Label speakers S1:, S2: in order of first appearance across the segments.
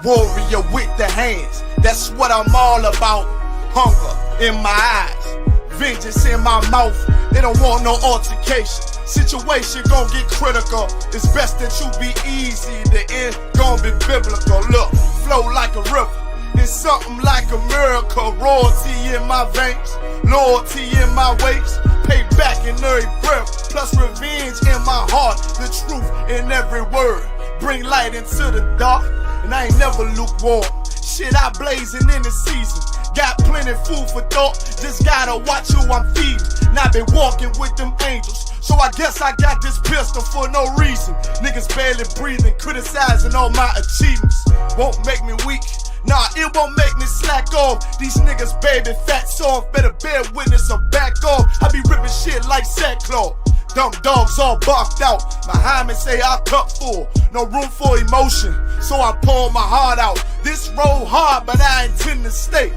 S1: warrior with the hands. That's what I'm all about. Hunger in my eyes, vengeance in my mouth. They don't want no altercation. Situation gon' get critical. It's best that you be easy. The end gon' be biblical. Look, flow like a river. It's something like a miracle. Royalty in my veins, loyalty in my ways. Payback in every breath, plus revenge in my heart. The truth in every word. Bring light into the dark, and I ain't never lukewarm. Shit, I blazing in the season. Got plenty food for thought. Just gotta watch who I'm feeding. And I been walking with them angels, so I guess I got this pistol for no reason. Niggas barely breathing, criticizing all my achievements. Won't make me weak. Nah, it won't make me slack off. These niggas baby fat soft, better bear witness or back off. I be ripping shit like sackcloth. Dumb dogs all barked out. My hymen say I cup full, no room for emotion, so I pour my heart out. This road hard, but I intend to stay.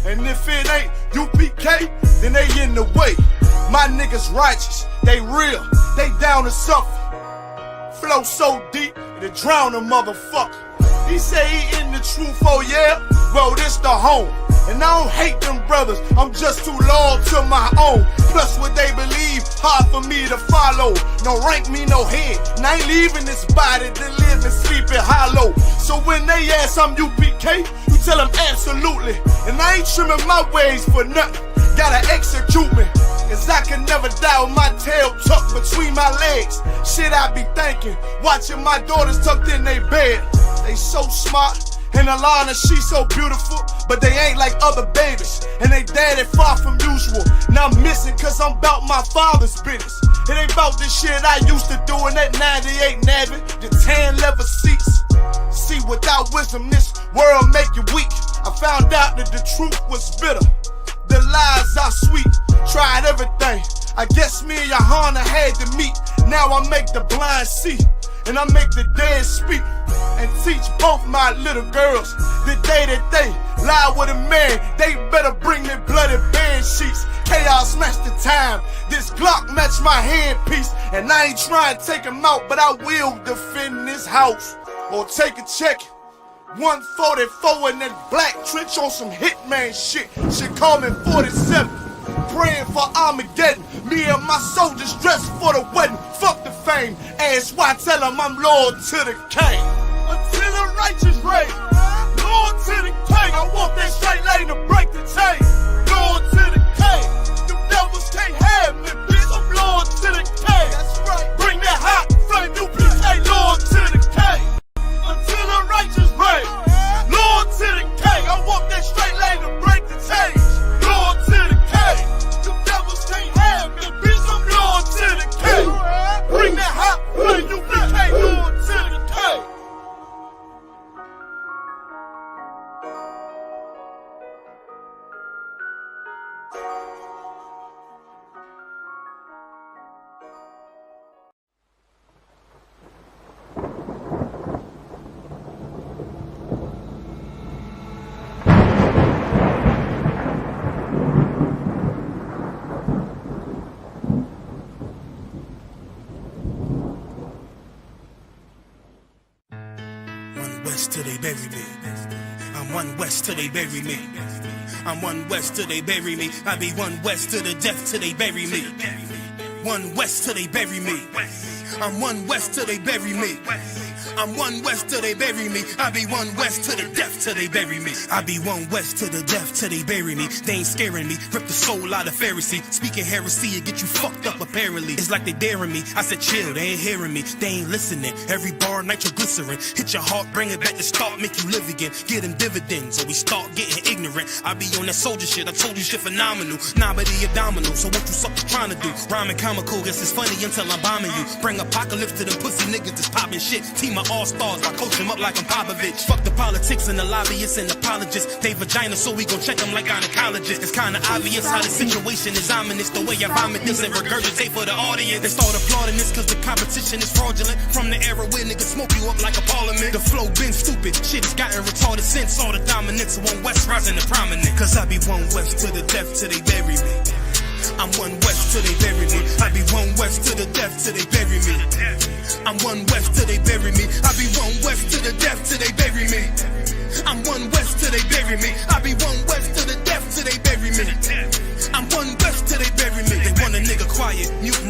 S1: And if it ain't UPK, then they in the way. My niggas righteous, they real, they down to suffer. Flow so deep, they drown a motherfucker. He say he in the truth, oh yeah? Well, this the home. And I don't hate them brothers, I'm just too loyal to my own. Plus what they believe, hard for me to follow. No rank me, no head, and I ain't leaving this body to live and sleep in hollow. So when they ask I'm UPK, you tell them absolutely. And I ain't trimming my ways for nothing, gotta execute me. Cause I can never die with my tail tucked between my legs. Shit I be thinking, watching my daughters tucked in their bed. They so smart, and Alana, she so beautiful, but they ain't like other babies, and they daddy far from usual. Now I'm missing cause I'm about my father's business. It ain't about this shit I used to do in that 98 Navy, the tan leather seats. See, without wisdom, this world make you weak. I found out that the truth was bitter, the lies are sweet. Tried everything, I guess me and Johanna had to meet. Now I make the blind see, and I make the dead speak. And teach both my little girls the day that they lie with a man, they better bring me bloody bed sheets. Chaos match the time, this Glock match my handpiece. And I ain't trying to take him out, but I will defend this house or take a check. 144 in that black trench on some hitman shit. She call me 47, praying for Armageddon. Me and my soldiers dressed for the wedding. Fuck the fame, ask why, tell them I'm loyal to the king. Until the righteous reign, loyal to the king. I walk that straight lane to break the chain. Loyal to the king, you devils can't have me, bitch. I'm loyal to the king. That's right. Bring that hot flame, you bitch ain't loyal to the king. Until the righteous reign, loyal to the king. I walk that straight lane to break the chain. Loyal to the king, you devils can't have me, bitch. I'm loyal to the king. Bring that hot flame, you bitch ain't loyal to the king.
S2: Till they bury me. I'm one west till they bury me. I'm one west till they bury me. I be one west to the death till they bury me. One west till they bury me. I'm one west till they bury me. I'm one west till they bury me. I be one west to the death till they bury me. I be one west to the death till they bury me. They ain't scaring me. Rip the soul out of Pharisee. Speaking heresy, it get you fucked up apparently. It's like they daring me. I said chill, they ain't hearing me. They ain't listening. Every bar nitroglycerin. Hit your heart, bring it back to start, make you live again. Get them dividends, or we start getting ignorant. I be on that soldier shit. I told you shit phenomenal. Nah, but he a domino. So what you suckers trying to do? Rhyming comical, guess it's funny until I'm bombing you. Bring apocalypse to them pussy niggas that's popping shit. Team of all-stars, I coach them up like I'm Popovich. Fuck the politics and the lobbyists and apologists. They vagina, so we gon' check them like gynecologists. It's kinda obvious how the situation is ominous. The way I vomit this and regurgitate for the audience. They start applauding this cause the competition is fraudulent. From the era where niggas smoke you up like a parliament. The flow been stupid, shit has gotten retarded since. All the dominance of one west rising to prominent. Cause I be one west to the death till they bury me. I'm one west till they bury me. I be one west to the death till they bury me. I'm one west till they bury me. I be one west to the death till they bury me.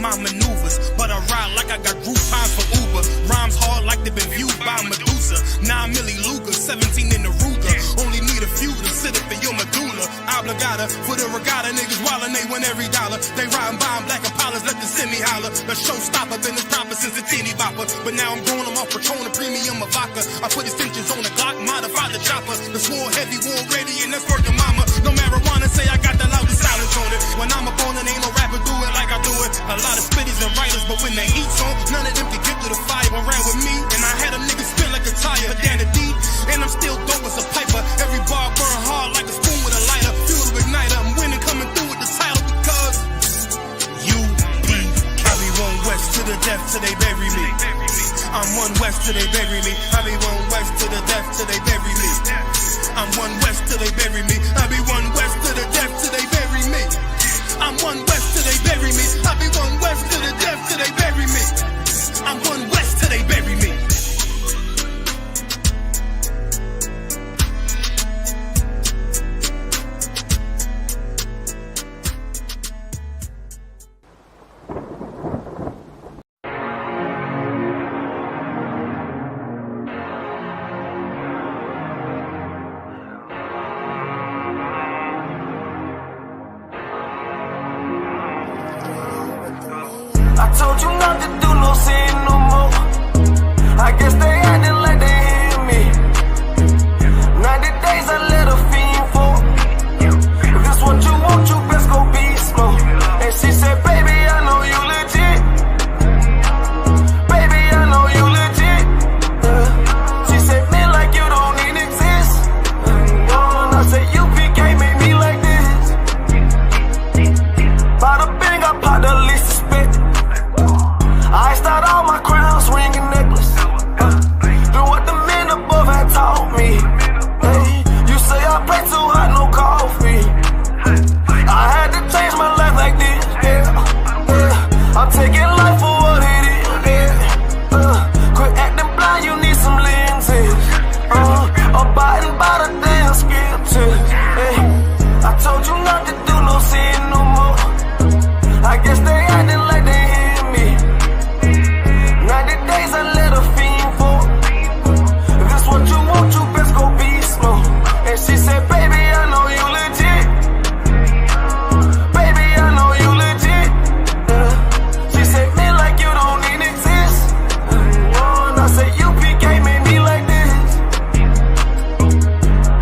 S2: my maneuvers, but I ride like I got Groupon for Uber. Rhymes hard like they've been viewed by Medusa. 9 milli Luger, 17 in the Ruger. Only need a few to sit up in your medulla. Obligata for the regatta, niggas wildin', they win every dollar. They riding by in black Impalas, let the semi holler. The showstopper, been this proper since a teeny bopper. But now I'm growing them off Patron, a premium of vodka. I put extensions on the Glock, modify the chopper. The swore heavy, war ready, and that's working mama. No marijuana, say I got the loudest silence on it. When I'm up on it, ain't no rapper do it like I do it. A lot of spitties and writers, but when the heat's on, none of them can get to the fire. Around with me, and I had them niggas spin like a tire. Down the deep, and I'm still dope as a piper. Every bar burn hard like a spoon with a lighter. Fuel to igniter, I'm winning, coming through with the title because UPK. I be one west to the death till they bury me. I'm one west till they bury me. I be one west to the death till they bury me. I'm one west till they bury me. I be one west to the death till they bury me. I'm one west till they bury me. I be one west to the death till they bury me. I'm one west till they bury me.
S3: I told you not to do no sin no more. I guess they acting like they hear me. 90 days I let a fiend for. If this what you want, you best go beast mode. And she said, baby, I know you legit. Baby, I know you legit. She said, man, like you don't even exist. And I said, UPK made me like this. Bada bing, I popped the least suspect. I start all my crowns, ring and necklace. Do what the men above had taught me. Hey, you say I play too hot, no coffee. I had to change my life like this, yeah. I'm taking life for what it is, yeah. Quit acting blind, you need some lenses. Abiding by the damn scriptures, hey. I told you not to do no sin no more. I guess they acting like they hear me. 90 days I let a fiend for. If this what you want, you best go beast mode. And she said, baby, I know you legit. Baby, I know you legit. She said, man, like you don't even exist. And I said, UPK made me like this.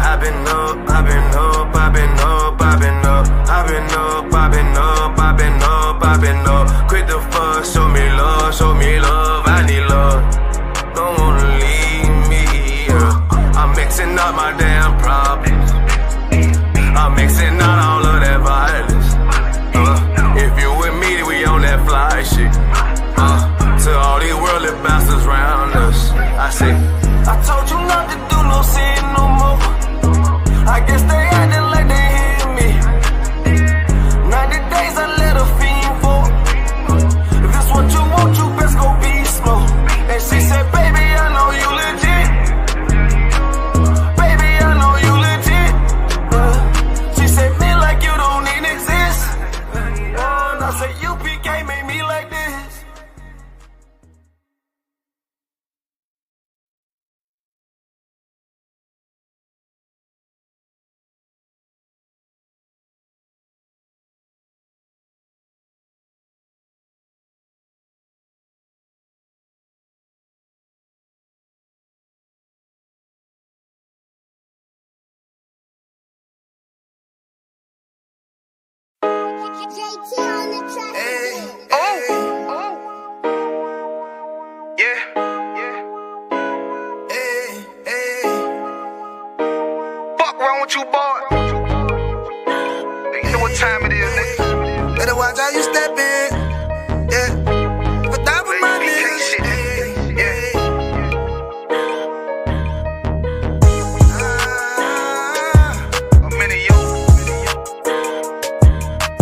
S3: I've been up, I've been up, I've been up, I've been up. I've been up, I've been up, I've been up, I've been up. Quit the fuss, show me love, show me love. I need love, don't wanna leave me, yeah. I'm mixing up my damn problems. I'm mixing out all of that violence. If you with me, we on that fly shit. To all these worldly bastards around us, I say, I told you not to do no sin no more. I guess they acting like they hear me. 90 days I let a fiend for. If this what you want, you best go beast mode. And she said, baby, I know you legit. Baby, I know you legit. She said, man, like you don't even exist. And I said, UPK made me like this.
S4: JT on the track.
S3: Hey, hey. Yeah, yeah. Hey, hey. Fuck wrong with you, boy? You know what time it is, nigga. Better watch how you step in. Yeah. But that was my niggas. Hey, yeah. I'm in you.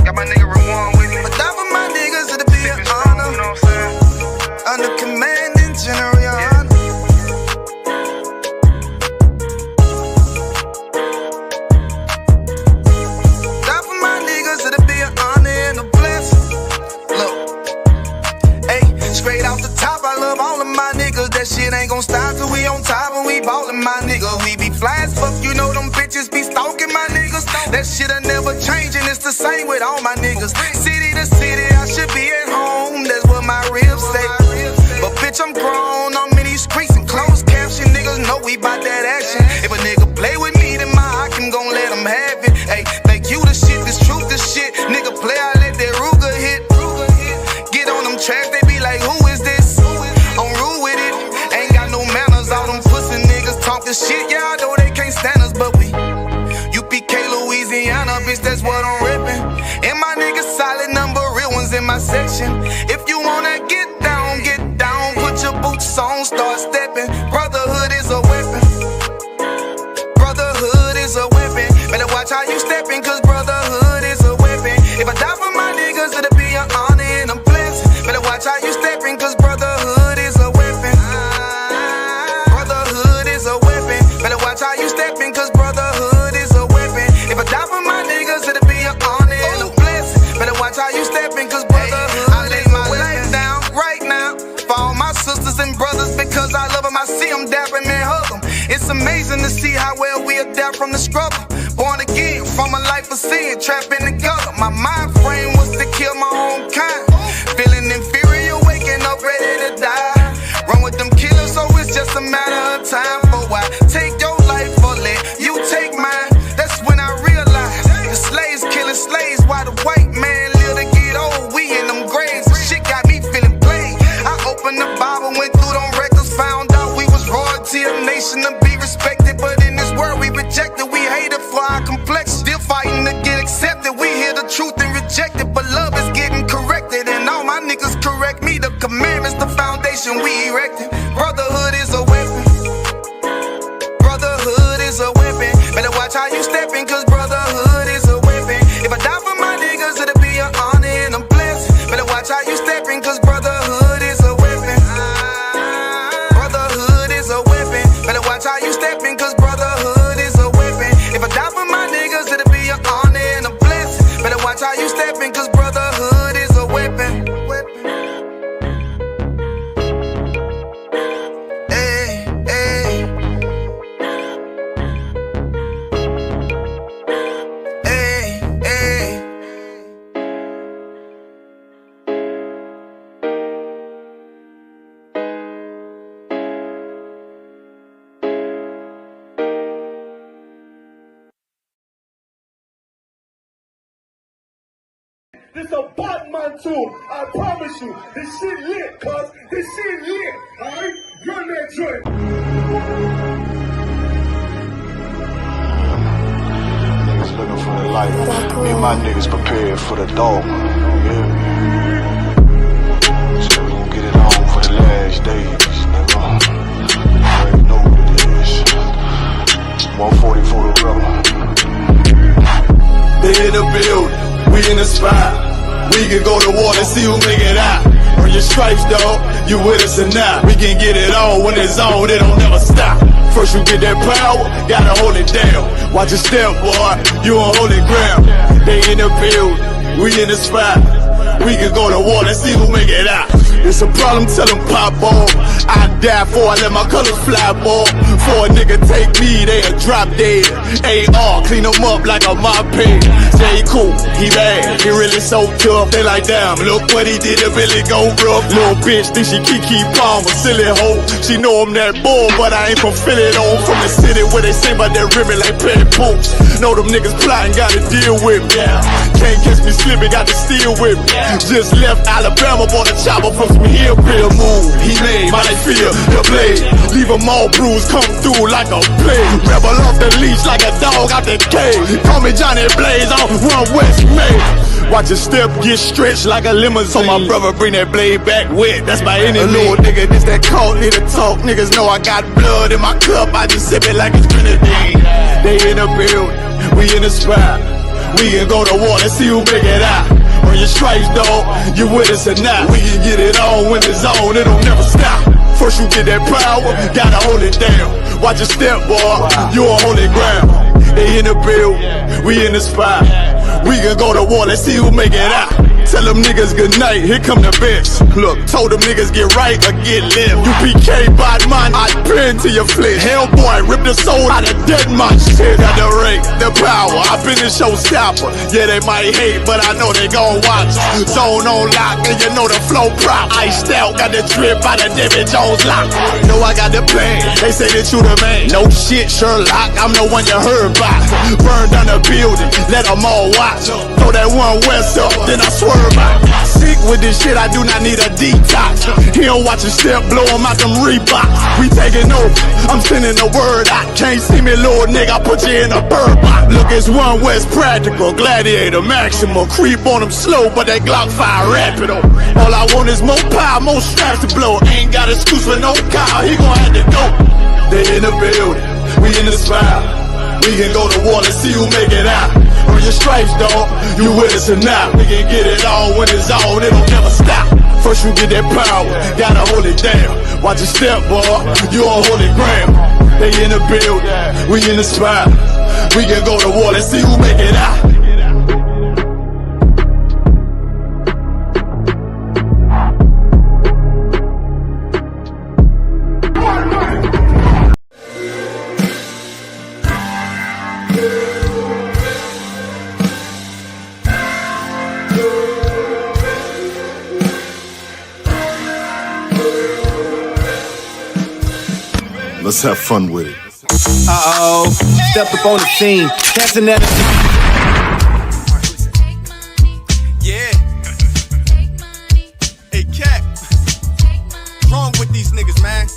S3: Got my nigga Rewan with me. But that was my niggas, it'll be an honor. You know what I'm saying? Under commanding General Yon. That for my niggas, it'll be an honor and a blessing. straight off the top, I love all of my niggas. That shit ain't gon' stop till we on top and we ballin', my nigga. We be fly as fuck, you know them bitches be stalking my niggas. That shit'll never change and it's the same with all my niggas. City to city, I should be at home, that's what my ribs say. But bitch, I'm grown, I'm in these streets and closed caption. Niggas know we bout that action. If a nigga play with me, then my Hakim gon' let him have it. Hey, think you the shit, this truth the shit. Nigga play, I let that Ruger hit. Get on them tracks, they be like, who is this? I'm rude with it, ain't got no manners. All them pussy niggas talk this shit, yeah, I know they can't stand us, but we UPK, Louisiana, bitch, that's what I'm reppin'. And my niggas solid, number real ones in my section. If you wanna get down, put your boots on, start steppin'. Brotherhood is a weapon. Brotherhood is a weapon. Better watch how you steppin', cause brotherhood is a weapon. If I die for my niggas, it'll be an honor and a blessing. Better watch how you steppin', cause brotherhood is a weapon. Brotherhood is a weapon. Better watch how you steppin', cause brotherhood is a weapon. If I die for my niggas, it'll be an honor and a blessing. Better watch how you steppin', cause brotherhood I lay my life down right now for all my sisters and brothers, because I love them, I see them, dap them and hug them. It's amazing to see how well we adapt from the struggle. Born again from a life of sin, trapped in the gutter. My mind frame was to kill my own kind. Feeling inferior, waking up ready to die. Run with them killers, so it's just a matter of time. For why take your life or let you take mine? That's when I realized the slaves killing slaves while the white man live to get old. We in them graves, the shit got me feeling played. I opened the Bible, went through them records, found out we was royalty, a nation to be respected. But in this world we rejected, we hated for our complexion. Still fighting to get accepted, we hear the truth and reject it. But love is getting corrected, and all my niggas correct me. The commandments, the foundation we erected. Brotherhood is a weapon. Brotherhood is a weapon. Better watch how you steppin', cause brotherhood is a weapon. If I die for my niggas, it'll be an honor and a blessing. Better watch how you steppin', cause brotherhood is a weapon. Brotherhood is a weapon. Better watch how you steppin', cause brotherhood is a weapon. If I die for my niggas, it'll be an honor and a blessing. Better watch how you steppin', cause brotherhood is a weapon. Hey, hey. Hey, hey.
S1: This a Batman tune, I promise you. This shit lit, cuz. This shit lit, alright? Run that joint.
S5: Niggas looking for the light. Me and my niggas prepared for the dog. Yeah. So we gon' get it on for the last days, nigga. You already know what it is. 140 for the rubber.
S6: They in the building, we in the spot. We can go to war and see who make it out. Earn your stripes, dog, you with us or not. We can get it on when it's on, it don't never stop. First you get that power, gotta hold it down. Watch your step, boy, you on holy ground. They in the building, we in the spot. We can go to war and see who make it out. It's a problem, tell them pop ball. I die for I let my colors fly, ball. For a nigga take me, they a drop dead. AR, clean them up like a mop pig. Say he cool, he bad, he really so tough. They like, damn, look what he did, it really go rough. Little bitch think she Kiki Palmer, silly hoe. She know I'm that bull, but I ain't from Philly though. From the city where they say about that ribbon like petty poops. Know them niggas plotting, gotta deal with me. Can't catch me slipping, got to steal with me. Just left Alabama, bought a chopper from some hillbilly move. He made my life feel the blade. Leave them all bruised, come through like a plague. Rebel off the leash like a dog out the cage. Call me Johnny Blaze, I'm One West May. Watch your step get stretched like a limousine. So my brother bring that blade back wet, that's by any means. A little nigga, this that cult, need to talk. Niggas know I got blood in my cup, I just sip it like it's grenadine. They in the building, we in the spot. We can go to war and see who make it out. Earn your stripes, dog, you with us or not. We can get it on when it's on, it'll never stop. First you get that power, gotta hold it down. Watch your step, boy, you on holy ground. They in the building, we in the spot. We can go to war, let's see who make it out. Tell them niggas good night, here come the bitch. Look, told them niggas get right or get left. UPK bad man, I pin to your flesh. Hellboy, rip the soul out of dead man shit. Got the rate, the power, I been the showstopper. Yeah, they might hate, but I know they gon' watch. Zone on lock, and you know the flow prop. Iced out, got the drip out of David Jones lock. Know I got the plan, they say that you the man. No shit, Sherlock, I'm the one you heard about. Burn down the building, let them all watch. Throw that one west up, then I swerve out. Sick with this shit, I do not need a detox. He don't watch a step, blow him out them Reeboks. We taking over, I'm sending the word out. Can't see me, little nigga, I put you in a bird box. Look, it's one West practical, gladiator, maximal. Creep on them slow, but that Glock 5 rapido. All I want is more power, more straps to blow. Ain't got excuse for no car, he gon' have to go. They in the building, we in the spot. We can go to war and see who make it out. Earn your stripes, dog, you with us or not. We can get it all when it's on, it don't never stop. First you get that power, gotta hold it down. Watch your step, boy, you on holy ground. They in the building, we in the spot. We can go to war, let's see who make it out.
S5: Let's have fun with it.
S7: Uh-oh, step up on the scene, catching that.
S2: Yeah. Hey, Cap. What's wrong with these niggas, man?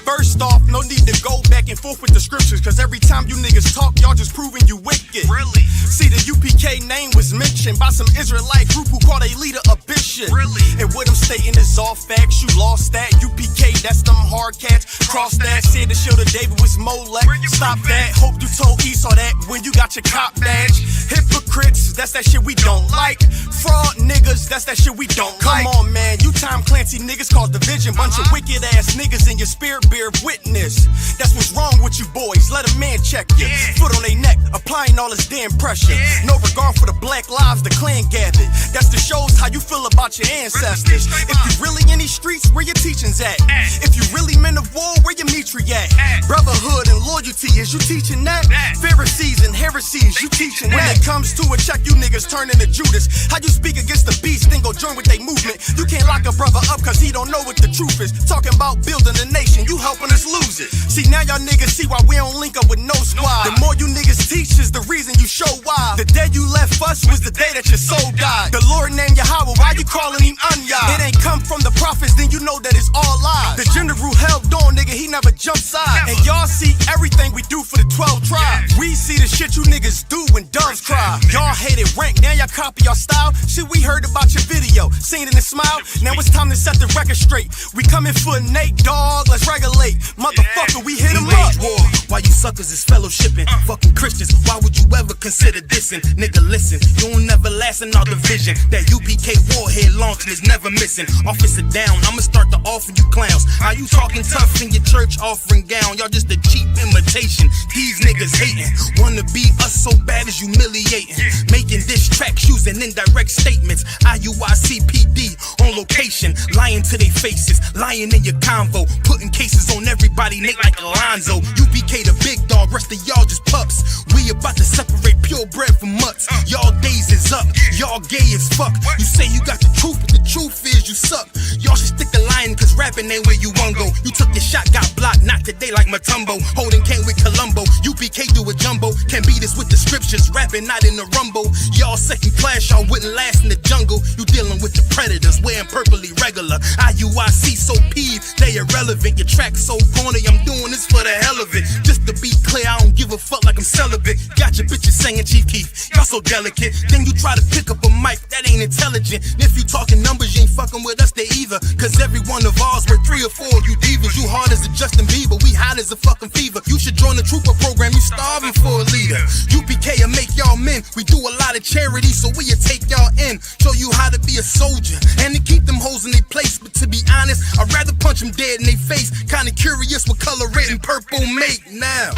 S2: First off, no need to go back and forth with the scriptures, cause every time you niggas talk, y'all just proving you wicked. Really? See, the UPK name was mentioned by some Israelite group who called a leader a bishop. Really? And what I'm stating is all facts, you lost that. UPK, that's them hard cats. Cross that, said the shield of David was Molech. Stop that, hope you told Esau that when you got your cop badge. Hypocrites, that's that shit we don't like. Fraud niggas, that's that shit we don't like. Come on, man, you Tom Clancy niggas cause division. Bunch of wicked ass niggas in your spirit bear witness. That's what's wrong with you boys, let a man check you. Foot on they neck, applying all this damn pressure. No regard for the black lives the clan gathered. That's the shows how you feel about your ancestors. If you really in these streets, where your teachings at? If you really men of war, where your Mitri at? Brotherhood and loyalty, is you teaching that? Pharisees and heresies, you teaching that? When it comes to a check, you niggas turn into Judas. How you speak against the beast, then go join with they movement? You can't lock a brother up cause he don't know what the truth is. Talking about building a nation, you helping us lose it. See, now y'all niggas see why we don't link up with no squad. The more you niggas teach is the reason you show why. The day you left us was the day that your soul died. The Lord named Yahweh, why you calling him Anya? It ain't come from the prophets, then you know that it's all lies. The general held on, nigga, he never jumped side. And y'all see everything we do for the 12 tribes. We see the shit you niggas do when doves cry. Y'all hate it rank, now y'all copy our style. Shit, we heard about your video, seen it and smile. Now it's time to set the record straight. We coming for Nate, dog, let's regulate. Motherfucker, we hit him up. War, why you suckers is fellowshipping? Fucking Christians, why would you ever consider dissing? Nigga, listen, you'll never last in our division. That UPK warhead launching is never missing. Officer down, I'ma start to offer you clowns. How you talking tough in your church offering gown? Y'all just a cheap imitation. These niggas hating, wanna be us so bad as humiliating. Making diss tracks using indirect statements. IUICPD on location, lying to their faces, lying in your convo, putting cases on everybody, Nate like Alonzo. UPK the big dog, rest of y'all just pups. We about to separate purebred from mutts. Y'all days is up, y'all gay as fuck. You say you got the truth, but the truth is you suck. Y'all should stick to lying, cause rapping ain't where you wanna go. You took your shot, got blocked, not today like Matumbo. Holding came with Columbo, UPK do a jumbo. Can't beat us with the scriptures, rapping not in the rumble. Y'all second class, y'all wouldn't last in the jungle. You dealing with the predators, wearing purpley regular. IUIC so peeved, they irrelevant. Your track so corny, I'm doing this for the hell of it. Just to be clear, I don't give a fuck like I'm celibate. Got your bitches singing Chief Keef, y'all so delicate. Then you try to pick up a mic, that ain't intelligent. And if you talking numbers, you ain't fucking with us, they either. Cause every one of ours, we're 3 or 4, you divas. You hard as a Justin Bieber, we hot as a fucking fever. You should join the trooper program, you starving for a leader. UPK will make y'all men, we do a lot of charity, so we'll take y'all in. Show you how to be a soldier, and to keep them hoes in their place. But to be honest, I'd rather punch them dead in their face. Kinda curious what color red and purple make now.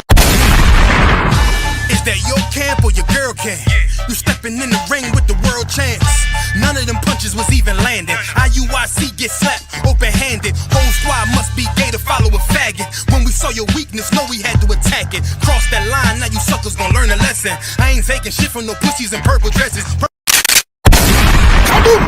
S2: Is that your camp or your girl can. You stepping in the ring with the world champs. None of them punches was even landing. IUIC get slapped, open-handed. Whole squad must be gay to follow a faggot. When we saw your weakness, know we had to attack it. Cross that line, now you suckers gon' learn a lesson. I ain't taking shit from no pussies in purple dresses.
S6: Kaboom!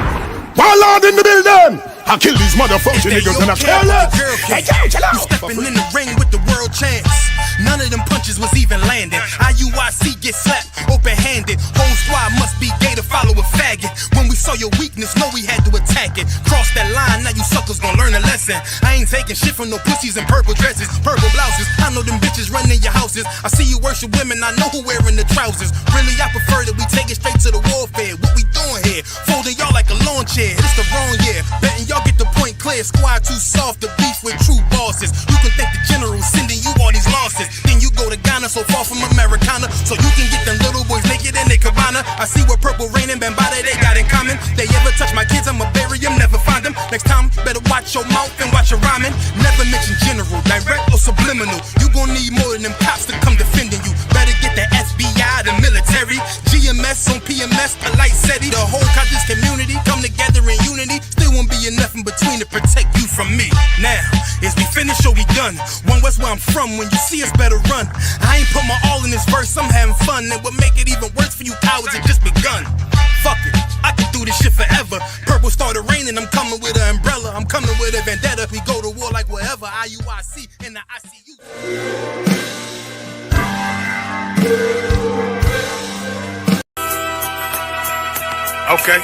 S6: Warlord in the building! I kill these motherfucking niggas and I kill them! Hey,
S2: you stepping in the ring with the world champs. None of them punches was even landing. IUIC get slapped, open-handed. Whole squad must be gay to follow a faggot. When we saw your weakness, know we had to attack it. Cross that line, now you suckers gon' learn a lesson. I ain't taking shit from no pussies in purple dresses, purple blouses. I know them bitches running your houses. I see you worship women, I know who wearing the trousers. Really, I prefer that we take it straight to the warfare. What we doing here? Folding y'all like a lawn chair. It's the wrong year. Betting y'all get the point clear. Squad too soft to beef with true bosses. You can thank the general sending you all these losses. Then you go to Ghana, so far from Americana, so you can get them little boys naked in their cabana. I see what Purple Rain and Bambada they got in common. They ever touch my kids, I'ma bury them, never find them. Next time, better watch your mouth and watch your rhyming. Never mention general, direct or subliminal. You gon' need more than them cops to come defending you. Better get the FBI, the military, GMS on PMS, polite SETI. The whole conscious community come together in unity. Still won't be enough in between to protect you from me. Now, is we finished or we done? One West where I'm from, when you see us better run. I ain't put my all in this verse, I'm having fun. And what make it even worse for you cowards, it just begun. Fuck it, I can do this shit forever. Purple started raining, I'm coming with an umbrella. I'm coming with a vendetta. We go to war like wherever. IUIC in the ICU.
S1: Okay.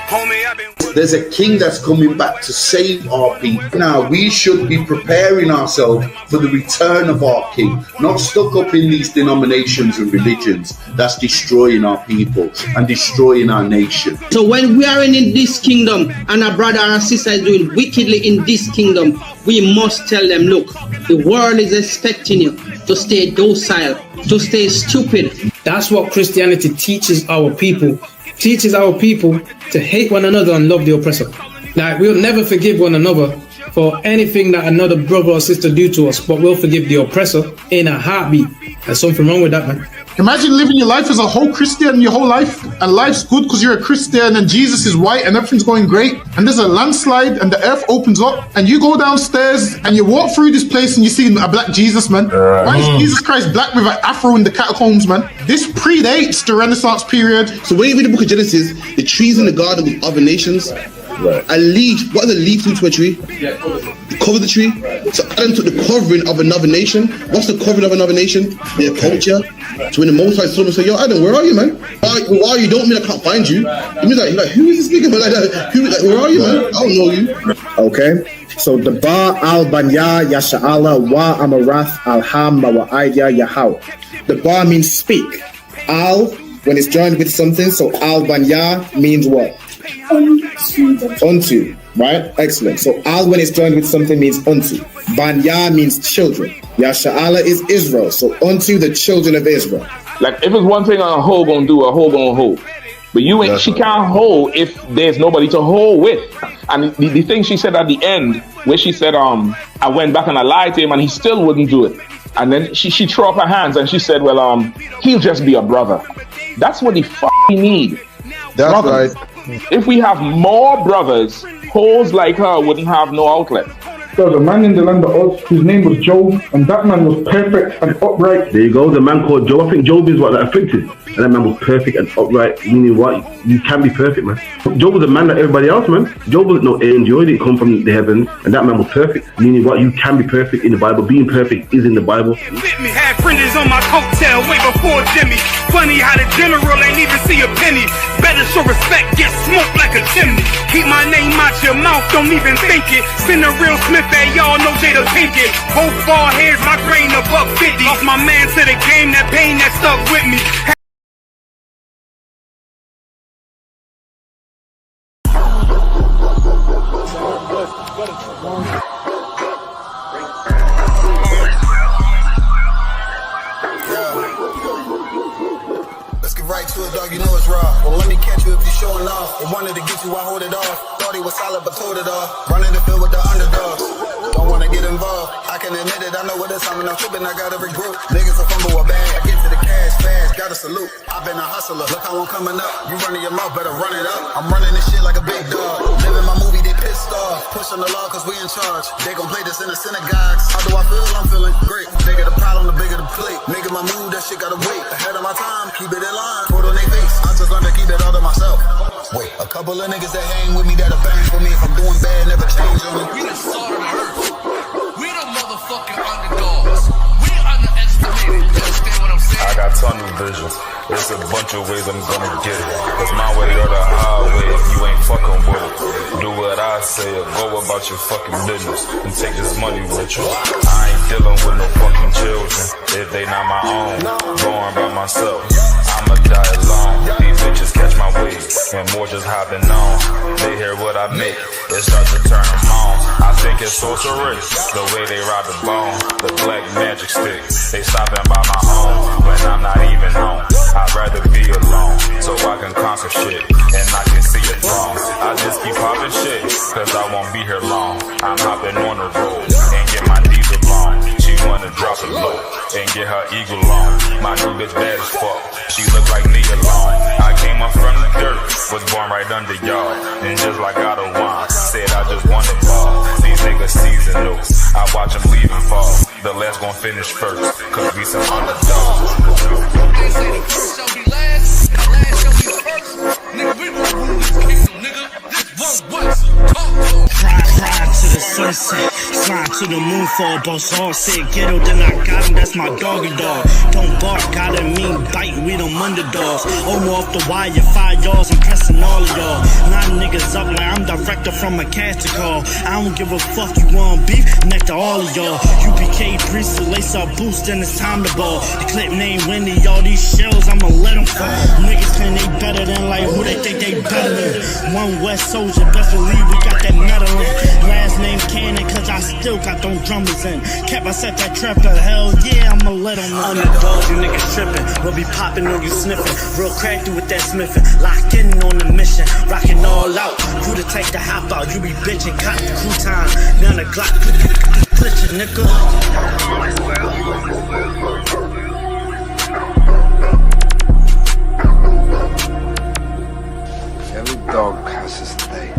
S1: Homie, I've been...
S8: There's a king that's coming back to save our people. Now, we should be preparing ourselves for the return of our king, not stuck up in these denominations and religions that's destroying our people and destroying our nation.
S9: So when we are in this kingdom and our brother or sister is doing wickedly in this kingdom, we must tell them, look, the world is expecting you to stay docile, to stay stupid.
S10: That's what Christianity teaches our people. Teaches our people to hate one another and love the oppressor. Like, we'll never forgive one another for anything that another brother or sister do to us, but we'll forgive the oppressor in a heartbeat. There's something wrong with that, man.
S11: Imagine living your life as a whole Christian your whole life, and life's good because you're a Christian and Jesus is white and everything's going great, and there's a landslide and the earth opens up and you go downstairs and you walk through this place and you see a black Jesus, man. Why is Jesus Christ black with an afro in the catacombs, man? This predates the Renaissance period.
S12: So when you read the book of Genesis, the trees in the garden with other nations, a leaf, what does a leaf do to a tree? Cover the tree. So Adam took the covering of another nation. What's the covering of another nation? Their culture. So when the Most High saw him, say, yo, Adam, where are you, man? Where are you? Don't mean I can't find you. It means like who is this nigga? But like that, where are you, man? I don't know you.
S13: Okay. So the Ba al Banya Yasha'ala wa Amarath al Ham wa Aidya Yahau.
S12: The bar means speak. Al, when it's joined with something, so al banya means what? Unto, right? Excellent. So al, when it's joined with something, means unto. Banya means children. Yasha'ala is Israel. So unto the children of Israel.
S14: Like, if it's one thing a hoe gonna do, a hoe gonna hold. But you ain't, she can't hold if there's nobody to hold with. And the thing she said at the end, where she said, I went back and I lied to him and he still wouldn't do it. And then she threw up her hands and she said, well, he'll just be a brother. That's what he need.
S12: That's brothers. Right.
S14: If we have more brothers, hoes like her wouldn't have no outlet.
S15: There was a man in the land of Oz, his name was Job, and that man was perfect and upright.
S16: There you go, the man called Job. I think Job is what that afflicted. And that man was perfect and upright, meaning what? You can be perfect, man. Job was a man like everybody else, man. Job wasn't no angel, he didn't come from the heavens, and that man was perfect, meaning what? You can be perfect in the Bible. Being perfect is in the Bible.
S2: With me, had fringes on my coattail way before Jimmy. Funny how the general ain't even see a penny. Better show respect, get smoked like a chimney. Keep my name out your mouth, don't even think it. Send a real Smith at y'all, know Jada Pinkett. Both ball heads, my grain above 50. Off my man to the game, that pain that stuck with me.
S17: Let's get right to it, dog. You know it's raw. Well, let me catch you if you're showing off. They wanted to get you, I hold it off. Thought he was solid, but told it off. Running the field with the underdogs. don't wanna get involved. I can admit it, I know what it's time when I'm tripping, I got every group. Niggas a fumble a bag, I get to the cash fast, gotta salute. I've been a hustler, look how I'm coming up. You running your mouth, better run it up. I'm running this shit like a big dog. Living my movie, they pissed off. Pushing the law cause we in charge. They gon' play this in the synagogues. How do I feel? I'm feeling great. Bigger the problem, the bigger the plate. Making my move, that shit gotta wait. Ahead of my time, keep it in line. Put on their face. I just learned to keep it all to myself. Wait, a couple of niggas that hang with me that'll bang for me. If I'm doing bad, never change on me.
S18: We the salt of the earth. We the motherfucking underdogs. We underestimated. You understand what I'm saying?
S19: I got tunnel vision. There's a bunch of ways I'm gonna get it. It's my way or the highway if you ain't fucking with it. Do what I say or go about your fucking business and take this money with you. I ain't dealing with no fucking children if they not my own. Going by myself, I'ma die alone. These bitches catch my wave and more just hopping on. They hear what I make, it starts to turn them on. I think it's sorcery, the way they ride the bone. The black magic stick, they stopping by my home when I'm not even home. I'd rather be alone, so I can conquer shit, and I can see it wrong. I just keep popping shit, cause I won't be here long. I'm hopping on the road, and get my diesel on. She wanna drop it low, and get her eagle on. My new bitch bad as fuck, she look like me alone. I came up from the dirt, was born right under y'all. And just like God of wine, said I just wanted ball. These niggas seasonal, I watch them leave and fall. The last gon' finish first, cause we some underdogs.
S18: They say the first shall be last, the last shall be first. Nigga, we gon' rule this kingdom, nigga. This one West.
S20: Ride to the sunset, slide to the moon for a boss all said ghetto, then I got him, that's my doggy dog. Don't bark, gotta mean bite, we them underdogs. Omo off the wire, 5 yards, I'm pressing all of y'all. 9 niggas up like I'm director from a cast to call. I don't give a fuck, you want beef, next to all of y'all. UPK Priest, lace up boost, then it's time to ball. The clip name Wendy, all these shells, I'ma let them fall. Niggas claim they better than like who they think they better than. One West soldier, best believe we got that medal in. Last name Cannon, cause I still got them drummers in. Kept I set that trap to hell, yeah, I'ma let them know. Underdogs, you niggas tripping. We'll be popping on you sniffing. Real crafty with that smithing. Locked in on the mission. Rocking all out. You the type to hop out. You be bitching, cop the crew time. Now the Glock, glitching, nigga.
S21: Every dog has his day.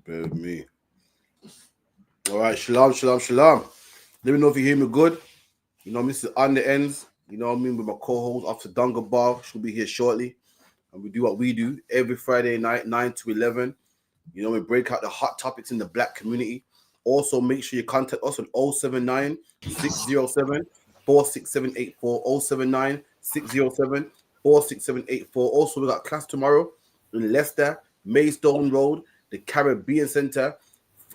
S8: Bear with me. All right, shalom. Let me know if you hear me good. You know, Mr. On the Ends. You know what I mean, with my co-host after Dunga Bar. She'll be here shortly. And we do what we do every Friday night, 9 to 11. You know, we break out the hot topics in the black community. Also, make sure you contact us on 079 607 46784. 079 607 46784. Also, we got class tomorrow in Leicester, Maidstone Road, the Caribbean Center,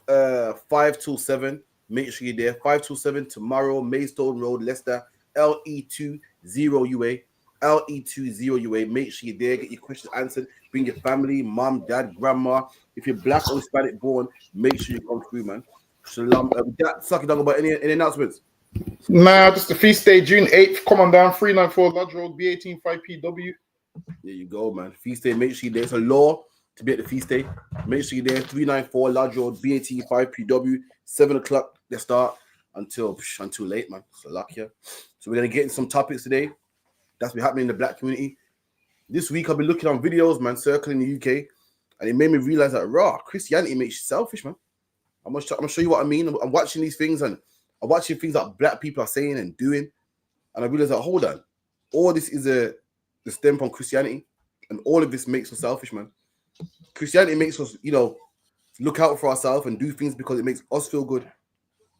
S8: 5 to 7. Make sure you're there. 5 to 7 tomorrow, Maidstone Road, Leicester, LE20UA. LE20UA. Make sure you're there. Get your questions answered. Bring your family, mom, dad, grandma. If you're black or Hispanic born, make sure you come through, man. Shalom. Sucky dog about any announcements?
S11: Nah, just the feast day, June 8th. Come on down, 394 Lodge Road, B18 5PW.
S8: There you go, man. Feast day. Make sure you're there. It's a law to be at the feast day. Make sure you're there. 394 Lodge Road, B18 5PW. 7 o'clock. They start until late, man. So luck here. So we're gonna get in some topics today. That's been happening in the black community. This week I've been looking on videos, man, circling the UK, and it made me realize that Christianity makes you selfish, man. I'm gonna show you what I mean. I'm watching these things and I'm watching things that black people are saying and doing, and I realize that hold on, all this is the stem from Christianity, and all of this makes us selfish, man. Christianity makes us, look out for ourselves and do things because it makes us feel good.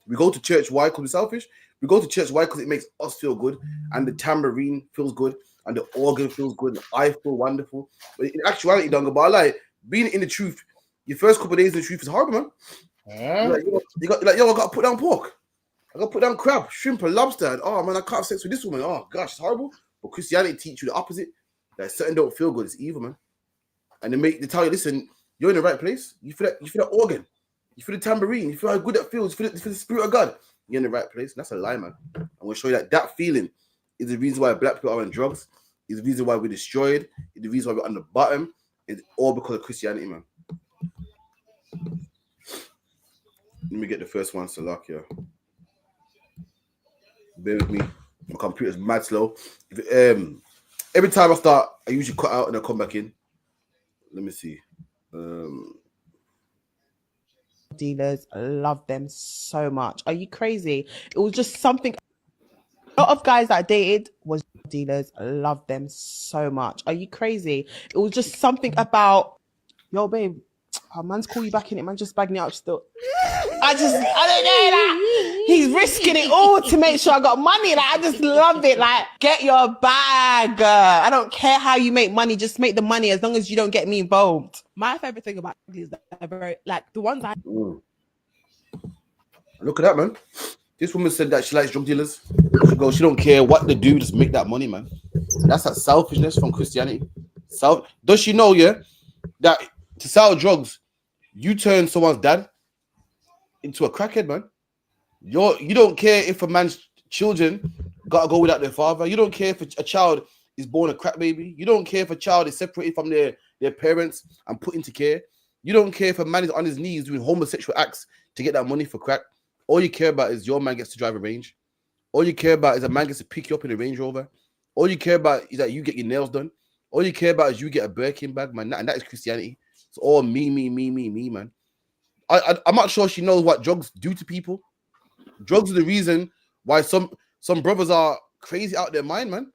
S8: We go to church, why? Because we're selfish. We go to church, why? Because it makes us feel good, and the tambourine feels good, and the organ feels good, and I feel wonderful. But in actuality, Dunga, like being in the truth, your first couple of days in the truth is horrible, man. I gotta put down pork, I gotta put down crab, shrimp, and lobster. And, oh man, I can't have sex with this woman. Oh gosh, it's horrible. But Christianity teach you the opposite. That certain don't feel good, it's evil, man. And they tell you, listen, you're in the right place. You feel that organ. You feel the tambourine. You feel how good that feels. You feel the spirit of God. You're in the right place. That's a lie, man. I'm going to show you that feeling
S4: It's the reason why black people are on drugs. It's the reason why we're destroyed. It's the reason why we're on the bottom. It's all because of Christianity, man. Let me get the first one, Salakia. Bear with me. My computer's mad slow. Every time I start, I usually cut out and I come back in. Let me see.
S22: Dealers love them so much. Are you crazy? It was just something. A lot of guys that I dated was dealers love them so much. Are you crazy? It was just something about, yo, babe, man's call you back in it, man, just bagging it up still. I don't know that. He's risking it all to make sure I got money. Like, I just love it. Like, get your bag. I don't care how you make money. Just make the money as long as you don't get me involved. My favorite thing about these are very, like, the ones I...
S4: Look at that, man. This woman said that she likes drug dealers. She goes, she don't care what they do, just make that money, man. That's that selfishness from Christianity. Does she know, yeah, that to sell drugs, you turn someone's dad into a crackhead, man? You don't care if a man's children gotta go without their father. You don't care if a child is born a crack baby. You don't care if a child is separated from their parents and put into care. You don't care if a man is on his knees doing homosexual acts to get that money for crack. All you care about is your man gets to drive a Range. All you care about is a man gets to pick you up in a Range Rover. All you care about is that you get your nails done. All you care about is you get a Birkin bag, man. And that is Christianity. It's all me, man. I'm not sure she knows what drugs do to people. Drugs are the reason why some brothers are crazy out their mind, man.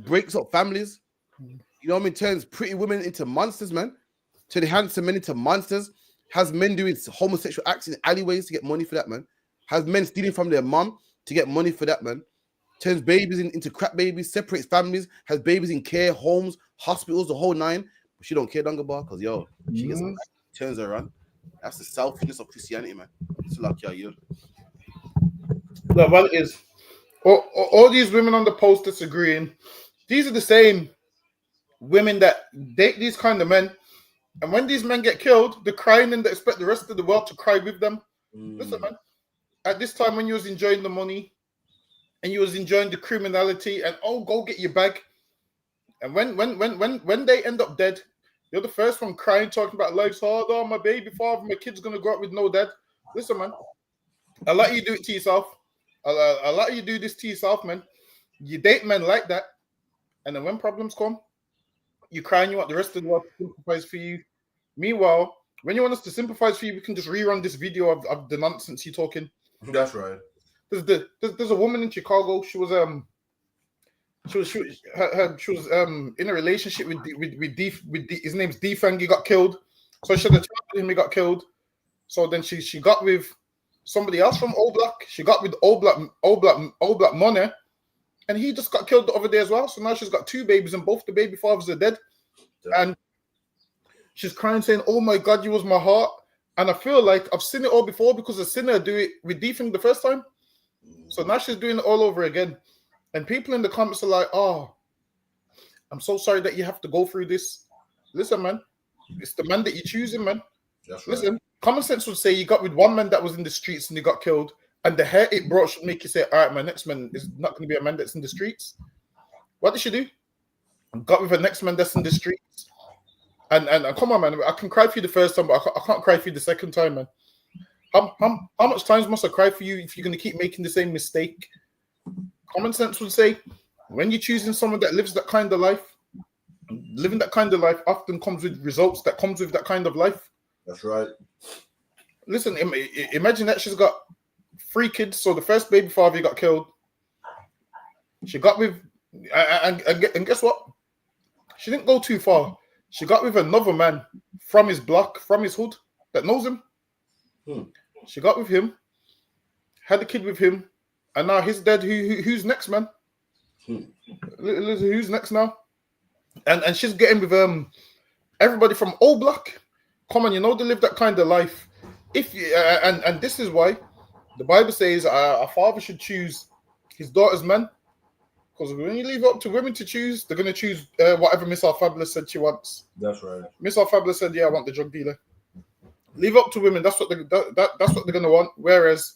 S4: Breaks up families. You know what I mean? Turns pretty women into monsters, man. Turns handsome men into monsters. Has men doing homosexual acts in alleyways to get money for that, man. Has men stealing from their mom to get money for that, man. Turns babies into crap babies, separates families, has babies in care homes, hospitals, the whole nine. But she don't care, Dungabar, because, yo, she gets turns her around. That's the selfishness of Christianity, man. It's like, yeah, you.
S11: No, well, it is. All these women on the post disagreeing. These are the same women that date these kind of men. And when these men get killed, they're crying and they expect the rest of the world to cry with them. Listen, man. At this time when you was enjoying the money and you was enjoying the criminality and go get your bag. And when they end up dead, you're the first one crying, talking about life's hard. Oh, my baby father, my kid's gonna grow up with no dad. Listen, man. I let you do it to yourself. I let you do this to yourself, man. You date men like that, and then when problems come, you cry and you want the rest of the world to sympathize for you. Meanwhile, when you want us to sympathize for you, we can just rerun this video of the nonsense you're talking.
S4: That's right.
S11: There's a woman in Chicago. She was in a relationship with his name's Defang. He got killed. So she had a child with him. He got killed. So then she got with somebody else from All Black. She got with All Black Money, and he just got killed the other day as well. So now she's got two babies, and both the baby fathers are dead. Yeah. And she's crying, saying, "Oh my God, you was my heart." And I feel like I've seen it all before because a sinner do it with Defang the first time. So now she's doing it all over again. And people in the comments are like, "Oh, I'm so sorry that you have to go through this." Listen, man, it's the man that you're choosing, man. That's right. Listen, common sense would say you got with one man that was in the streets and he got killed, and the hair it brought should make you say, "All right, my next man is not going to be a man that's in the streets." What did she do? Got with her next man that's in the streets. And come on, man, I can cry for you the first time, but I can't cry for you the second time, man. How much times must I cry for you if you're going to keep making the same mistake? Common sense would say, when you're choosing someone that lives that kind of life, living that kind of life often comes with results that comes with that kind of life.
S4: That's right.
S11: Listen, imagine that she's got 3 kids. So the first baby father got killed. She got with, and guess what? She didn't go too far. She got with another man from his block, from his hood, that knows him. She got with him, had a kid with him, and now he's dead. Who's next, man? Who's next now? And she's getting with everybody from All Black. Come on, you know they live that kind of life. If you, and this is why the Bible says a father should choose his daughter's man. Because when you leave it up to women to choose, they're going to choose whatever Miss All Fabulous said she wants.
S4: That's right.
S11: Miss All Fabulous said, "Yeah, I want the drug dealer." Leave it up to women. That's what they're going to want. Whereas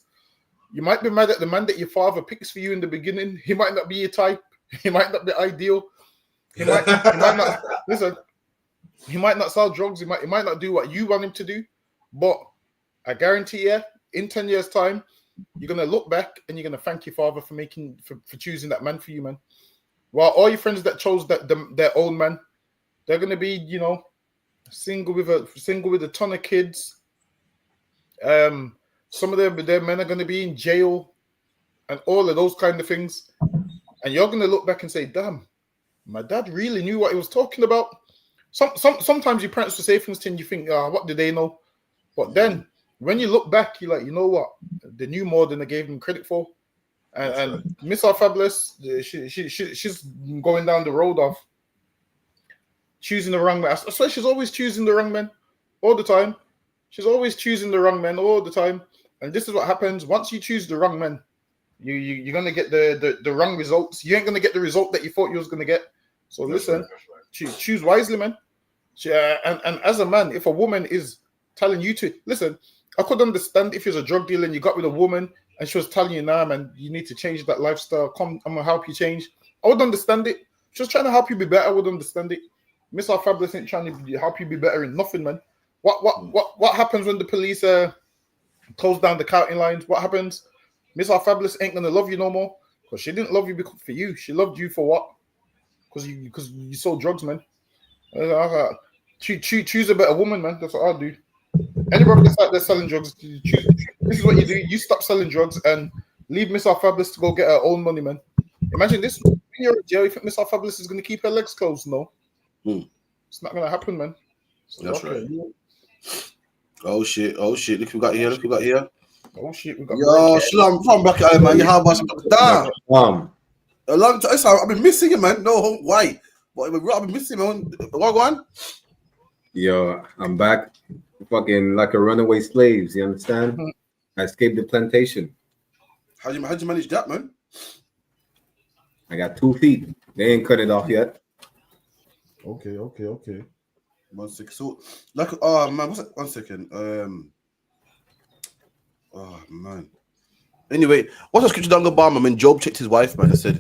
S11: You might be mad at the man that your father picks for you in the beginning. He might not be your type. He might not be ideal. He might not listen. He might not sell drugs. He might not do what you want him to do. But I guarantee you, in 10 years' time, you're gonna look back and you're gonna thank your father for choosing that man for you, man. While all your friends that chose their own man, they're gonna be, you know, single with a ton of kids. Some of their men are gonna be in jail, and all of those kind of things. And you're gonna look back and say, "Damn, my dad really knew what he was talking about." Sometimes your parents will say things to you and you think, what do they know? But then when you look back, you're like, you know what? They knew more than they gave them credit for. And Miss Our Fabulous, she's going down the road of choosing the wrong man. I swear she's always choosing the wrong men all the time. She's always choosing the wrong men all the time. And this is what happens. Once you choose the wrong men, you're going to get the wrong results. You ain't going to get the result that you thought you was going to get. So listen, choose wisely, man. And as a man, if a woman is telling you to listen, I could understand if you're a drug dealer and you got with a woman and she was telling you, nah, man, you need to change that lifestyle. Come, I'm gonna help you change. I would understand it. She was trying to help you be better. I would understand it. Miss Our Fabulous ain't trying to help you be better in nothing, man. What happens when the police close down the counting lines? What happens? Miss Our Fabulous ain't gonna love you no more because she didn't love you for you. She loved you for what? Because you sold drugs, man. Choose a better woman, man. That's what I'll do. Anybody that's out there selling drugs, choose. This is what you do. You stop selling drugs and leave Miss Our Fabulous to go get her own money, man. Imagine this. When you're in jail, you think Miss Our Fabulous is going to keep her legs closed? No. It's not going to happen, man. So,
S4: that's right. Oh, shit. Look who we got here.
S11: Oh, shit. We got
S4: yo, Shalom from Bracket, man. You have much damn. A long time. I've been missing you, man. No, why? But I've been missing, man. What go on?
S3: Yo, I'm back. Fucking like a runaway slaves, you understand? I escaped the plantation.
S4: How'd you manage that, man?
S3: I got 2 feet. They ain't cut it off yet.
S4: Okay. 1 second. So, like, oh man, what's it? 1 second. Oh man. Anyway, what's the scripture down the bottom? I mean, Job checked his wife, man. I said,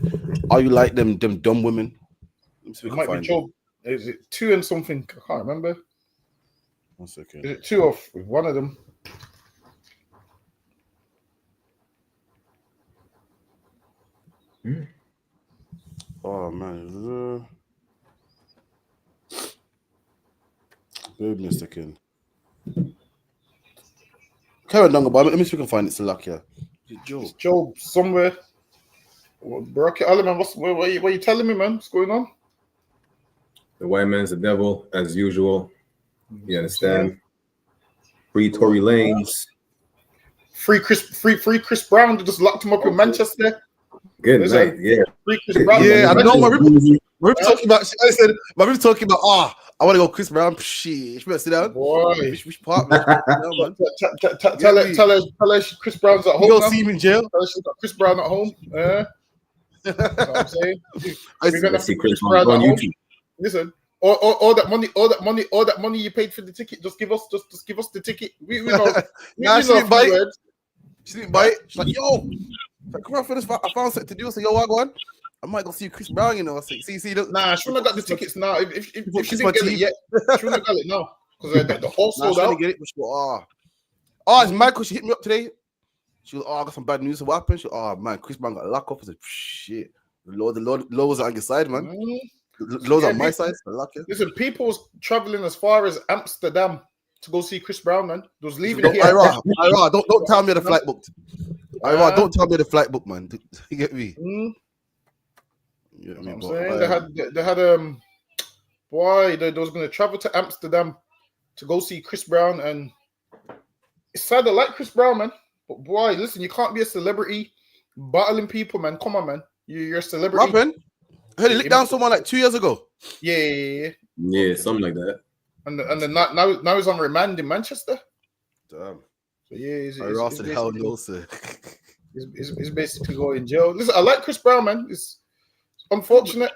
S4: "Are you like them dumb women?"
S11: It might be Job. Is it 2 and something? I can't remember.
S4: 1 second.
S11: Is it 2 or one of them?
S4: Oh man. Wait a second. Carry on, down the bottom. Let me see if we can find it. It's luck here.
S11: It's Job somewhere. Bracket Allen, what are you telling me, man? What's going on?
S3: The white man's the devil, as usual. You understand? Free Tory Lanez.
S11: Free Chris Brown. They just locked him up in Manchester.
S3: Good night. Yeah.
S11: Free Chris Brown.
S4: Yeah, I know. We're talking about. I said, my people talking about. I want to go Chris Brown. Shit, you better sit down.
S11: Boy,
S4: which part, man?
S11: Tell her Chris Brown's at home.
S4: You don't see him in jail.
S11: Tell her she's got Chris Brown at home. You know what I'm saying?
S3: We're gonna see Chris Brown on YouTube.
S11: Listen, all that money you paid for the ticket. Just give us the ticket. We know.
S4: She didn't buy it. She didn't buy it. She's like, yo, come on for this. I found something to do. So yo, what go on? I might go see Chris Brown, you know. See.
S11: Nah, she wouldn't have got the tickets now. If she didn't get it yet, she wouldn't have got it now because the whole sold out.
S4: Get it, but she go, it's mad because she hit me up today. She goes, I got some bad news. So what happened? She goes, man, Chris Brown got locked up. I said, shit. The Lord was on your side, man. The Lord's on my side.
S11: Listen, people was traveling as far as Amsterdam to go see Chris Brown, man. They was leaving here.
S4: Ira, don't tell me the flight booked. Ira, don't tell me the flight booked, man. You get me?
S11: You know what I'm saying? They had they was going to travel to Amsterdam to go see Chris Brown, and it's sad I like Chris Brown, man. But boy, listen, you can't be a celebrity battling people, man. Come on, man. You're a celebrity.
S4: What happened? I heard he licked down someone like 2 years ago.
S11: Yeah.
S3: Yeah, something like that.
S11: And then now he's on remand in Manchester.
S4: Damn.
S11: So yeah, he's
S4: hell no, sir.
S11: He's basically going in jail. Listen, I like Chris Brown, man. It's unfortunate.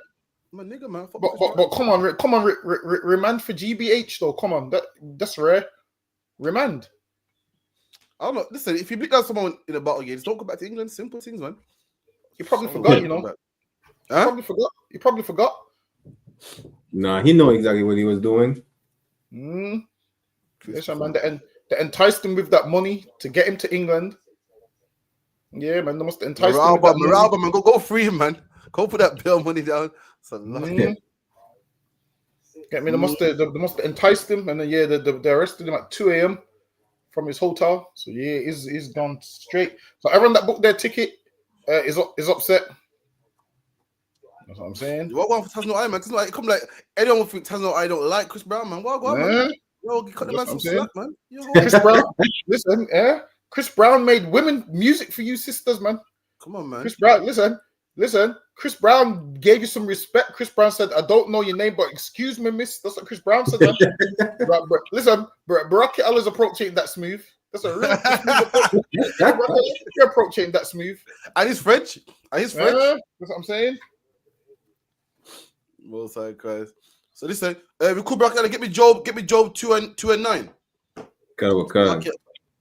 S4: My nigga, man.
S11: But come on, remand for GBH though. Come on, that's rare. Remand.
S4: I don't know. Listen, if you beat down someone in a battle games, don't come back to England. Simple things, man. You probably forgot, you know.
S11: You probably forgot. You probably forgot.
S3: Nah, he know exactly what he was doing.
S11: Listen, man, they enticed him with that money to get him to England. Yeah, man, they must entice him with that money.
S4: Man, go free him, man. Go put that bill money down. It's a lot.
S11: Get me? They must have enticed him, and then they arrested him at 2 a.m. from his hotel. So yeah, he's gone straight. So everyone that booked their ticket is upset. That's what I'm saying.
S4: What one for Tasno I, man? It come like anyone would think Tasno I don't like Chris Brown, man. What man? Yo, cut the man some slack, man.
S11: Chris Brown, listen, Chris Brown made women music for you sisters, man.
S4: Come on, man.
S11: Chris Brown, listen. Chris Brown gave you some respect. Chris Brown said, "I don't know your name, but excuse me, miss." That's what Chris Brown said. Listen, Barack Allah's approach ain't that smooth. That's a real smooth approach. Your approach ain't that smooth.
S4: And he's French.
S11: That's what I'm saying.
S4: Most high Christ. So listen, we cool Barack Allah, get me Job 2 and 9.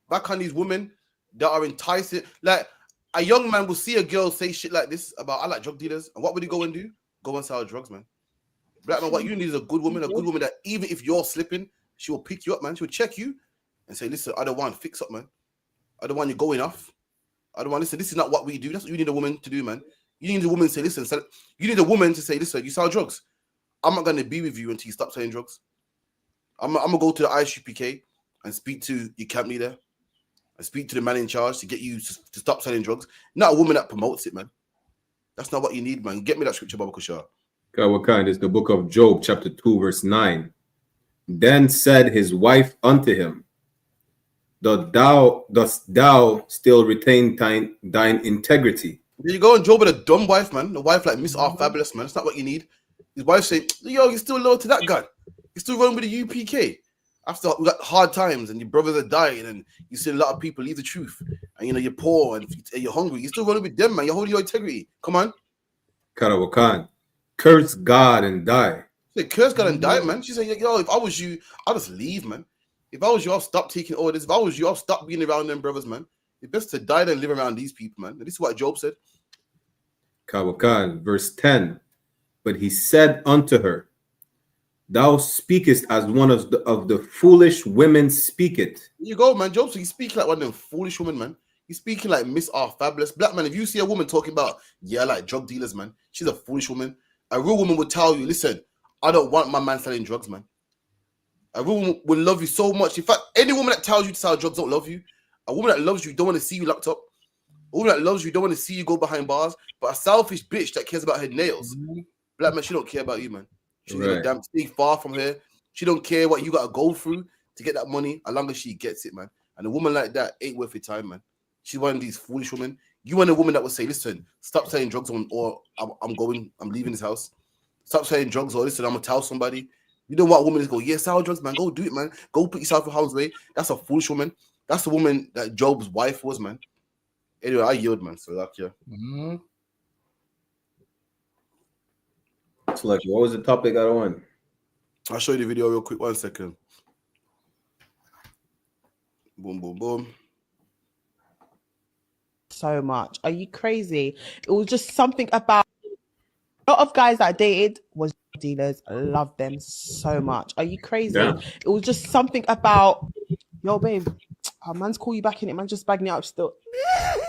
S4: Back on these women that are enticing. Like a young man will see a girl say shit like this about I like drug dealers, and what would he go and do? Go and sell drugs, man. Black man, what you need is a good woman that even if you're slipping, she will pick you up, man. She will check you and say, listen, I don't want to fix up, man. I don't want you going off. I don't want listen, this is not what we do. That's what you need a woman to do, man. You need a woman to say, listen, you need a woman to say, listen, you sell drugs. I'm not gonna be with you until you stop selling drugs. I'm gonna go to the ISUPK and speak to your camp leader. I speak to the man in charge to get you to stop selling drugs. Not a woman that promotes it, man. That's not what you need, man. Get me that scripture, Baba Kushar.
S3: What kind is the book of Job, chapter 2, verse 9. Then said his wife unto him, dost thou still retain thine integrity?
S4: There you go, and Job with a dumb wife, man. A wife like Miss R Fabulous, man. That's not what you need. His wife saying, yo, you're still loyal to that guy. You're still running with the UPK. After we got hard times and your brothers are dying and you see a lot of people leave the truth and you know you're poor and you're hungry, you're still running with them, man. You're holding your integrity. Come on.
S3: Karawakan. Curse God and die.
S4: She said, curse God and die, man. She said, yo, if I was you, I'll just leave, man. If I was you, I'll stop taking orders. If I was you, I'll stop being around them brothers, man. It's best to die than live around these people, man. And this is what Job said.
S3: Kawakan, verse 10. But he said unto her, thou speakest as one of the foolish women speaketh.
S4: There you go, man. Job, so he's speaking like one of them foolish women, man. He's speaking like Miss R Fabulous. Black man, if you see a woman talking about, yeah, like drug dealers, man, she's a foolish woman. A real woman would tell you, listen, I don't want my man selling drugs, man. A real woman would love you so much. In fact, any woman that tells you to sell drugs don't love you. A woman that loves you don't want to see you locked up. A woman that loves you don't want to see you go behind bars. But a selfish bitch that cares about her nails, black man, she don't care about you, man. She's gonna damn stay far from her. She don't care what you gotta go through to get that money, as long as she gets it, man. And a woman like that ain't worth your time, man. She's one of these foolish women. You want a woman that will say, listen, stop selling drugs or I'm leaving this house. Stop selling drugs or listen, I'm gonna tell somebody. You don't want a woman to go, yeah, sell drugs, man. Go do it, man. Go put yourself in harm's way. That's a foolish woman. That's the woman that Job's wife was, man. Anyway, I yield, man. So like, yeah.
S3: So like, what was the topic I want?
S4: I'll show you the video real quick. 1 second. Boom, boom, boom.
S22: So much. Are you crazy? It was just something about a lot of guys that I dated was dealers. I love them so much. Are you crazy?
S3: Yeah.
S22: It was just something about, yo, babe, oh, man's call you back in it. Man, just bagging it up still.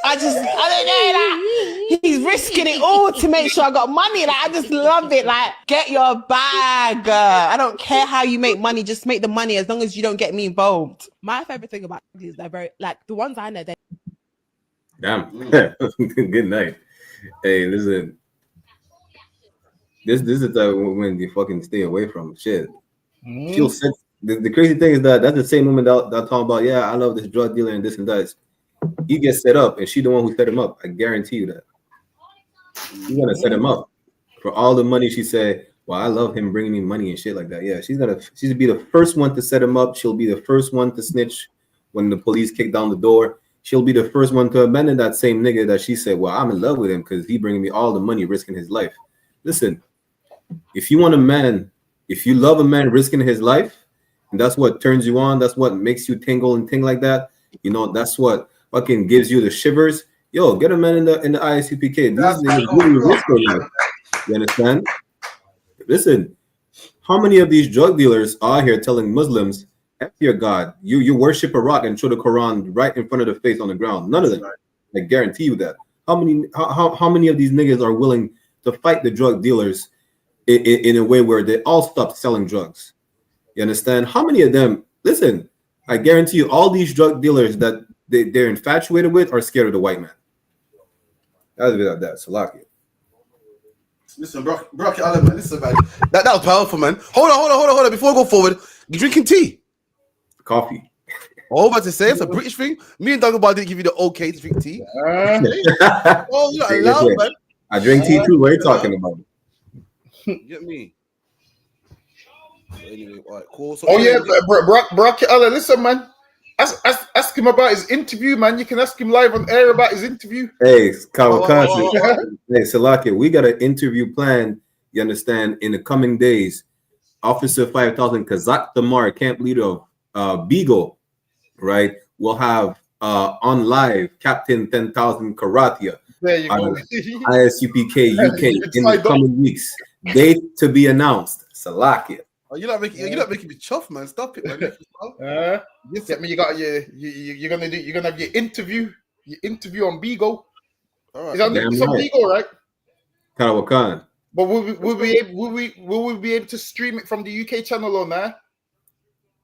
S22: I don't know that. He's risking it all to make sure I got money. Like, I just love it. Like, get your bag. I don't care how you make money. Just make the money as long as you don't get me involved.
S5: My favorite thing about these, they're very, like, the ones I know, they
S3: Damn. Good night. Hey, listen. This is the type of woman you fucking stay away from. Shit. She'll set the crazy thing is that that's the same woman that talking about, yeah, I love this drug dealer and this and that. He gets set up and she's the one who set him up. I guarantee you that. She's gonna set him up for all the money. She said, well, I love him bringing me money and shit like that. Yeah, she's gonna be the first one to set him up. She'll be the first one to snitch when the police kick down the door. She'll be the first one to abandon that same nigga that she said, well, I'm in love with him because he bringing me all the money, risking his life. Listen, if you want a man, if you love a man risking his life, and that's what turns you on, that's what makes you tingle and ting like that, You know, that's what fucking gives you the shivers. Yo, get a man in the ISUPK. These niggas really risk their life. You understand? Listen, how many of these drug dealers are here telling Muslims, F your God, you worship a rock and throw the Quran right in front of the face on the ground? None of them. I guarantee you that. How many of these niggas are willing to fight the drug dealers in a way where they all stop selling drugs? You understand? How many of them, listen, I guarantee you all these drug dealers that they're infatuated with are scared of the white man. That's a bit of that. Salakia.
S4: Listen, Brock, man. Listen, man. That was powerful, man. Hold on. Before I go forward, you drinking tea?
S3: Coffee.
S4: Oh, about to say it's a British thing. Me and Dagobah didn't give you the okay to drink tea. Oh, you're not allowed, man.
S3: I drink tea too. What are you talking about?
S4: You get me? Anyway, all right, cool. So,
S11: Brock, listen, man. Ask him about his interview, man. You can ask him live on air about his interview.
S3: Hey, Kawakazi. Hey, Salakia, we got an interview planned, you understand, in the coming days. Officer 5000 Kazak Tamar, camp leader of Beagle, right? We'll have on live Captain 10,000 Karatia.
S11: There you go.
S3: ISUPK UK in the coming weeks. Date to be announced. Salakia.
S4: Oh, you're not making me chuff, man. Stop it, man.
S11: You get me? You got you're gonna have your interview on Beagle.
S4: All right.
S11: It's on Beagle, right?
S3: Karawakan.
S11: But will we be able to stream it from the UK channel or not?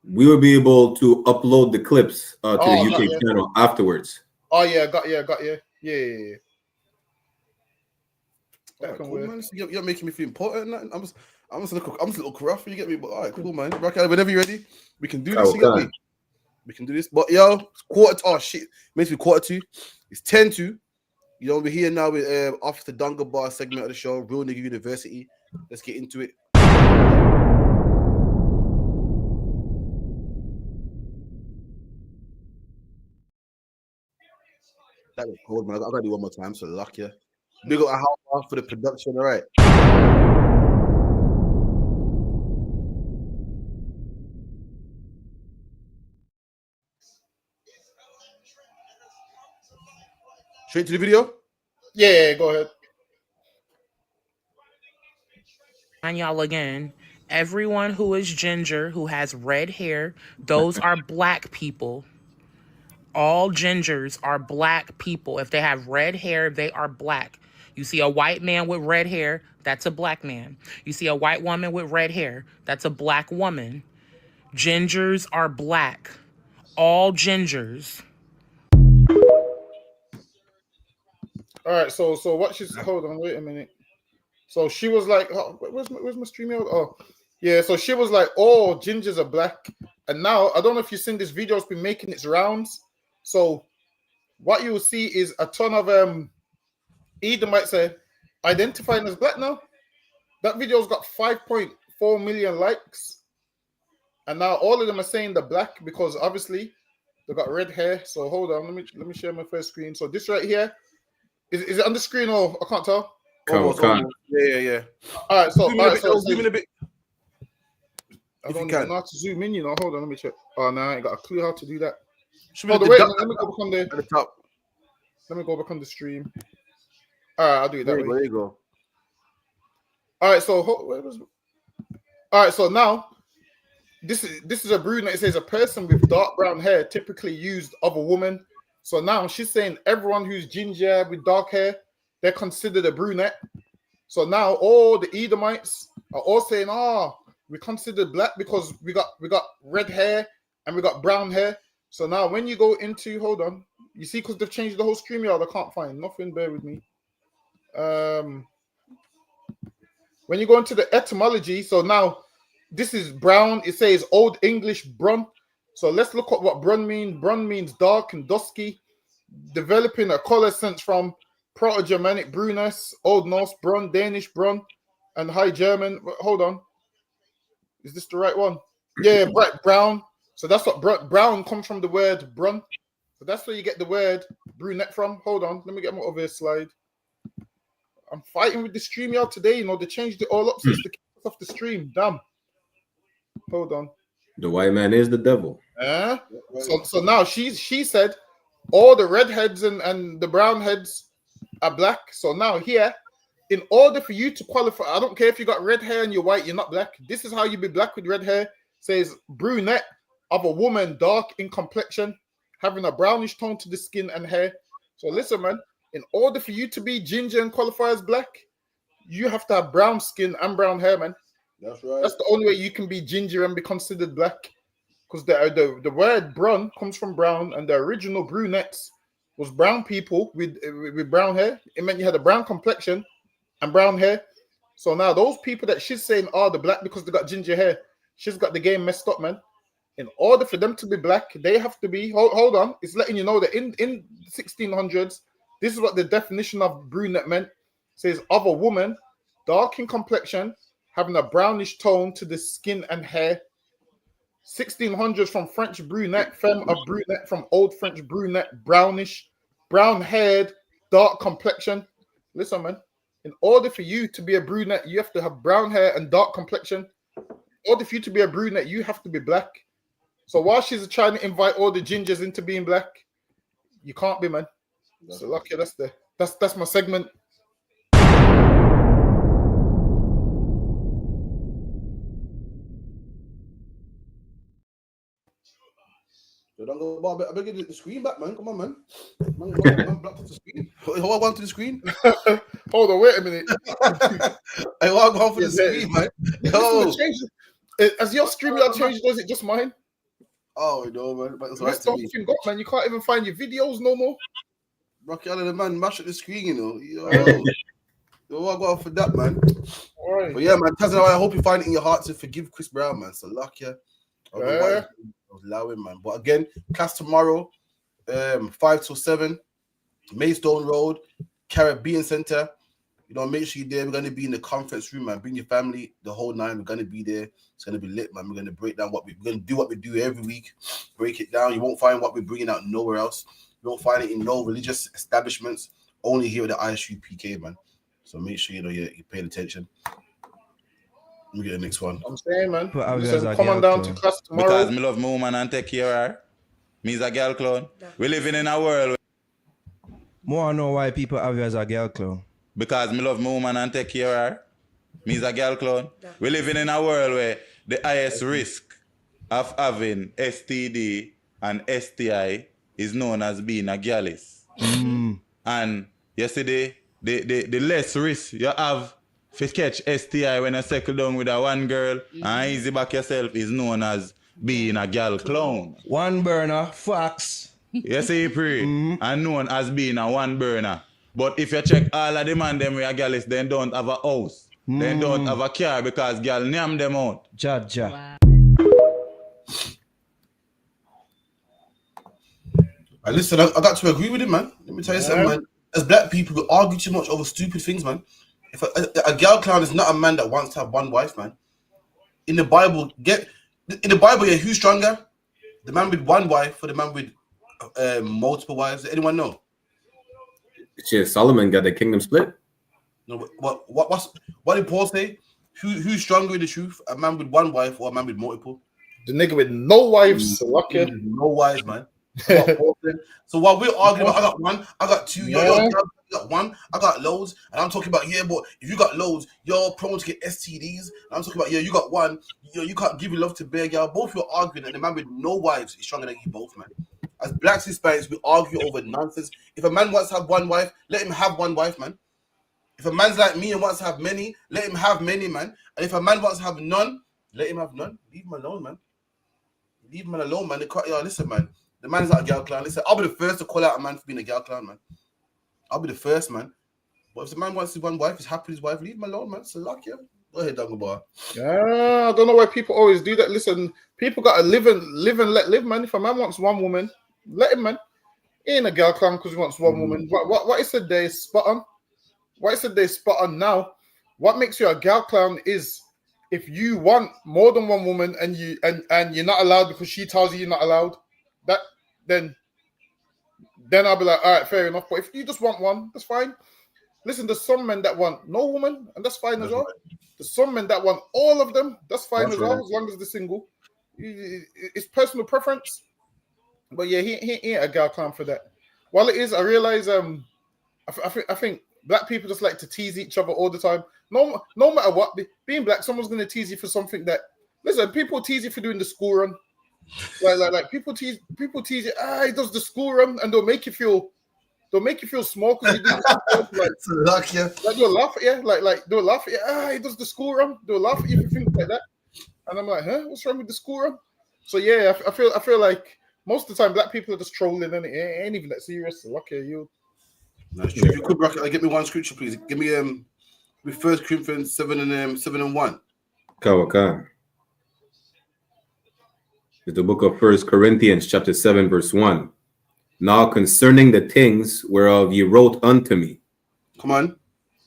S3: We will be able to upload the clips to the UK channel afterwards.
S11: Oh yeah, got you. Yeah.
S4: Right, cool, man. You're making me feel important. I'm just a little rough. You get me? But all right, cool, man. Rock out whenever you're ready. We can do this. You get me? We can do this. But yo, it's quarter. Oh shit, makes me quarter to. It's 10-2. You know, we're here now with after the Dunga Bar segment of the show, Real Nigga University. Let's get into it. That was cold, man. I gotta do one more time. So luck, yeah. Big up a house for the production, all right. Straight to the video?
S11: Yeah, go ahead.
S6: And y'all again. Everyone who is ginger, who has red hair, those are black people. All gingers are black people. If they have red hair, they are black. You see a white man with red hair, that's a black man. You see a white woman with red hair, that's a black woman. Gingers are black. All gingers.
S11: All right, so what she's hold on, wait a minute. So she was like, oh, where's my stream? Oh, yeah. So she was like, oh, gingers are black, and now I don't know if you've seen this video. It's been making its rounds. So what you will see is a ton of Edomites say identifying as black now. That video's got 5.4 million likes, and now all of them are saying they're black because obviously they got red hair. So hold on, let me share my first screen. So this right here is it on the screen or I can't tell.
S4: Yeah.
S11: All right, so
S4: zoom in a bit.
S11: I don't know how to zoom in, you know. Hold on, let me check. Oh no, I ain't got a clue how to do that.
S4: Let me go
S11: back on
S4: at the top.
S11: Let me go back on the stream. All right, I'll do it that way.
S4: There you go.
S11: All right, so now this is a brunette. It says a person with dark brown hair typically used of a woman. So now she's saying everyone who's ginger with dark hair, they're considered a brunette. So now all the Edomites are all saying, we considered black because we got red hair and we got brown hair. So now when you go into, hold on, you see, because they've changed the whole StreamYard, I can't find nothing. Bear with me. When you go into the etymology, so now this is brown. It says Old English brun. So let's look at what brun means. Brun means dark and dusky, developing a color sense from Proto-Germanic bruness, Old Norse brun, Danish brun, and High German. Hold on. Is this the right one? Yeah, bright brown. So that's what brown comes from the word brun. So that's where you get the word brunette from. Hold on. Let me get my other slide. I'm fighting with the StreamYard today. You know, they changed it all up since the kick off the stream. Damn. Hold on.
S3: The white man is the devil.
S11: So now she said all the redheads and the brown heads are black. So now here, in order for you to qualify, I don't care if you got red hair and you're white, you're not black. This is how you be black with red hair. Says brunette of a woman, dark in complexion, having a brownish tone to the skin and hair. So listen, man, in order for you to be ginger and qualify as black, you have to have brown skin and brown hair, man.
S4: That's right.
S11: That's the only way you can be ginger and be considered black. Because the word brown comes from brown, and the original brunettes was brown people with brown hair. It meant you had a brown complexion and brown hair. So now those people that she's saying are the black because they got ginger hair, she's got the game messed up, man. In order for them to be black, they have to be. Hold on, it's letting you know that in 1600s, this is what the definition of brunette meant. It says of a woman, dark in complexion, having a brownish tone to the skin and hair. 1600s from French brunette, femme of brunette, from Old French brunette, brownish, brown-haired, dark complexion. Listen, man, in order for you to be a brunette, you have to have brown hair and dark complexion. In order for you to be a brunette, you have to be black. So while she's trying to invite all the gingers into being black, you can't be, man. So lucky, that's my segment.
S4: So don't go, Bob. I beg you, the screen back, man. Come on, man. Man, blocked off the screen. Hold on to the screen.
S11: Hold on, wait a minute.
S4: I want to go for the screen, man. Yo.
S11: Has your stream got changed? Does it just mine?
S4: Oh no, man. But it's
S11: Right to me. Got, man. You can't even find your videos no more.
S4: Rocky out of the man, mash at the screen, you know. Yo, I got for that, man.
S11: All right.
S4: But yeah, man. Tazza, I hope you find it in your heart to forgive Chris Brown, man. So luck ya. I was allowing, man. But again, class tomorrow, 5 till 7, Maidstone Road, Caribbean Center. You know, make sure you're there. We're gonna be in the conference room, man. Bring your family, the whole nine. We're gonna be there. It's gonna be lit, man. We're gonna break down we're gonna do what we do every week. Break it down. You won't find what we're bringing out nowhere else. You won't find it in no religious establishments. Only here at the ISUPK, man. So make sure you're paying attention. Let me get the next one.
S11: I'm saying, man.
S1: Listen,
S11: come on down to class tomorrow.
S1: Because me love my woman and take care of her. Me's a girl clown. We living in a world.
S7: More know why people have you as a girl clown.
S1: Because me love my woman and take care of her. Me's a girl clown. We living in a world where the highest risk of having STD and STI is known as being a girlis. And yesterday, the less risk you have to catch STI when you settle down with a one girl and easy back yourself is known as being a girl clown.
S7: One burner, facts.
S1: You see, and known as being a one burner. But if you check all of the man them with a girl is, they don't have a house. They don't have a car because girl name them out.
S7: Ja.
S4: Wow. Listen, I got to agree with him, man. Let me tell you something, man. As black people, we argue too much over stupid things, man. If a girl clown is not a man that wants to have one wife, man. In the Bible, who's stronger? The man with one wife or the man with multiple wives? Does anyone know?
S3: Shit, Solomon got the kingdom split.
S4: No, what did Paul say? Who's stronger in the truth? A man with one wife or a man with multiple?
S11: The nigga with no wives. Lucky.
S4: No wives, man. So while we're arguing about, I got one, I got two, you got one, I got loads, and I'm talking about, but if you got loads, you're prone to get STDs, and I'm talking about, you got one, you can't give your love to bear, y'all. Both you're arguing, and the man with no wives is stronger than you both, man. As blacks and Hispanics, we argue over nonsense. If a man wants to have one wife, let him have one wife, man. If a man's like me and wants to have many, let him have many, man. And if a man wants to have none, let him have none. Leave him alone, man. Leave him alone, man. Listen, man. The man's not a girl clown. Listen, I'll be the first to call out a man for being a girl clown, man. I'll be the first, man. But if the man wants his one wife, he's happy with his wife, leave him alone, man. So luck, yeah. Go ahead, Dungle Bar.
S11: Yeah, I don't know why people always do that. Listen, people got to live and let live, man. If a man wants one woman, let him, man. He ain't a girl clown because he wants one woman. What he said there is spot on. What he said there is spot on now. What makes you a girl clown is if you want more than one woman and you're not allowed because she tells you you're not allowed. Then I'll be like, all right, fair enough. But if you just want one, that's fine. Listen, there's some men that want no woman, and that's fine as well. There's some men that want all of them, that's fine as well, as long as they're single. It's personal preference. But yeah, he ain't a gal clown for that. While it is, I realize I think black people just like to tease each other all the time. No matter what, being black, someone's gonna tease you for something that. Listen, people tease you for doing the school run. Like people tease you. He does the school run, and they'll make you feel small because you do the school run. Like they'll laugh at you. Like they'll laugh at you. He does the school run. They'll laugh at you for things like that. And I'm like, huh? What's wrong with the school run? So yeah, I feel like most of the time black people are just trolling, and it ain't even that serious. So, okay, you.
S4: That's true. If you could, Bracket, get me one scripture, please. Give me 1 Corinthians 7:1.
S3: Kawakan. It's the book of 1 Corinthians, chapter 7, verse 1. Now concerning the things whereof ye wrote unto me.
S4: Come on.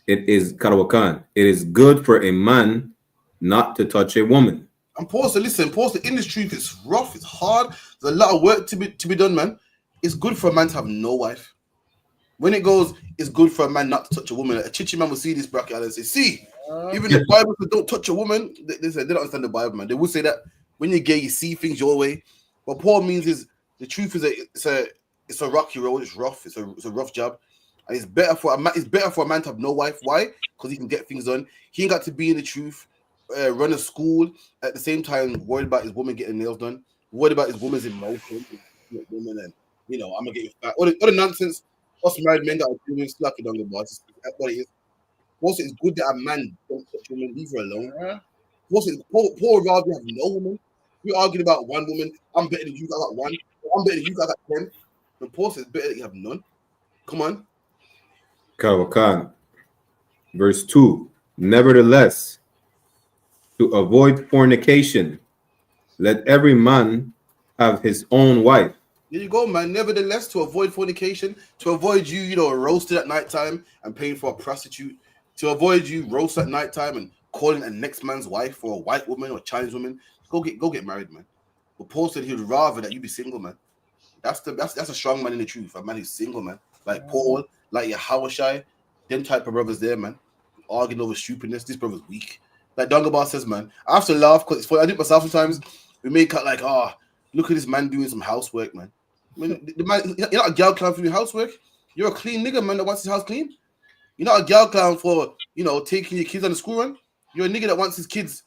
S3: It is Karawakan. It is good for a man not to touch a woman.
S4: And pause to listen. Pause to in this truth. It's rough. It's hard. There's a lot of work to be done, man. It's good for a man to have no wife. When it goes, it's good for a man not to touch a woman. A chichi man will see this bracket and say, see, even the Bible says don't touch a woman. They say they don't understand the Bible, man. They will say that when you're gay, you see things your way. What Paul means is the truth is it's a rocky road. It's rough. It's a rough job, and it's better for a man. It's better for a man to have no wife. Why? Because he can get things done. He ain't got to be in the truth, run a school at the same time, worried about his woman getting nails done, worried about his woman's emotion, woman, and I'm gonna get you fat. All the nonsense. Us married men that are doing slacky down the bars. That's what it is. Also, it's good that a man don't touch a woman, leave her alone. Also, Paul rather have no woman. We're arguing about one woman. I'm better than you. I got one. I'm better than you. I got 10. And Paul says better that you have none. Come on.
S3: Kawakan. Verse 2. Nevertheless, to avoid fornication, let every man have his own wife.
S4: There you go, man. Nevertheless, to avoid fornication, to avoid you, roasted at nighttime and paying for a prostitute, to avoid you roasted at nighttime and calling a next man's wife or a white woman or a Chinese woman, go get married, man. But Paul said he would rather that you be single, man. That's a strong man in the truth, a man who's single, man. Like Paul, like Yahushai, them type of brothers there, man. Arguing over stupidness. This brother's weak. Like Dungabar says, man. I have to laugh because it's funny. I do it myself sometimes. We make it like, look at this man doing some housework, man. I mean, the man, you're not a girl clown for your housework. You're a clean nigga, man, that wants his house clean. You're not a girl clown for, taking your kids on the school run. You're a nigga that wants his kids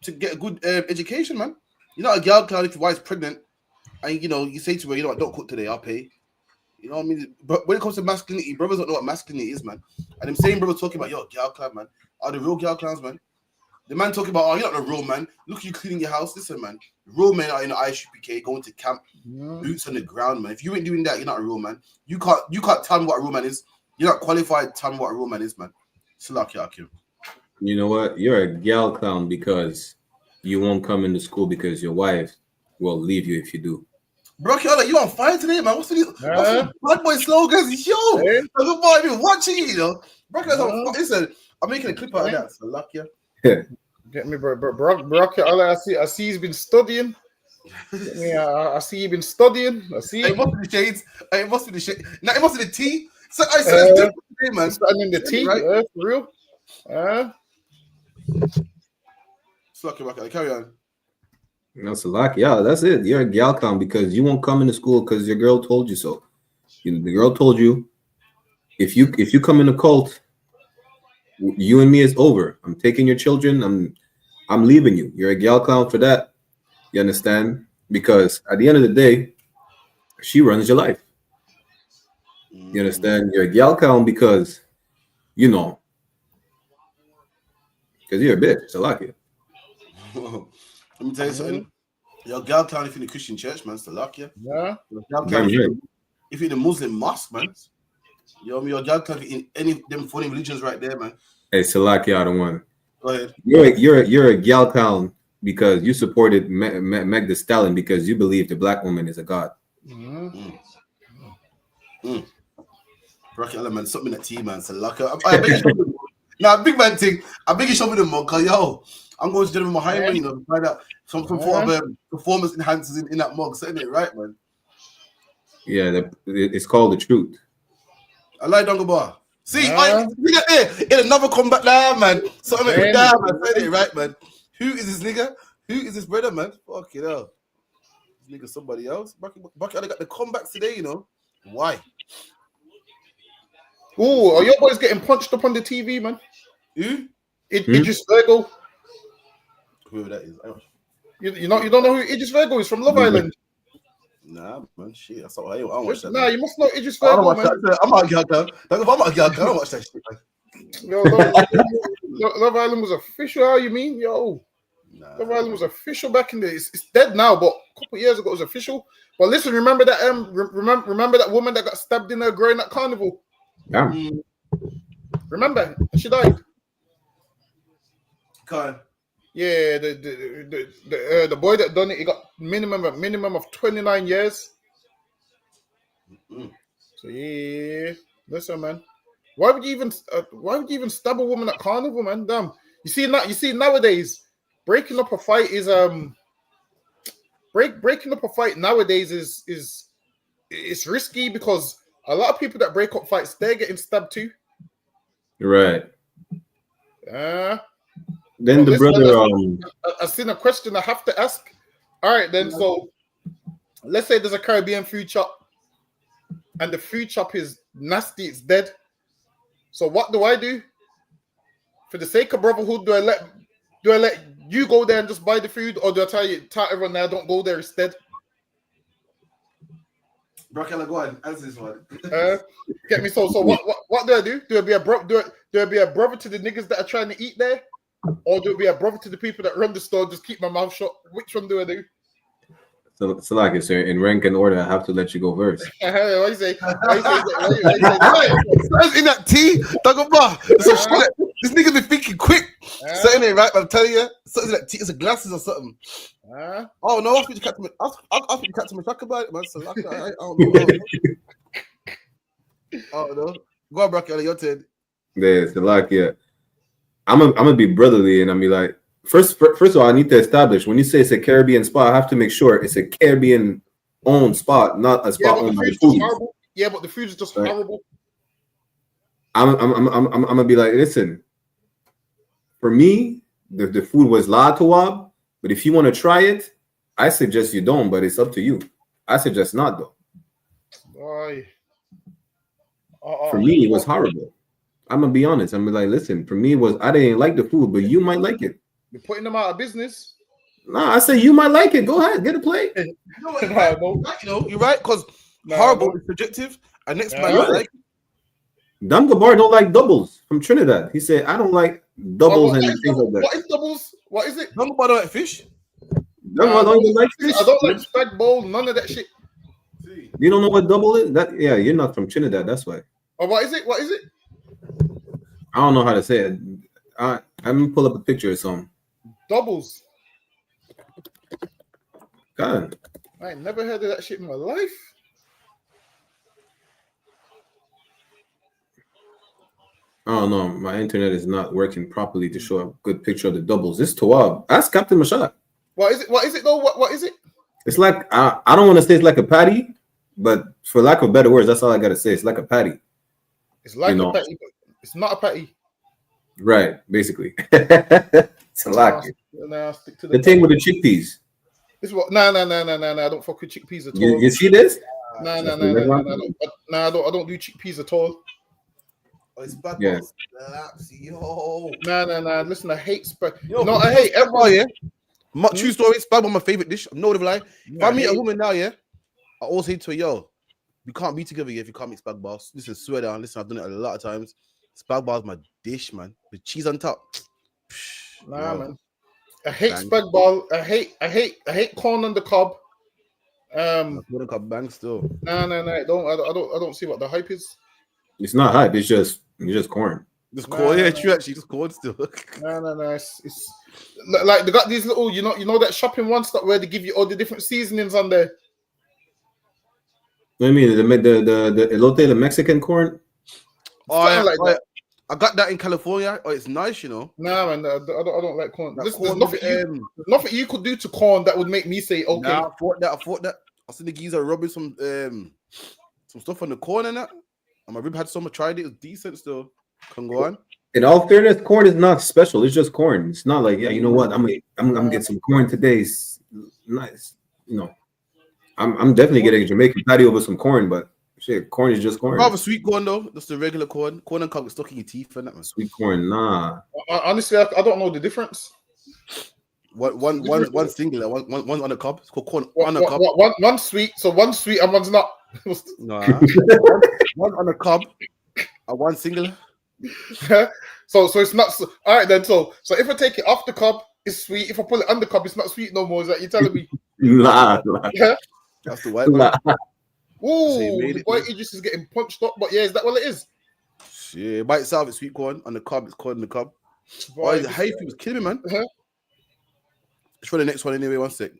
S4: to get a good education, man. You're not a girl clown if your wife's pregnant and, you say to her, what, don't cook today, I'll pay. You know what I mean? But when it comes to masculinity, brothers don't know what masculinity is, man. And them same brothers talking about, girl clown, man, are the real girl clowns, man. The man talking about, you're not the real man. Look at you cleaning your house. Listen, man. Real men are in the ISUPK, going to camp, boots on the ground, man. If you ain't doing that, you're not a real man. You can't tell me what a real man is. You're not qualified to tell me what a real man is, man. Salakia.
S3: You know what? You're a gal clown because you won't come into school because your wife will leave you if you do.
S4: Bro, you on fire today, man? What's the bad boy slogans? Yo, good boy, I've been watching you, Bro, listen, I'm making a clip out of that. Salakia.
S11: Get me, bro. Brock, I see he's been studying. I see you've been studying. I see.
S4: It must be the shades. It must be the shade. No, it must be the tea. So I said it's different today, man.
S11: Starting in the tea, right? For real.
S4: Slacky, carry on.
S3: That's a lucky. Yeah, that's it. You're a gal clown because you won't come into school because your girl told you so. The girl told you if you come in a cult, you and me is over. I'm taking your children. I'm leaving you. You're a gal clown for that. You understand? Because at the end of the day, she runs your life. You understand? You're a gal clown because, because you're a bitch. I like it.
S4: Let me tell you something. You're a gal clown if you're in the Christian church, man. Salakia.
S11: Yeah.
S4: You're a gal clown if you're in the Muslim mosque, man. You're a gal clown in any of them foreign religions right there, man.
S3: Hey, Salakia, the one.
S4: Go ahead.
S3: You're a gal clown because you supported Meg the Stallion because you believe the black woman is a god.
S4: Rocky element, something at tea, man. Salaka. Now, big man thing. I beg you show me the mug, yo. I'm going to General Muhammad, find out some performance enhancers in that mug. Saying it right, man.
S3: Yeah, it's called the truth.
S4: I like Dungabar. See, in another combat now, man. Something man. Saying it right, man. Who is this nigga? Who is this brother, man? Fuck it hell. This nigga somebody else. Bucky got the comebacks today, you know. Why?
S11: Oh, are your boys getting punched up on the TV, man?
S4: Who?
S11: Idris Virgo.
S4: Whoever that is.
S11: You don't know who Idris Virgo is from Love Island?
S4: Nah, man, shit. That's all I don't watch that.
S11: Nah, you must know Idris
S4: I don't
S11: Virgo,
S4: watch
S11: man.
S4: that. I'm not a girl, girl. I'm not a girl, girl. I don't watch that shit, man.
S11: Yo, Love Island was official. How you mean, yo? Love Island was official back in the. It's dead now, but a couple years ago it was official. But listen, remember that remember that woman that got stabbed in her groin at Carnival?
S3: Yeah.
S11: Remember, she died.
S4: Kyle.
S11: Yeah, the boy that done it, he got minimum of 29 years. So yeah, listen, man. Why would you even stab a woman at Carnival, man? Damn. You see nowadays, breaking up a fight is breaking up a fight nowadays is it's risky because a lot of people that break up fights, they're getting stabbed too.
S3: Right.
S11: Then
S3: Then the brother
S11: I've seen a question I have to ask. All right, then. So let's say there's a Caribbean food shop and the food shop is nasty, it's dead. So what do I do? For the sake of brotherhood, do I let you go there and just buy the food, or do I tell everyone now don't go there instead?
S4: Brockella, go on, answer this one.
S11: Get me? So what do I do? Do I be a brother to the niggas that are trying to eat there? Or do it be a brother to the people that run the store? Just keep my mouth shut. Which one do I do?
S3: So like it's in rank and order. I have to let you go first.
S11: What you say? Why you say
S4: in that tea, talk about this nigga be thinking quick. Saying it right, I'm telling you. Something like tea, it's a glasses or something. Oh no, I think you catch me. I think you catch me talk about it, man. So I don't know. Oh no, go on, Brockella, your turn.
S3: Yeah, so like I'm gonna be brotherly and I'm be like, first of all, I need to establish when you say it's a Caribbean spot, I have to make sure it's a Caribbean owned spot, not a spot owned by the foodies.
S11: Yeah, but the food is just horrible.
S3: I'm gonna be like, listen, for me, the food was la tawab, but if you want to try it, I suggest you don't, but it's up to you. I suggest not though. For me, it was horrible. I'm gonna be honest. I'm gonna be like, listen, for me, I didn't like the food, but you might like it.
S11: You're putting them out of business.
S3: Nah, I say you might like it. Go ahead, get a plate.
S4: You know, you're right, because horrible is subjective. And next man might like it.
S3: Dam Gabar don't like doubles from Trinidad. He said, I don't like doubles and things like that.
S11: What is doubles? What is it?
S4: Dam Gabar don't like fish.
S3: Dam Gabar don't even like fish.
S11: I don't like spag bowl, none of that shit.
S3: You don't know what double is? Yeah, you're not from Trinidad, that's why.
S11: Oh, what is it? What is it?
S3: I don't know how to say it. I'm gonna pull up a picture or something.
S11: Doubles.
S3: God.
S11: I ain't never heard of that shit in my life.
S3: I don't know. My internet is not working properly to show a good picture of the doubles. This Tawab. Ask Captain Mashad.
S11: What is it? What is it though? What is it?
S3: It's like I don't want to say it's like a patty, but for lack of better words, that's all I gotta say. It's like a patty.
S11: It's like a patty, but it's not a patty.
S3: Right, basically. It's a lot.
S11: Stick to
S3: the thing with the chickpeas.
S11: This is what? No. I don't fuck with chickpeas at all.
S3: You see this?
S11: No. I don't do chickpeas at all.
S4: Oh, it's bad.
S3: Yeah.
S4: Yo.
S11: No. Listen, I hate spag.
S4: Yo,
S11: No, I hate everyone.
S4: Yeah. True story. Spag was my favorite dish. No lie. If I meet a woman now, yeah, I always say to her, yo, we can't be together if you can't make spag bars. Listen, swear down. Listen, I've done it a lot of times. Spag bars, my dish, man. With cheese on top.
S11: Nah, man. I hate spag ball. I hate corn on the cob.
S4: Corn on the cob bang still.
S11: No. I don't see what the hype is.
S3: It's not hype. It's just corn.
S4: Just corn. Yeah, true. Actually, just corn still.
S11: No. It's like they got these little, you know that shopping one stop where they give you all the different seasonings on there.
S3: What do you mean the elote, the Mexican corn?
S4: Oh, yeah, like that. I got that in California. Oh, it's nice, you know.
S11: Nah, man, I don't like corn. There's nothing you could do to corn that would make me say okay.
S4: Nah, I thought that. I seen the geezer rubbing some stuff on the corn and that. And my rib had some. I tried it. It was decent still. Can go on.
S3: In all fairness, corn is not special. It's just corn. It's not like, yeah, you know what? I'm gonna get some corn today. It's nice. You know, I'm definitely getting a Jamaican patty over some corn, but shit, corn is just corn.
S4: Rather sweet corn though. Just the regular corn. Corn and cob is stuck in your teeth and that man.
S3: Sweet corn, nah.
S9: Honestly, I don't know the difference.
S4: One singular, one on the cob. It's called corn on the cob.
S9: One sweet, so one sweet and one's not.
S4: Nah. one on the cob and one singular.
S9: so it's not all right then. So if I take it off the cob, it's sweet. If I pull it on the cob, it's not sweet no more. Is that you telling me?
S3: Nah.
S9: Yeah.
S4: That's the white one.
S9: Ooh, the boy Idris is getting punched up, but yeah, is that what it is?
S4: Yeah, by itself it's sweet corn. On the cob, it's corn on the cob. Boy, the hay was killing me, man. Let's try the next one anyway. 1 sec.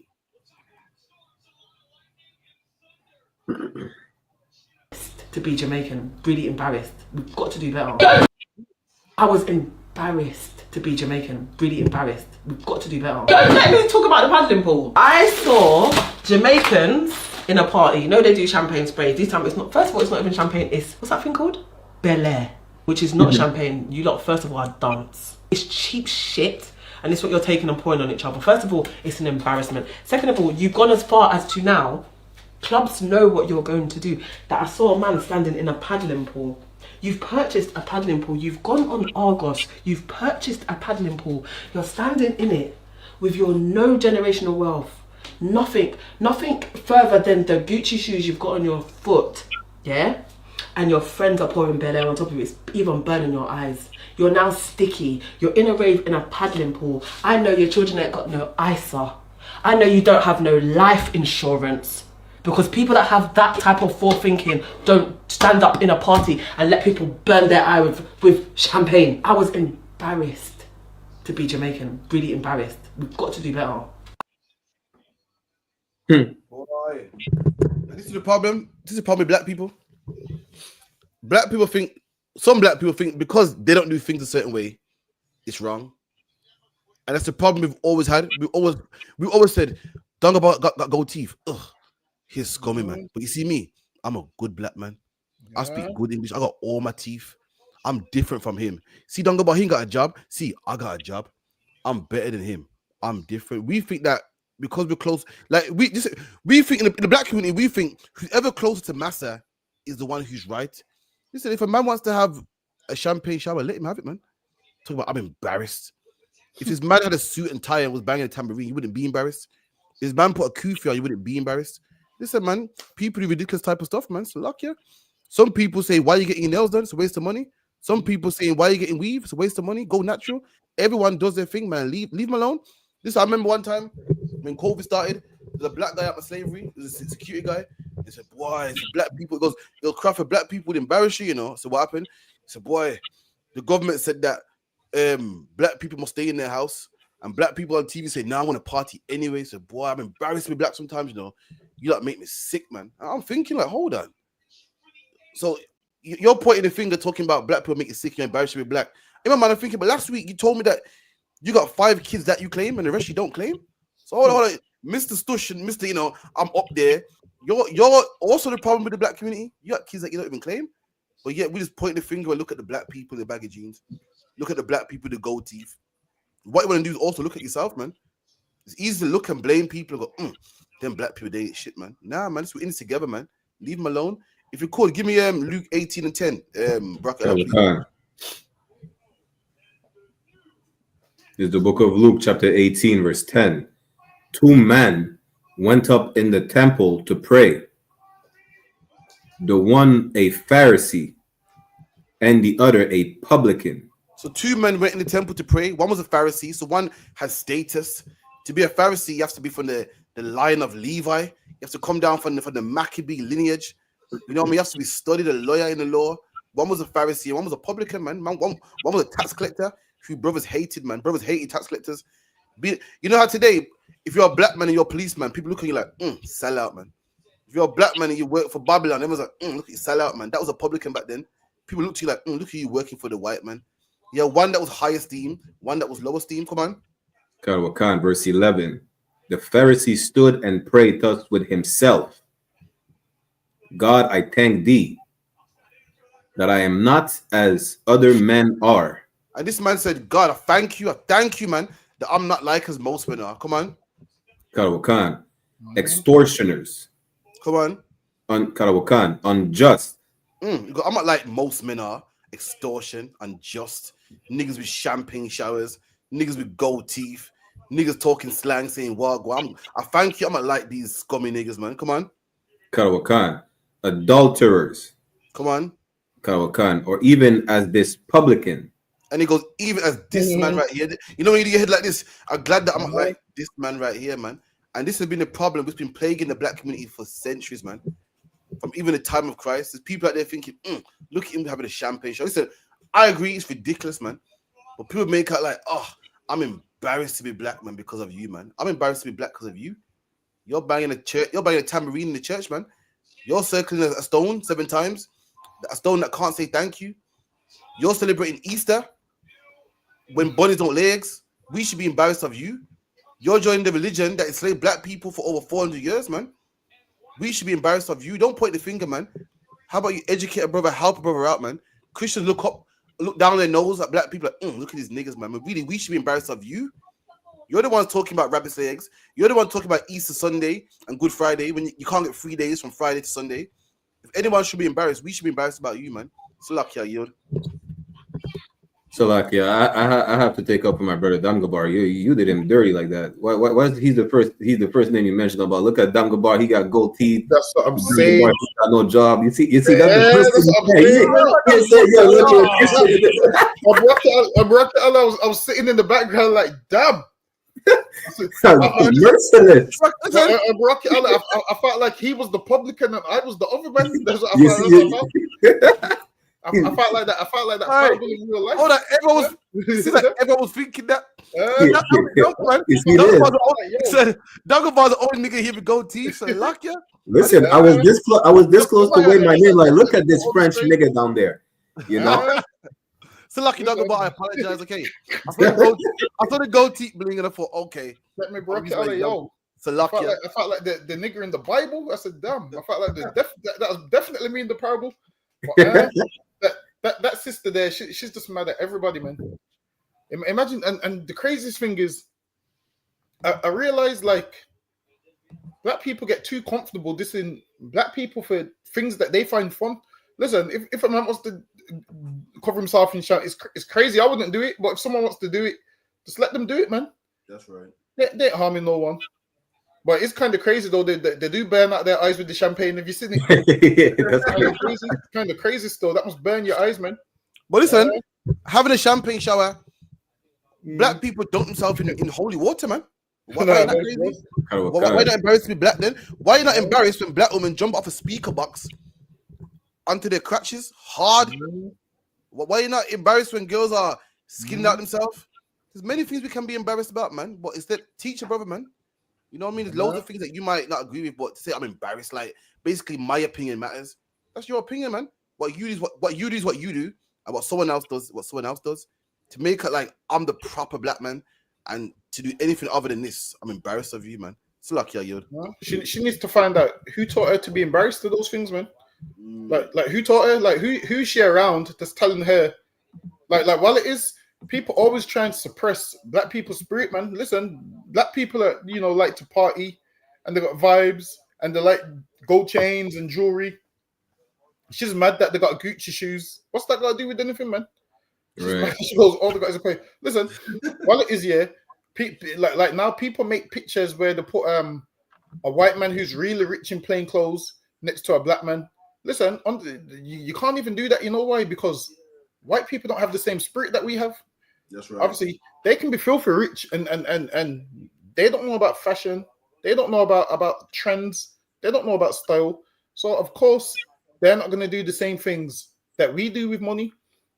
S10: To be Jamaican, really embarrassed. We've got to do better. I was embarrassed to be Jamaican, really embarrassed. We've got to do better. Let me talk about the paddling pool. I saw Jamaicans in a party. You know they do champagne sprays. This time it's not. First of all, it's not even champagne. It's what's that thing called? Bel Air, which is not champagne. You lot, first of all, are dance. It's cheap shit. And it's what you're taking and pouring on each other. First of all, it's an embarrassment. Second of all, you've gone as far as to now, clubs know what you're going to do. That I saw a man standing in a paddling pool. You've purchased a paddling pool. You've gone on Argos. You've purchased a paddling pool. You're standing in it with your no generational wealth. Nothing further than the Gucci shoes you've got on your foot. Yeah? And your friends are pouring Bel Air on top of it. It's even burning your eyes. You're now sticky. You're in a rave in a paddling pool. I know your children ain't got no ISA. I know you don't have no life insurance. Because people that have that type of forethinking don't stand up in a party and let people burn their eye with champagne. I was embarrassed to be Jamaican. Really embarrassed. We've got to do better.
S4: Boy. This is the problem. This is the problem with black people. Some black people think because they don't do things a certain way, it's wrong. And that's the problem we've always had. We always said, don't got gold teeth. Ugh, he's scummy, man. But you see me, I'm a good black man. Yeah. I speak good English. I got all my teeth. I'm different from him. See, don't go about him got a job. See, I got a job. I'm better than him. I'm different. We think that because we're close, like we think in the black community, we think whoever closer to Massa is the one who's right. Listen, if a man wants to have a champagne shower, let him have it, man. Talk about I'm embarrassed. If his man had a suit and tie and was banging a tambourine, you wouldn't be embarrassed. If his man put a kufi on, you wouldn't be embarrassed. Listen, man, people do ridiculous type of stuff, man. So luck, yeah. Some people say, why are you getting your nails done? It's a waste of money. Some people saying, why are you getting weave? It's a waste of money. Go natural. Everyone does their thing, man. Leave them alone. This I remember one time when COVID started, there's a black guy out of slavery, there's a security guy. He said, boy, it's black people. He goes, it'll craft for black people would embarrass you, you know. So what happened? He said, boy, the government said that black people must stay in their house. And black people on TV say, nah, I want to party anyway. So boy, I'm embarrassed to be black sometimes, you know. You like make me sick, man. And I'm thinking like, hold on. So you're pointing the finger talking about black people make you sick, you're embarrassed to be black. In my mind, I'm thinking, but last week you told me that you got 5 kids that you claim and the rest you don't claim. So hold on, Mr. Stush and Mr. You know, I'm up there. You're also the problem with the black community. You got kids that you don't even claim, but yet we just point the finger and look at the black people in the baggy jeans. Look at the black people with the gold teeth. What you want to do is also look at yourself, man. It's easy to look and blame people and go, them black people, they ain't shit, man. Nah, man, we're in this together, man. Leave them alone. If you could, give me Luke 18 and 10. Bracket.
S3: This is the book of Luke, chapter 18, verse 10. 2 men went up in the temple to pray. The one a Pharisee and the other a publican.
S4: So 2 men went in the temple to pray. One was a Pharisee, so one has status. To be a Pharisee, you have to be from the line of Levi. You have to come down from the Maccabee lineage. You know what I mean? You have to be studied, a lawyer in the law. One was a Pharisee, and one was a publican, man. One was a tax collector who brothers hated, man. Brothers hated tax collectors. You know how today, if you're a black man and you're a policeman, people look at you like, sell out, man. If you're a black man and you work for Babylon, everyone's like, look at you, sell out, man. That was a publican back then. People look to you like, look at you working for the white man. Yeah, one that was high esteem, one that was low esteem. Come on.
S3: Wakan, verse 11. The Pharisee stood and prayed thus with himself. God, I thank thee that I am not as other men are,
S4: And this man said, God, I thank you, man, that I'm not like as most men are. Come on.
S3: Karawakan. Extortioners.
S4: Come on.
S3: Karawakan. Unjust.
S4: I'm not like most men are. Extortion, unjust. Niggas with champagne showers. Niggas with gold teeth. Niggas talking slang, saying wagwa. I thank you. I'm not like these scummy niggas, man. Come on.
S3: Karawakan. Adulterers.
S4: Come on.
S3: Karawakan. Or even as this publican.
S4: And he goes, even as this man right here. You know when you get your head like this? I'm glad that I'm not like this man right here, man. And this has been a problem which has been plaguing the black community for centuries, man. From even the time of Christ. There's people out there thinking, look at him having a champagne show. Listen, I agree, it's ridiculous, man. But people make out like, oh, I'm embarrassed to be black, man, because of you, man. I'm embarrassed to be black because of you. You're banging a church, you're banging a tambourine in the church, man. You're circling a stone 7 times, a stone that can't say thank you. You're celebrating Easter when bunnies don't lay eggs. We should be embarrassed of you. You're joining the religion that enslaved black people for over 400 years, man. We should be embarrassed of you. Don't point the finger, man. How about you educate a brother, help a brother out, man? Christians look down their nose at black people like, look at these niggas, man. But really, we should be embarrassed of you. You're the ones talking about rabbit's eggs. You're the one talking about Easter Sunday and Good Friday when you can't get 3 days from Friday to Sunday. If anyone should be embarrassed, we should be embarrassed about you, man. So lucky, Yield.
S3: So like, yeah, I have to take up for my brother Damgabar. You did him dirty like that. Why is he's the first name you mentioned about? Look at Damgabar, he got gold teeth.
S9: That's what I'm saying.
S3: He got no job. You see that's
S9: Yeah, I was sitting in the background like, damn.
S3: Merciless.
S9: I felt like he was the publican and I was the other man. That's what I felt. I felt like that. I felt like that.
S4: Right.
S9: In real life.
S4: Hold on, everyone was thinking that. Dagobar's the only nigga here with gold teeth. So luck ya.
S3: Listen, I was this close to wave my name. Like, look at this French nigga down there. You know.
S4: So lucky Dagobar, I apologize. Okay, I saw the gold teeth bling and I thought, okay,
S9: let me break it out, yo.
S4: So lucky.
S9: I felt like the nigger in the Bible. I said, damn. I felt like that was definitely me in the parable. But, that sister there, she's just mad at everybody, man. Imagine, and the craziest thing is, I realize like black people get too comfortable dissing black people for things that they find fun. Listen, if a man wants to cover himself in shout, it's crazy. I wouldn't do it, but if someone wants to do it, just let them do it, man.
S4: That's right.
S9: They ain't harming no one. But it's kind of crazy though. They do burn out their eyes with the champagne. Have you seen it? That's kind of crazy still. That must burn your eyes, man.
S4: But listen, having a champagne shower, black people dunk themselves in holy water, man. Why not embarrassed to be black then? Why are you not embarrassed when black women jump off a speaker box onto their crutches hard? Why are you not embarrassed when girls are skinning out themselves? There's many things we can be embarrassed about, man. But instead, teach your brother, man. You know what I mean? There's loads of things that you might not agree with, but to say I'm embarrassed, like basically my opinion matters. That's your opinion, man. What you do is what you do, and what someone else does, To make it like I'm the proper black man, and to do anything other than this, I'm embarrassed of you, man. It's lucky, Yod.
S9: She needs to find out who taught her to be embarrassed of those things, man. Like who taught her? Like who's she around that's telling her? Like while it is. People always try and suppress black people's spirit, man. Listen, black people are, like to party and they got vibes and they like gold chains and jewelry. She's mad that they got Gucci shoes. What's that got to do with anything, man?
S3: Right.
S9: She goes, all the guys are paying. Listen, while it is, like now people make pictures where they put a white man who's really rich in plain clothes next to a black man. Listen, you can't even do that. You know why? Because white people don't have the same spirit that we have.
S4: That's right.
S9: Obviously, they can be filthy rich and they don't know about fashion. They don't know about trends. They don't know about style. So, of course, they're not going to do the same things that we do with money.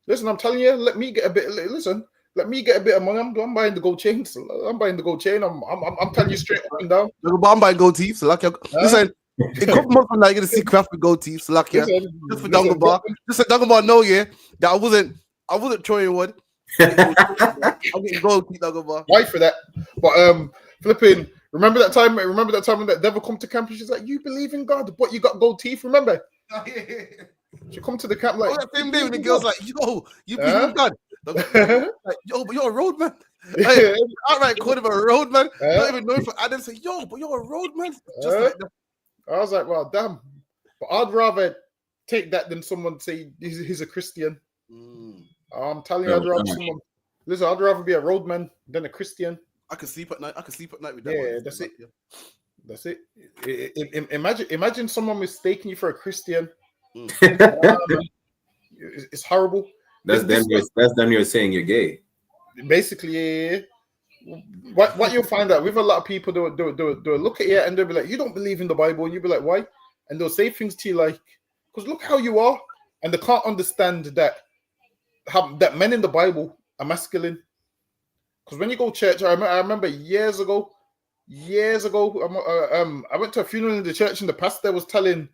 S9: Listen, I'm telling you, let me get a bit of money. I'm buying the gold chain. I'm buying the gold chain. I'm telling you straight up and down.
S4: I'm buying gold teeth. So lucky. Listen, in a couple months from now, you're going to see craft with gold teeth. So lucky. Just for Dangobar. Just so Dangobar know, that I wasn't throwing wood. I'm getting gold teeth, Dangobar.
S9: Why for that? But flipping. Remember that time when that devil come to camp and she's like, "You believe in God, but you got gold teeth." Remember? She come to the camp like
S4: that same day when the girl's like, "Yo, you believe in God?" Like, yo, but you're a road man. Like, outright called him a road man. Not even knowing for Adam. Say, yo, but you're a road man. Just like that.
S9: I was like, well, damn. But I'd rather take that than someone say he's a Christian. I'm telling you, I'd rather someone. Listen, I'd rather be a roadman than a Christian.
S4: I can sleep at night. I can sleep at night with that.
S9: Yeah, that's it. That's it. Imagine someone mistaking you for a Christian. It's horrible.
S3: That's them. You're saying you're gay.
S9: Basically, yeah. What you'll find out with a lot of people, they'll look at you and they'll be like, "You don't believe in the Bible," and you'll be like, "Why?" And they'll say things to you like, "Because look how you are," and they can't understand that men in the Bible are masculine. Because when you go to church, I remember years ago, I went to a funeral in the church and the pastor was telling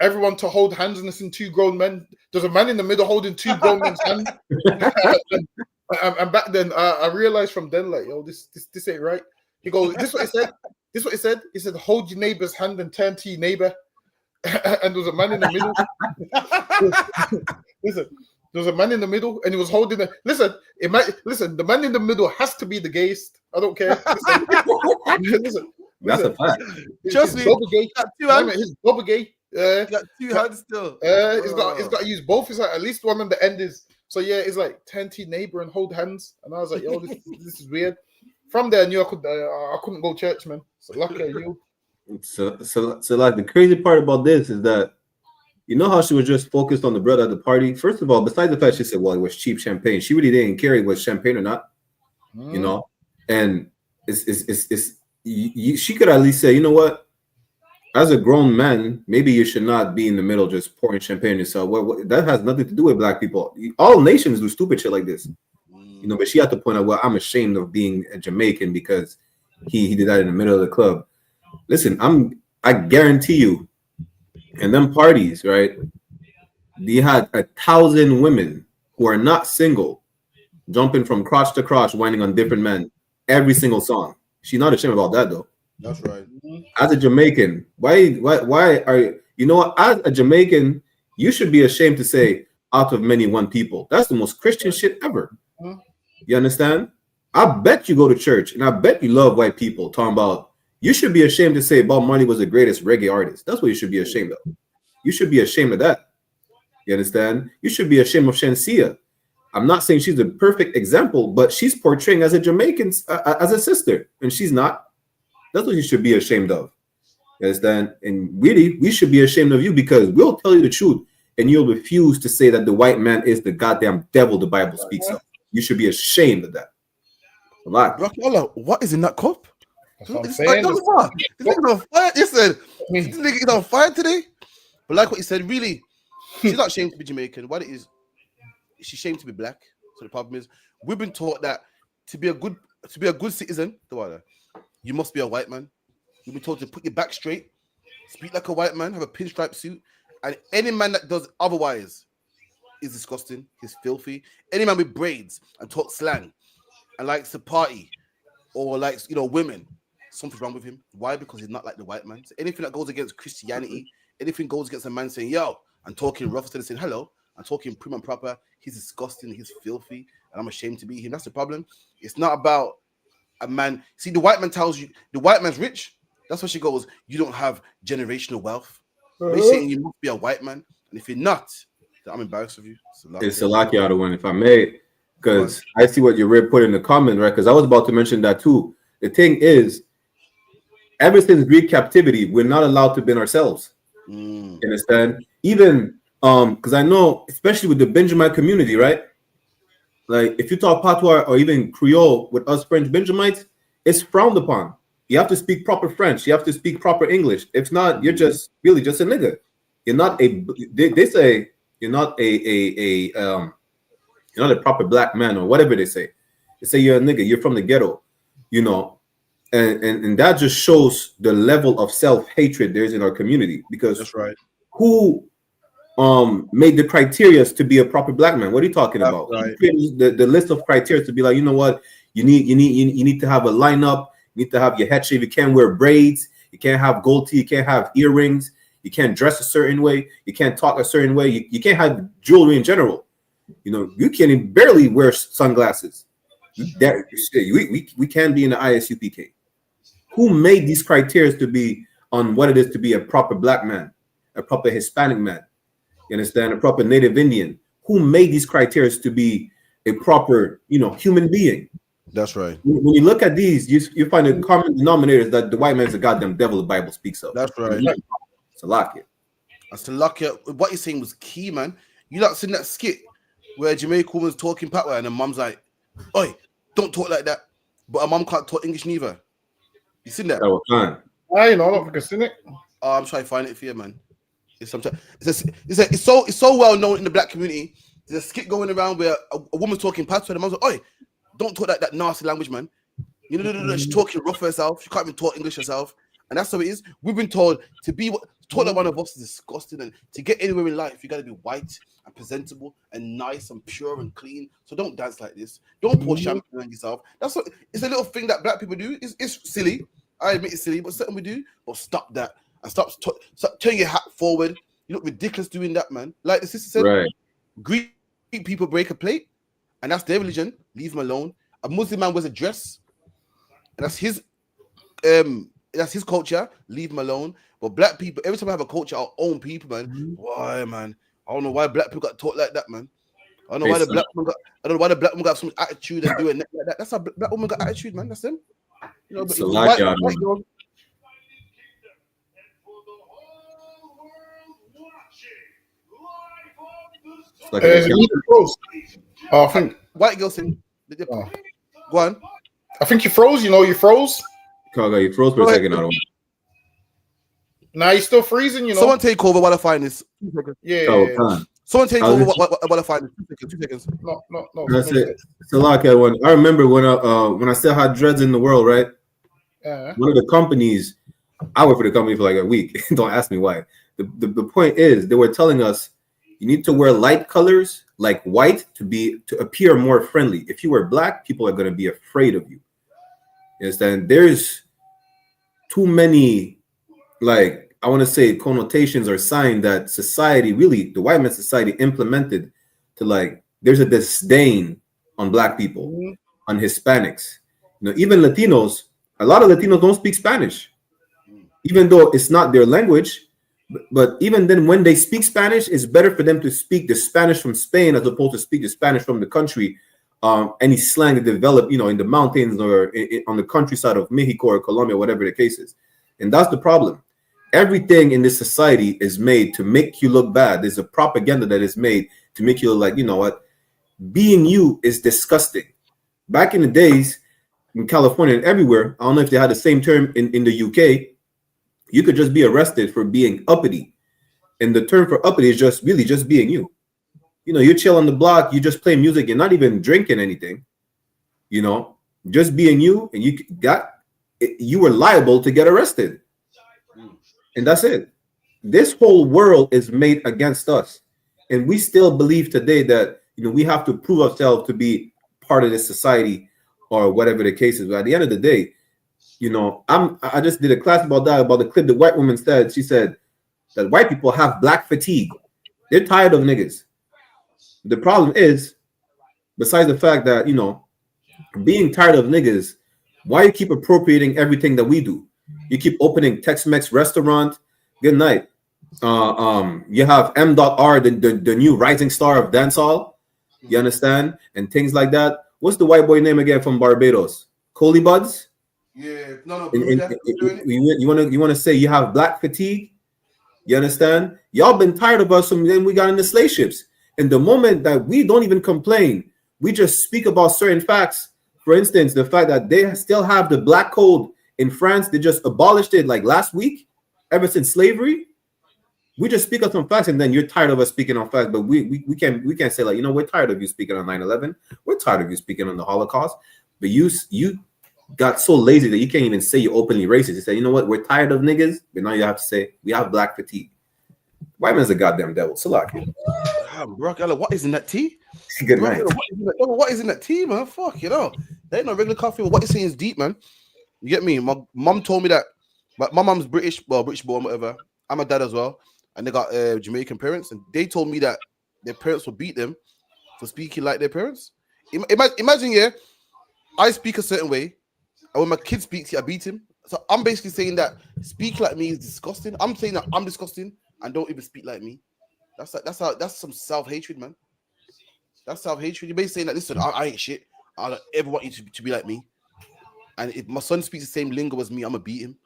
S9: everyone to hold hands and listen, two grown men. There's a man in the middle holding two grown men's hands. and back then, I realized from then, like, yo, this ain't right. He goes, this is what he said. This is what he said. He said, hold your neighbor's hand and turn to your neighbor. And there was a man in the middle. Listen. There was a man in the middle, and he was holding it. Listen, the man in the middle has to be the gayest. I don't care. Listen,
S3: that's a fact.
S4: Trust me.
S9: Gay. He's double gay.
S4: Got two hands still.
S9: He's got to use both. It's like at least one on the end is. So yeah, it's like turn to your neighbor and hold hands. And I was like, yo, this is weird. From there, I knew I couldn't go to church, man. So lucky you.
S3: So like the crazy part about this is that. You know how she was just focused on the brother at the party? First of all, besides the fact she said, well, it was cheap champagne, she really didn't care if it was champagne or not, you know? And she could at least say, you know what? As a grown man, maybe you should not be in the middle just pouring champagne on yourself. What that has nothing to do with black people. All nations do stupid shit like this, you know, but she had to point out, well, I'm ashamed of being a Jamaican because he did that in the middle of the club. Listen, I guarantee you, and them parties, right? They had 1,000 women who are not single, jumping from crotch to crotch, whining on different men every single song. She's not ashamed about that, though.
S4: That's right.
S3: As a Jamaican, why are you? You know what? As a Jamaican, you should be ashamed to say, "Out of many, one people." That's the most Christian shit ever. You understand? I bet you go to church, and I bet you love white people. Talking about. You should be ashamed to say Bob Marley was the greatest reggae artist. That's what you should be ashamed of. You should be ashamed of that. You understand? You should be ashamed of Shensia. I'm not saying she's the perfect example, but she's portraying as a Jamaican, as a sister, and she's not. That's what you should be ashamed of. You understand? And really, we should be ashamed of you because we'll tell you the truth, and you'll refuse to say that the white man is the goddamn devil the Bible speaks of. You should be ashamed of that. A lot.
S4: What is in that cup?
S9: That's what I'm saying.
S4: This nigga's on fire. You said this nigga is on fire today. But like what you said, really, she's not ashamed to be Jamaican. What it is, she's ashamed to be black. So the problem is, we've been taught that to be a good citizen, you must be a white man. We've been told to put your back straight, speak like a white man, have a pinstripe suit, and any man that does otherwise is disgusting. He's filthy. Any man with braids and talk slang and likes to party or likes women. Something's wrong with him. Why? Because he's not like the white man. So anything that goes against Christianity, anything goes against a man saying, yo, I'm talking rough instead of saying hello, I'm talking prim and proper, he's disgusting, he's filthy, and I'm ashamed to be him. That's the problem. It's not about a man. See, the white man tells you, the white man's rich. That's what she goes, you don't have generational wealth. They're saying you must be a white man. And if you're not, then I'm embarrassed of you.
S3: It's a lucky out of one, if I may, because I see what you put in the comment, right? Because I was about to mention that too. The thing is, ever since Greek captivity, we're not allowed to be ourselves. You understand? Even because I know, especially with the Benjamin community, right? Like if you talk Patois or even Creole with us French Benjamites, it's frowned upon. You have to speak proper French. You have to speak proper English. If not, you're just really just a nigga. You're not a. They say you're not you're not a proper black man or whatever they say. They say you're a nigga. You're from the ghetto, you know, and that just shows the level of self-hatred there is in our community. Because
S4: that's right.
S3: Who made the criteria to be a proper black man? What are you talking about?
S4: Right.
S3: The list of criteria to be like, you know what, you need to have a lineup. You need to have your head shaved. You can't wear braids. You can't have gold teeth. You can't have earrings. You can't dress a certain way. You can't talk a certain way. You can't have jewelry in general. You know, you can barely wear sunglasses. We can be in the ISUPK. Who made these criteria to be on what it is to be a proper black man, a proper Hispanic man? You understand? A proper Native Indian. Who made these criteria to be a proper, you know, human being?
S4: That's right.
S3: When you look at these, you find the common denominators that the white man's the goddamn devil the Bible speaks of.
S4: That's right.
S3: It's a lock it.
S4: That's a lock it. What you're saying was key, man. You not seen that skit where a Jamaican woman's talking patois and her mum's like, "Oi, don't talk like that." But her mum can't talk English neither. You seen that?
S3: That was fun.
S9: I know, I don't think I've seen it.
S4: I'm trying to find it for you, man. It's so well known in the black community. There's a skit going around where a woman's talking patois and the mum's like, "Oi, don't talk like that nasty language, man." You know, she's talking rough herself. She can't even talk English herself. And that's how it is. We've been told to talk like one of us is disgusting. And to get anywhere in life, you got to be white and presentable and nice and pure and clean. So don't dance like this. Don't pour champagne on yourself. That's what it's a little thing that black people do. It's silly. I admit it's silly, but something we do. But stop that and stop turning your hat forward. You look ridiculous doing that, man. Like the sister said,
S3: right.
S4: Greek people break a plate, and that's their religion. Leave them alone. A Muslim man wears a dress, and that's his culture. Leave him alone. But black people, every time I have a culture, our own people, man. Why, man? I don't know why black people got taught like that, man. I don't know why the black woman got so much attitude and doing like that. That's how black woman got attitude, man. That's them. You know, but
S9: I think
S4: white girl saying, go on.
S9: I think you froze. You know, you froze.
S3: You froze for a second. I don't.
S9: Nah, you're still freezing. You know.
S4: Someone take over while I find this.
S9: Yeah.
S4: Someone take over while I find this. 2 seconds.
S9: No.
S3: That's it. It's a lot, one. I remember when I still had dreads in the world, right? One of the companies, I worked for the company for like a week. Don't ask me why. The point is, they were telling us you need to wear light colors like white to appear more friendly. If you wear black, people are going to be afraid of you. You understand? There's too many, like, I want to say connotations or sign that society, really the white man society implemented to, like, there's a disdain on black people, on Hispanics, you know, even Latinos. A lot of Latinos don't speak Spanish, even though it's not their language. But even then, when they speak Spanish, it's better for them to speak the Spanish from Spain as opposed to speak the Spanish from the country. Any slang that develop, you know, in the mountains or on the countryside of Mexico or Colombia, whatever the case is. And that's the problem. Everything in this society is made to make you look bad. There's a propaganda that is made to make you look like, you know what, being you is disgusting. Back in the days in California and everywhere, I don't know if they had the same term in the UK, you could just be arrested for being uppity. And the term for uppity is just really just being you. You know, you chill on the block, you just play music, you're not even drinking anything, you know, just being you, and you were liable to get arrested. And that's it. This whole world is made against us. And we still believe today that, you know, we have to prove ourselves to be part of this society or whatever the case is. But at the end of the day, you know, I just did a class about that, about the clip the white woman said. She said that white people have black fatigue. They're tired of niggas. The problem is, besides the fact that, you know, being tired of niggas, why you keep appropriating everything that we do? You keep opening Tex-Mex restaurant. Good night. You have M.R, the new rising star of dancehall. You understand? And things like that. What's the white boy name again from Barbados? Coley Buds?
S4: Yeah, no.
S3: You want to say you have black fatigue? You understand? Y'all been tired of us from then we got in the slave ships. And the moment that we don't even complain, we just speak about certain facts. For instance, the fact that they still have the black code in France, they just abolished it like last week, ever since slavery. We just speak of some facts, and then you're tired of us speaking on facts. But we can't say, like, you know, we're tired of you speaking on 9/11. We're tired of you speaking on the Holocaust. But you got so lazy that you can't even say you're openly racist. You say, you know what, we're tired of niggas, but now you have to say we have black fatigue. White man's a goddamn devil. Salaki.
S4: What is in that tea?
S3: Good night.
S4: What is in that tea, man? Fuck, you know. There ain't no regular coffee. What you're saying is deep, man. You get me? My mom told me that. But my mom's British, well, British born, whatever. I'm a dad as well. And they got Jamaican parents. And they told me that their parents would beat them for speaking like their parents. Imagine, yeah, I speak a certain way, and when my kid speaks, I beat him. So I'm basically saying that speak like me is disgusting. I'm saying that I'm disgusting and don't even speak like me. That's some self-hatred, man. That's self-hatred. You're basically saying that, listen, I ain't shit. I don't ever want you to be like me. And if my son speaks the same lingo as me, I'm gonna beat him.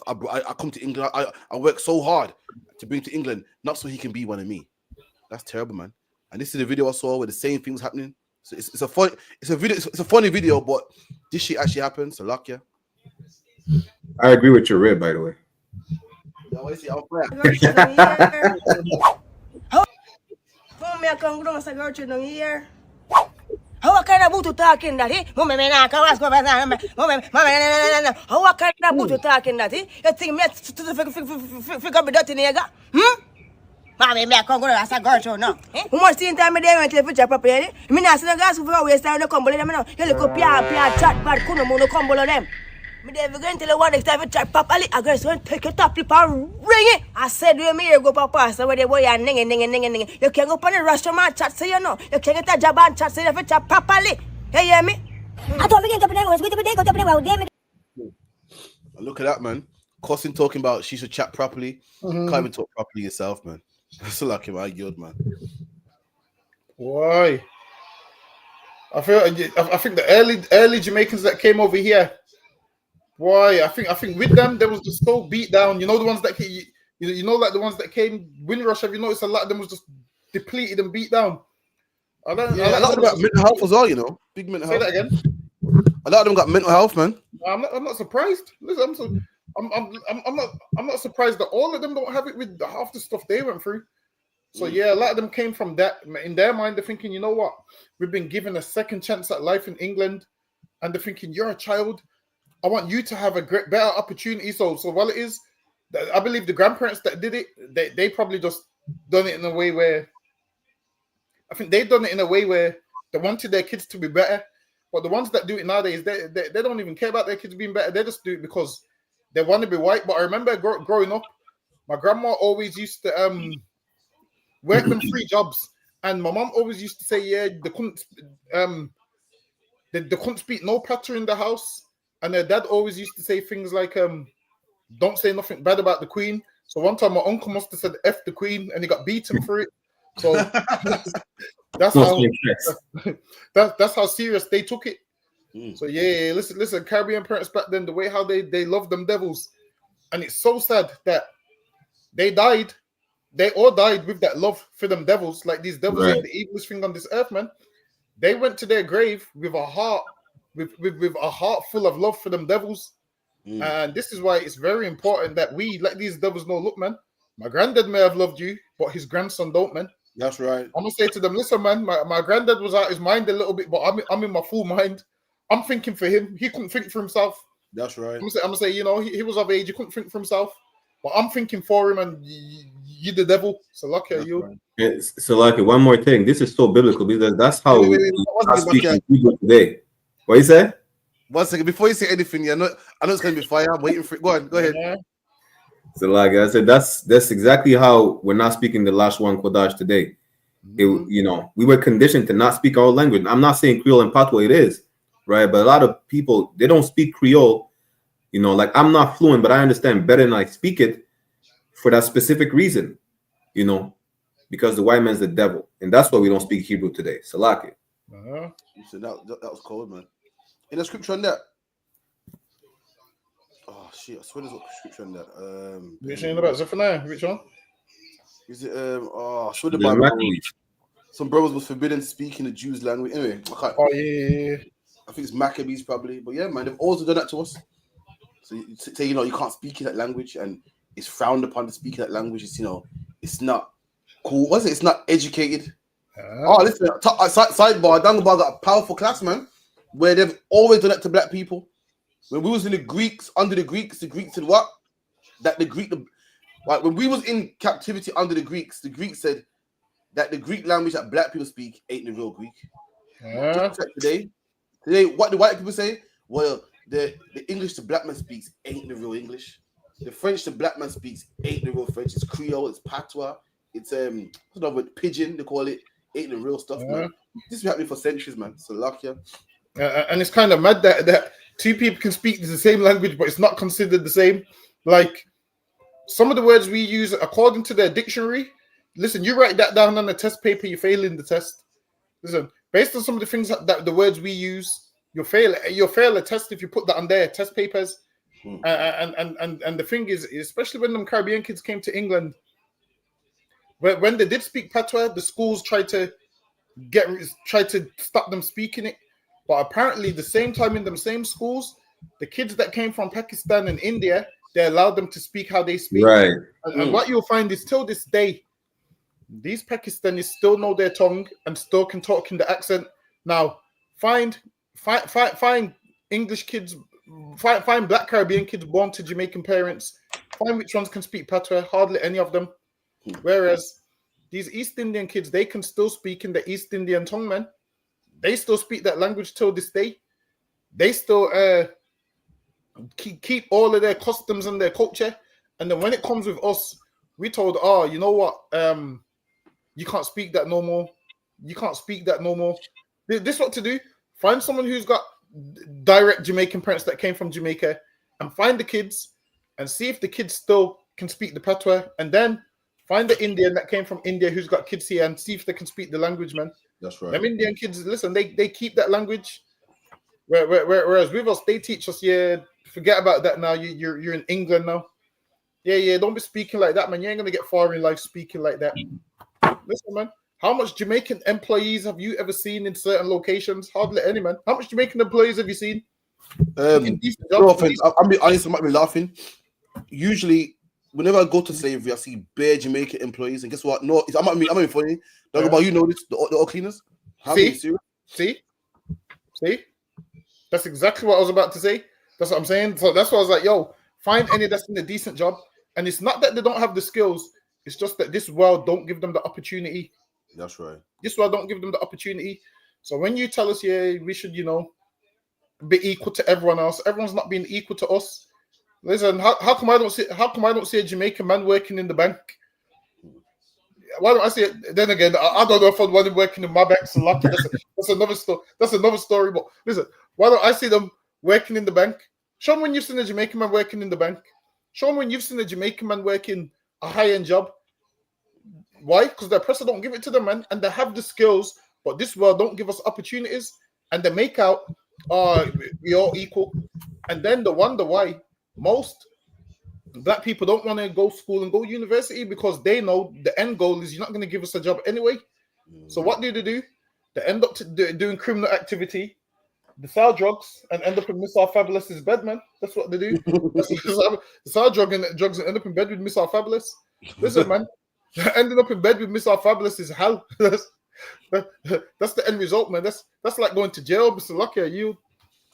S4: I come to England. I work so hard to bring to England, not so he can be one of me. That's terrible, man. And this is the video I saw where the same thing was happening. So it's a funny video, but this shit actually happened. So luck, yeah.
S3: I agree with your rib, by the way.
S12: How kind of boot talking that? What kind of boot talking that? You think me to figure me dirty nigga? Mommy, me come go as a girl show now. Who much time me there went to picture properly? Me not see the guys who waste time no combo them now. You look up pia chat bad kuno mono combo them. Me there we going to the one next time we chat properly. I guess when take your top lip and ring it. I said we me go papa so where the boy and ning. You can go up on the restaurant chat say you know. You can get a job and chat say if you chat properly. You hear me? I thought we get up there was with the go up there.
S4: Look at that, man. Cousin talking about she should chat properly. Can't even talk properly yourself, man. That's like him, I yelled, man.
S9: Why? I think the early Jamaicans that came over here. Why? I think with them there was just so beat down. You know the ones that came, you know like the ones that came Windrush. Have you noticed a lot of them was just depleted and beat down?
S4: A lot of them got mental health as well. You know, big mental health.
S9: Say that again.
S4: A lot of them got mental health, man.
S9: I'm not surprised. Listen, I'm not surprised that all of them don't have it with half the stuff they went through. So yeah, a lot of them came from that. In their mind, they're thinking, you know what? We've been given a second chance at life in England, and they're thinking, you're a child. I want you to have a better opportunity. So while it is, I believe the grandparents that did it, they probably just done it in a way where, I think they've done it in a way where they wanted their kids to be better. But the ones that do it nowadays, they don't even care about their kids being better. They just do it because they want to be white. But I remember growing up, my grandma always used to work them 3 jobs, and my mom always used to say, yeah, they couldn't speak no patter in the house, and her dad always used to say things like, don't say nothing bad about the Queen. So one time my uncle must have said F the Queen, and he got beaten for it. So that's how serious they took it. So yeah, listen, Caribbean parents back then, the way how they love them devils, and it's so sad that they died. They all died with that love for them devils. Like these devils ain't the evilest thing on this earth, man. They went to their grave with a heart, with a heart full of love for them devils. And this is why it's very important that we let these devils know, look, man, my granddad may have loved you, but his grandson don't, man.
S4: That's right.
S9: I'm gonna say to them, listen, man, my granddad was out his mind a little bit, but I'm in my full mind. I'm thinking for him. He couldn't think for himself.
S4: That's right.
S9: I'm gonna say, you know, he was of age. He couldn't think for himself. But I'm thinking for him, and you the devil. So lucky are you.
S3: Right. So lucky. One more thing. This is so biblical because that's how we are speaking Hebrew today. What you say?
S4: 1 second before you say anything. I know it's gonna be fire. I'm waiting for it. Go ahead.
S9: Yeah.
S3: So like I said, that's exactly how we're not speaking the last one Kodash today. You know, we were conditioned to not speak our language. I'm not saying Creole and Patois it is, right? But a lot of people, they don't speak Creole. You know, like I'm not fluent, but I understand better than I speak it for that specific reason, you know, because the white man's the devil. And that's why we don't speak Hebrew today. Salaki.
S4: You said that was cold, man. In the scripture on that. Oh shit, I swear there's a scripture on that.
S9: Which one about Zephaniah? Which one?
S4: Is it I saw the Bible. Some brothers was forbidden speaking the Jews' language. Anyway, I can't.
S9: Oh yeah.
S4: I think it's Maccabees probably, but yeah, man, they've also done that to us. So you say, you know, you can't speak in that language, and it's frowned upon to speak in that language. It's, you know, it's not cool. What's it? It's not educated. Oh, listen, sidebar. Dangobar got a powerful class, man, where they've always done that to black people. When we was in the Greeks, under the Greeks said what? That like when we was in captivity under the Greeks said that the Greek language that black people speak ain't the real Greek. Today, what the white people say? Well, the English the black man speaks ain't the real English. The French the black man speaks ain't the real French. It's Creole, it's Patois, it's what's another word? Pidgin, they call it, ain't the real stuff, man. This has happening for centuries, man. So lucky.
S9: And it's kind of mad that two people can speak the same language, but it's not considered the same. Like some of the words we use according to their dictionary. Listen, you write that down on the test paper, you're failing the test. Listen, based on some of the things that the words we use, you'll fail a test if you put that on their test papers. And the thing is, especially when them Caribbean kids came to England, when they did speak patois, the schools tried to stop them speaking it. But apparently, the same time in them same schools, the kids that came from Pakistan and India, they allowed them to speak how they speak.
S3: Right.
S9: And what you'll find is till this day, these Pakistanis still know their tongue and still can talk in the accent. Now, find English kids, find Black Caribbean kids born to Jamaican parents. Find which ones can speak patois. Hardly any of them. Whereas these East Indian kids, they can still speak in the East Indian tongue, man. They still speak that language till this day. They still keep all of their customs and their culture. And then when it comes with us, we told, oh, you know what? You can't speak that no more. You can't speak that no more. This what to do. Find someone who's got direct Jamaican parents that came from Jamaica and find the kids and see if the kids still can speak the patois. And then find the Indian that came from India who's got kids here and see if they can speak the language, man.
S4: That's right.
S9: Them Indian kids, listen, they keep that language. Whereas with us, they teach us, yeah, forget about that now. You're in England now. Yeah, don't be speaking like that, man. You ain't gonna get far in life speaking like that. Listen, man, how much Jamaican employees have you ever seen in certain locations? Hardly any, man. How much Jamaican employees have you seen?
S4: No offense, I'll be honest, I might be laughing. Usually, whenever I go to slavery, I see bare Jamaican employees, and guess what? No, I'm not being funny. Don't go about, you know this, the all cleaners.
S9: See? That's exactly what I was about to say. That's what I'm saying. So that's why I was like, yo, find any that's in a decent job. And it's not that they don't have the skills. It's just that this world don't give them the opportunity.
S4: That's right.
S9: This world don't give them the opportunity. So when you tell us, yeah, we should, be equal to everyone else. Everyone's not being equal to us. Listen, how come I don't see a Jamaican man working in the bank? Why don't I see it? Then again, I don't know if I'm one working in my bank. So lucky. That's another story. That's another story. But listen, why don't I see them working in the bank? Show them when you've seen a Jamaican man working in the bank. Show them when you've seen a Jamaican man working a high-end job. Why? Because the oppressor don't give it to them, man, and they have the skills, but this world don't give us opportunities, and they make out, we all equal, and then they wonder why most Black people don't want to go to school and go to university because they know the end goal is you're not going to give us a job anyway. So what do? They end up doing criminal activity, they sell drugs, and end up in Miss All Fabulous's bed, man. That's what they do. They sell drugs and end up in bed with Miss All Fabulous. Listen, man, ending up in bed with Miss All Fabulous is hell. That's the end result, man. That's like going to jail, Mr. Lucky. You.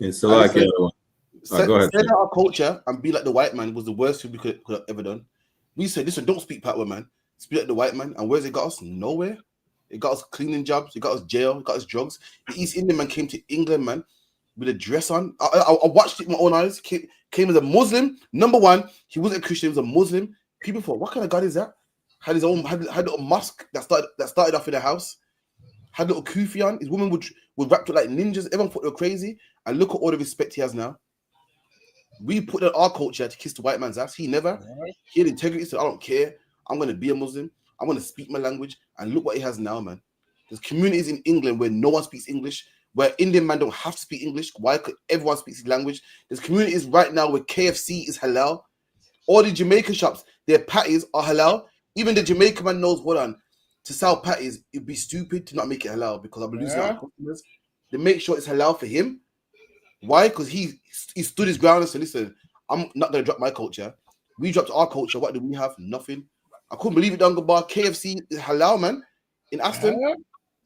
S3: It's like
S4: Go ahead. Set our culture and be like the white man was the worst thing we could have ever done. We said, listen, don't speak patois, man. Speak like the white man. And where's it got us? Nowhere. It got us cleaning jobs. It got us jail. It got us drugs. The East Indian man came to England, man, with a dress on. I watched it with my own eyes. Came as a Muslim. Number one, he wasn't a Christian. He was a Muslim. People thought, what kind of God is that? Had his own, had a little mosque that started off in the house. Had a little kufi on. His woman would wrap it like ninjas. Everyone thought they were crazy. And look at all the respect he has now. We put in our culture to kiss the white man's ass. He never. He had integrity. Said, I don't care. I'm going to be a Muslim. I'm going to speak my language. And look what he has now, man. There's communities in England where no one speaks English, where Indian man don't have to speak English. Why? Because everyone speaks his language. There's communities right now where KFC is halal. All the Jamaican shops, their patties are halal. Even the Jamaican man knows, hold on, to sell patties, it'd be stupid to not make it halal because I'm losing our customers. They make sure it's halal for him. Why? Because he stood his ground and said, listen, I'm not going to drop my culture. We dropped our culture. What do we have? Nothing. I couldn't believe it, Dungabar. KFC is halal, man, in Aston.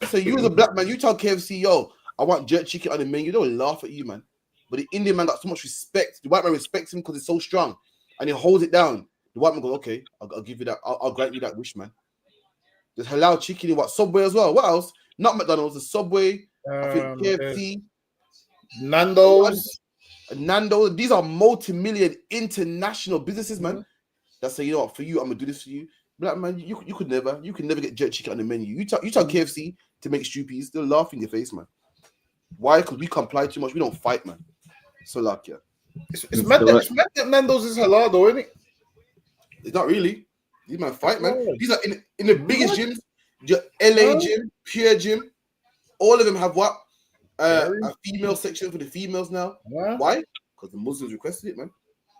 S4: So you as a black man, you tell KFC, yo, I want jerk chicken on the menu. They'll laugh at you, man. But the Indian man got so much respect. The white man respects him because it's so strong. And he holds it down. The white man goes, okay, I'll give you that. I'll grant you that wish, man. There's halal chicken in what? Subway as well. What else? Not McDonald's, the Subway. I think KFC.
S9: Nando's.
S4: These are multi-million international businesses, man. That say, you know what, for you, I'm gonna do this for you. Black man, you could never get jerk chicken on the menu. You tell KFC to make stupid, they'll laugh in your face, man. Why? Because we comply too much. We don't fight, man. So like, yeah.
S9: It's mad that Nando's is halal though, isn't it?
S4: It's not really. These man fight, man.
S9: Oh.
S4: These are in the biggest gyms, your LA gym, Pure Gym. All of them have what? A female section for the females now.
S9: Yeah.
S4: Why? Because the Muslims requested it, man.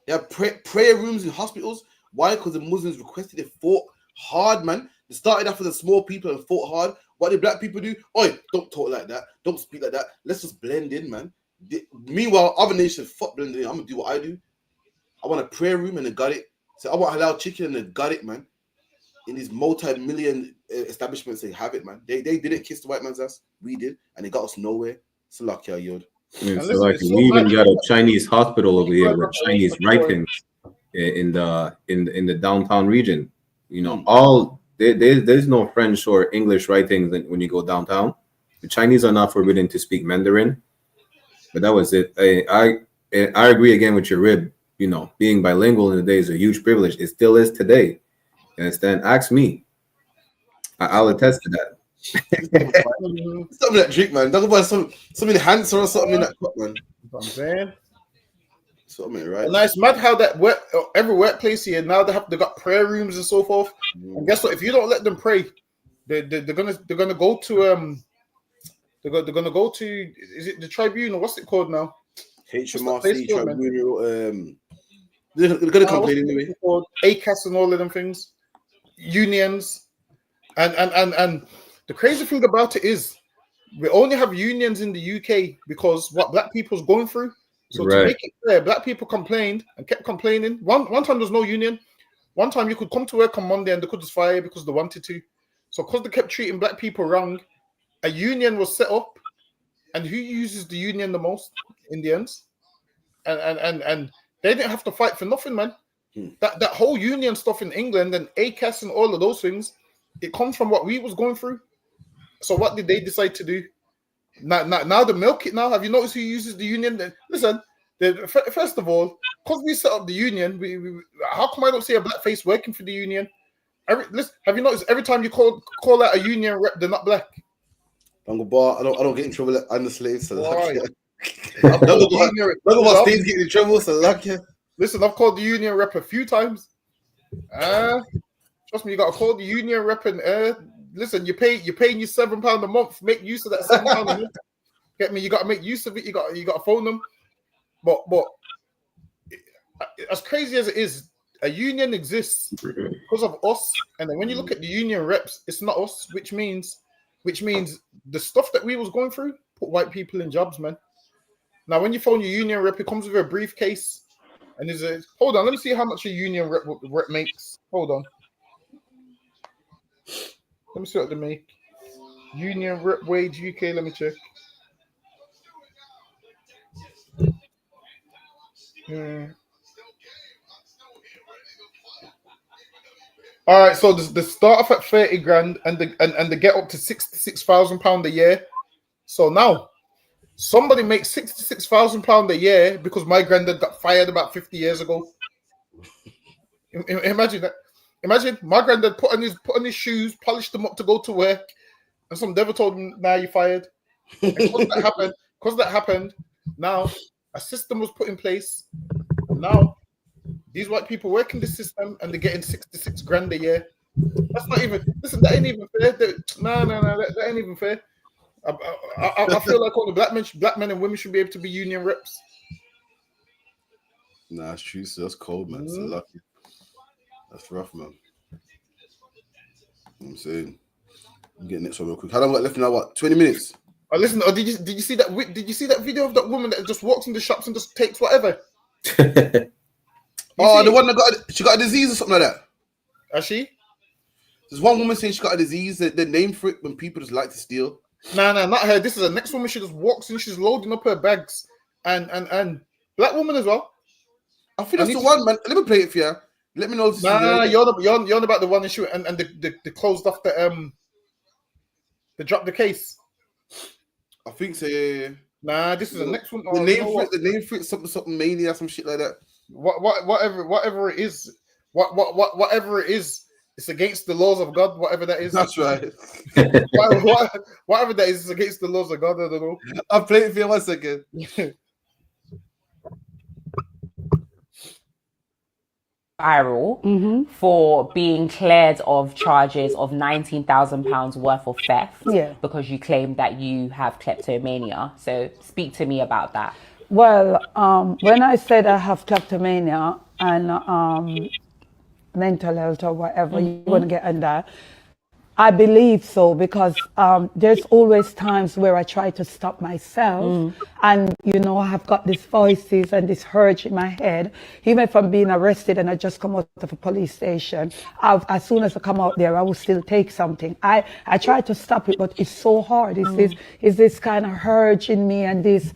S4: They have prayer rooms in hospitals. Why? Because the Muslims requested it. Fought hard, man. They started off with the small people and fought hard. What did black people do? Oi, don't talk like that. Don't speak like that. Let's just blend in, man. Meanwhile, other nations fuck blending in. I'm gonna do what I do. I want a prayer room and they got it. So I want halal chicken and they got it, man. In these multi-million establishments, they have it, man. They didn't kiss the white man's ass. We did, and they got us nowhere. So lucky, Yod.
S3: Yeah, so like we even got a Chinese hospital over here with Chinese writings in the downtown region. You know, all there's no French or English writings when you go downtown. The Chinese are not forbidden to speak Mandarin, but that was it. I agree again with your rib. You know, being bilingual in the day is a huge privilege. It still is today. You understand? Ask me. I'll attest to that.
S4: Something that drink, man. Talk about something enhancer or something in that cup, man.
S9: What I'm saying.
S4: Something, right?
S9: And it's mad how that every workplace here now they got prayer rooms and so forth. And guess what? If you don't let them pray, they're gonna go to they're gonna go to, is it the tribunal? What's it called now?
S4: HMRC tribunal. They're gonna complain anyway.
S9: ACAS and all of them things, unions, and the crazy thing about it is we only have unions in the UK because what black people's going through. So to make it clear, black people complained and kept complaining. One time there's no union. One time you could come to work on Monday and they could just fire you because they wanted to. So because they kept treating black people wrong, a union was set up. And who uses the union the most? Indians. And they didn't have to fight for nothing, man. That whole union stuff in England and ACAS and all of those things, it comes from what we was going through. So what did they decide to do? Now they milk it now. Have you noticed who uses the union? Listen, first of all, because we set up the union, how come I don't see a black face working for the union? Listen, have you noticed every time you call out a union rep, they're not black?
S4: Uncle Bar, I don't get in trouble. I'm the slave, so
S9: Right.
S4: Uncle Bar stays getting in trouble, so lucky.
S9: Listen, I've called the union rep a few times. Trust me, you got to call the union rep and listen, you're paying you £7 a month. Make use of that £7 a month. Get me? You got to make use of it. You got to phone them. But as crazy as it is, a union exists because of us. And then when you look at the union reps, it's not us, which means the stuff that we was going through put white people in jobs, man. Now, when you phone your union rep, it comes with a briefcase. And there's a hold on, let me see how much a union rep makes. Hold on. Let me see what they make. Union rep wage UK, let me check. All right, so they start off at 30 grand and they get up to £66,000 a year. So now somebody makes £66,000 a year because my granddad got fired about 50 years ago. Imagine that. Imagine my granddad put on his shoes, polished them up to go to work, and some devil told him, "Now you're fired." Because that happened, now a system was put in place. And now these white people work in the system and they're getting 66 grand a year. That's not even. Listen, that ain't even fair. No, that ain't even fair. I feel like all the black men and women should be able to be union reps.
S4: Nah, it's true. So that's cold, man. So lucky. That's rough, man. You know what I'm saying, I'm getting next one real quick. How long we got left now? What, 20 minutes?
S9: Oh, listen. Oh, did you see that? Did you see that video of that woman that just walks in the shops and just takes whatever?
S4: The one that she got a disease or something like that.
S9: Has she?
S4: There's one woman saying she got a disease. The name for it when people just like to steal.
S9: No, not her. This is the next woman. She just walks in. She's loading up her bags and black woman as well.
S4: I think that's the one, man. Let me play it for you. Let me know. If
S9: you're on about the one issue and they closed off the they dropped the case.
S4: I think so. Yeah.
S9: Nah, this is the next one.
S4: The name for it something mania, some shit like that.
S9: Whatever it is, whatever it is, It's against the laws of God, whatever that is.
S4: That's right.
S9: Whatever that is, it's against the laws of God. I don't know.
S4: I'll play it for you 1 second.
S13: viral for being cleared of charges of £19,000 worth of theft because you claim that you have kleptomania. So speak to me about that.
S14: Well, when I said I have kleptomania and mental health or whatever you want to get under, I believe so because there's always times where I try to stop myself and, you know, I've got these voices and this urge in my head, even from being arrested and I just come out of a police station. As soon as I come out there, I will still take something. I try to stop it, but it's so hard. It's this kind of urge in me and this,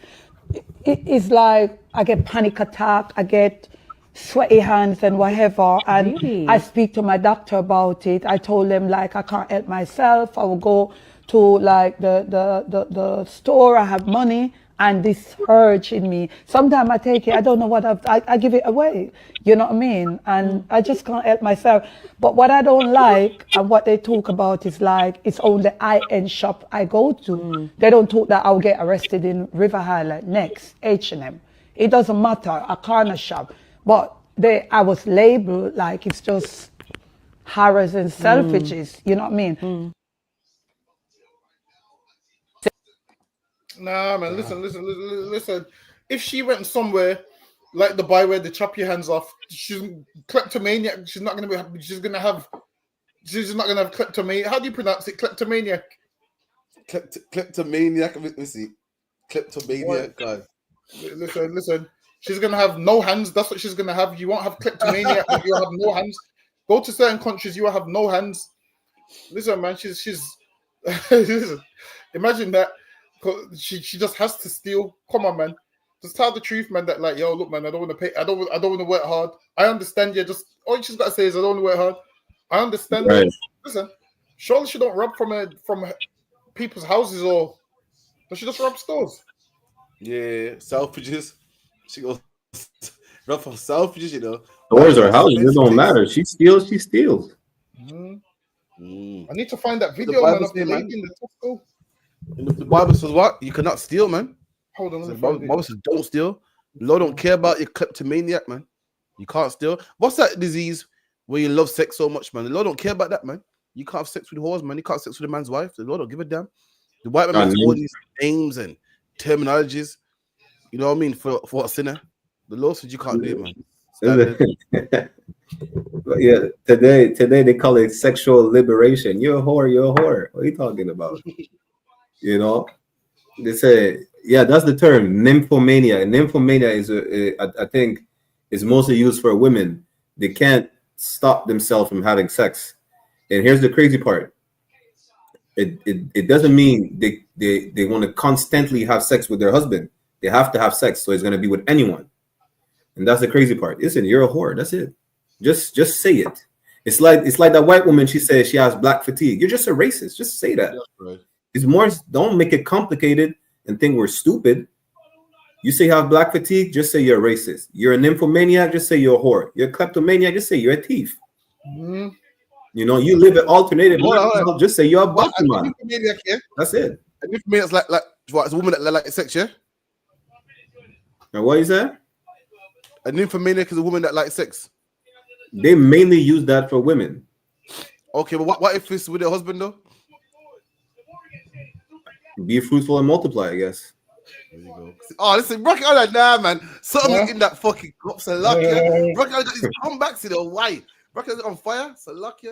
S14: it's like I get panic attack, I get sweaty hands and whatever, and I speak to my doctor about it. I told them like I can't help myself. I will go to like the store. I have money and this urge in me. Sometimes I take it. I don't know what I give it away. You know what I mean? And I just can't help myself. But what I don't like and what they talk about is like it's only high-end shop I go to. They don't talk that I'll get arrested in River Highland, Next, H&M. It doesn't matter. A corner shop. But I was labeled like it's just horrors and selfishness, you know what I mean?
S9: Nah, man, listen. If she went somewhere like Dubai where they chop your hands off, she's kleptomaniac. She's not gonna have kleptomania. How do you pronounce it? Kleptomaniac.
S4: Kleptomaniac. Let's see. Kleptomaniac, guys.
S9: Listen. She's gonna have no hands. That's what she's gonna have. You won't have kleptomania. You'll have no hands. Go to certain countries, you will have no hands. Listen, man. She's. Listen, imagine that. She just has to steal. Come on, man. Just tell the truth, man. That like, yo, look, man. I don't want to pay. I don't want to work hard. I understand. You just all she's got to say is I don't want to work hard. I understand.
S3: Right.
S9: That. Listen, surely she don't rob from people's houses or does she just rob stores?
S4: Yeah, Selfridges. She goes rough from Selfridges, you know.
S3: Doors or houses, it don't matter. She steals.
S9: I need to find that video, man, of the lady in the Tesco.
S4: The Bible says what? You cannot steal, man.
S9: Hold on.
S4: The Bible says don't steal. The Lord don't care about your kleptomaniac, man. You can't steal. What's that disease where you love sex so much, man? The Lord don't care about that, man. You can't have sex with whores, man. You can't have sex with a man's wife. The Lord don't give a damn. The white man has all these names and terminologies. You know what I mean? For a sinner, the Lord said you can't do it, man.
S3: Yeah, today they call it sexual liberation. You're a whore. What are you talking about? You know, they say, yeah, that's the term, nymphomania. Nymphomania is I think is mostly used for women. They can't stop themselves from having sex. And here's the crazy part. It doesn't mean they want to constantly have sex with their husband. They have to have sex, so it's going to be with anyone. And that's the crazy part. Listen, you're a whore. That's it. Just say it. It's like that white woman. She says she has black fatigue. You're just a racist. Just say that.
S4: That's right.
S3: It's more. Don't make it complicated and think we're stupid. You say you have black fatigue. Just say you're a racist. You're a nymphomaniac. Just say you're a whore. You're a kleptomaniac. Just say you're a thief.
S9: Mm-hmm.
S3: You know, you live an alternative lifestyle. Just say you're a Batman. That's it.
S4: A nymphomaniac's like what? It's a woman that like sex, yeah.
S3: Now, what is that?
S4: A nymphomaniac is a woman that likes sex.
S3: They mainly use that for women.
S4: Okay, but what if it's with her husband though?
S3: Be fruitful and multiply, I guess.
S4: There you go. Oh, listen, Rocky, I'm like, nah, man. Something in that fucking cup, so lucky. Rocky got his comebacks, you know why? Rocky on fire, so lucky.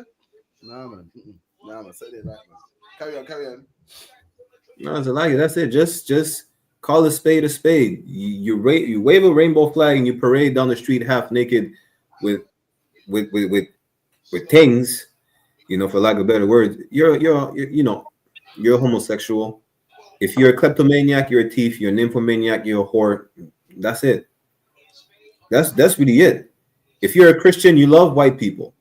S4: Nah, man. Say that, man. Carry on.
S3: No, it's a like that's it. Just call a spade a spade. You wave a rainbow flag and you parade down the street half naked with things, you know, for lack of better words. You're homosexual. If you're a kleptomaniac, you're a thief. You're a nymphomaniac, you're a whore. That's it. That's really it. If you're a Christian, you love white people.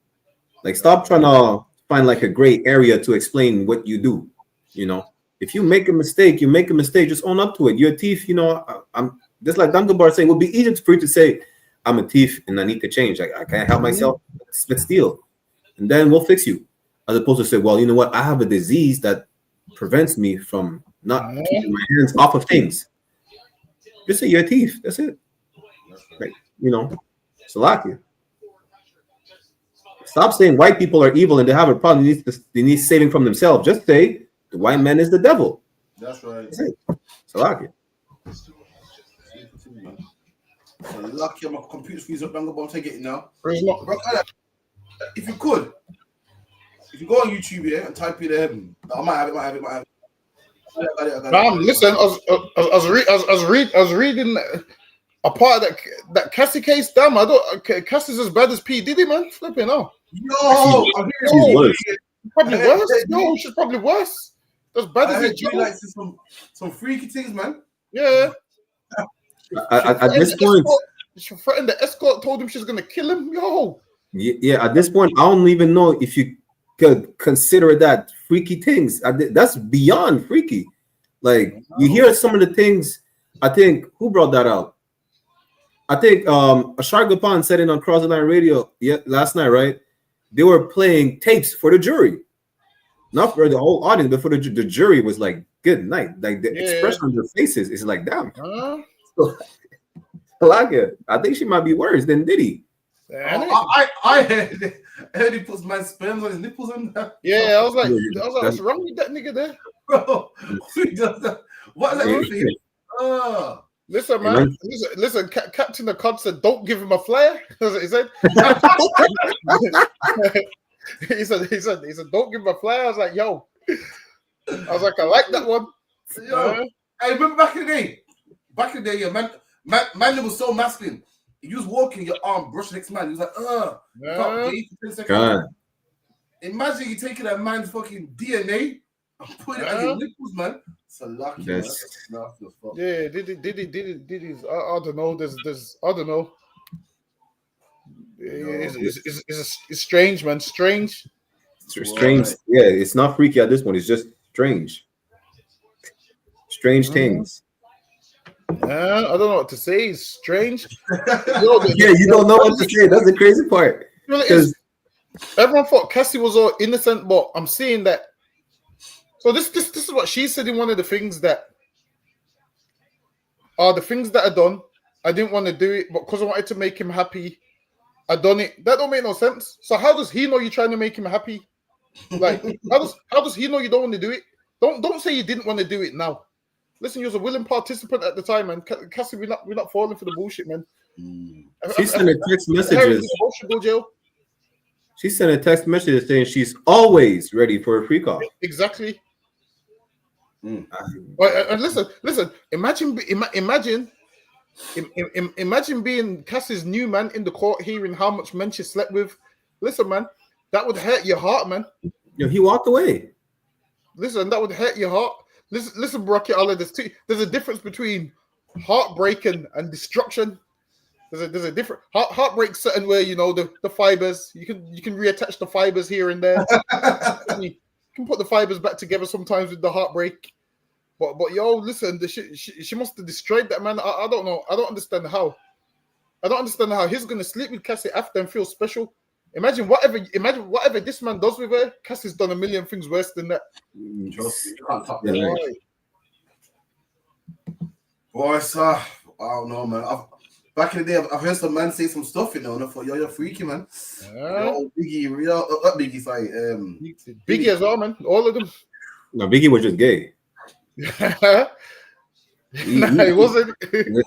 S3: Like, stop trying to find like a gray area to explain what you do. You know, if you make a mistake, just own up to it. You're a thief. You know, I'm just like Duncan saying, it would be easy for you to say, I'm a thief and I need to change. I can't help myself, but steal. and then we'll fix you. As opposed to say, well, you know what? I have a disease that prevents me from not keeping my hands off of things. Just say your teeth. That's it. Like, you know, Salakia. Stop saying white people are evil and they have a problem. They need saving from themselves. Just say the white man is the devil.
S4: That's right.
S3: That's it. Salakia.
S4: So lucky my computer freeze up, I'm going to take it now.
S9: Praise God.
S4: Bro, if you could, if you go on YouTube here and type in I might have it. I got it.
S9: Nah, listen, I was reading a part of that Cassie case. Damn, I don't. Cassie's as bad as P Diddy, man. Flipping out.
S4: Yo,
S3: she's worse.
S9: Probably worse. Yo, she's probably worse. As bad as it.
S4: Like some freaky things, man.
S9: Yeah.
S3: At this point,
S9: she threatened the escort. Told him she's gonna kill him. Yo.
S3: Yeah. At this point, I don't even know if you could consider that freaky things. That's beyond freaky. Like you hear some of the things. I think who brought that out? I think Ashar Gapan said it on Cross the Line Radio last night, right? They were playing tapes for the jury, not for the whole audience, but for the jury was like, "Good night." Like the expression on their faces is like, "Damn." I like it. I think she might be worse than Diddy.
S4: I heard he puts my sperms on his nipples and that.
S9: Yeah, I was like, what's wrong with that nigga there?
S4: Bro, he does that. What is that mean for you?
S9: Listen, man. Listen. Captain the Cod said, "Don't give him a flare." He said, he said, "Don't give him a flare." I was like, "Yo," I was like, "I like that one."
S4: Yo, I remember back in the day. Yeah, man was so masculine. You was walking, your arm brush the next man. He was like, you can't wait for 10 seconds.
S3: God.
S4: Imagine you taking that man's fucking DNA and putting it on your nipples, man. It's a lucky.
S3: Yes.
S9: Yeah, Diddy's. I don't know. There's. I don't know. It's strange, man. Strange.
S3: Strange. Yeah, it's not freaky at this point. It's just strange. Strange things.
S9: I don't know what to say. It's strange.
S3: Yeah, you don't know what to say. That's the crazy part.
S9: Because everyone thought Cassie was all innocent, but I'm seeing that. So this is what she said in one of the things that are the things that I done. I didn't want to do it, but because I wanted to make him happy, I done it. That don't make no sense. So how does he know you're trying to make him happy? Like how does he know you don't want to do it? Don't say you didn't want to do it now. Listen, you was a willing participant at the time, man. Cassie, we're not falling for the bullshit, man.
S3: She sent a text messages. She sent a text message saying she's always ready for a free call.
S9: Exactly. And listen. Imagine being Cassie's new man in the court, hearing how much men she slept with. Listen, man, that would hurt your heart, man.
S3: Yo, he walked away.
S9: Listen, that would hurt your heart. Listen, Brocky, all of this too. There's a difference between heartbreak and destruction. There's a different heartbreak certain where you know the fibers you can reattach the fibers here and there. You can put the fibers back together sometimes with the heartbreak. But yo, listen, she must have destroyed that man. I don't know. I don't understand how. He's gonna sleep with Cassie after and feel special. Imagine whatever this man does with her. Cassie's done a million things worse than that.
S4: Boy, sir, I don't know, man. Back in the day, I've heard some man say some stuff, you know, and I thought, yo, you're freaky, man. Biggie, not Biggie, sorry.
S9: Biggie as well, man. All of them.
S3: No, Biggie was just gay.
S9: He wasn't.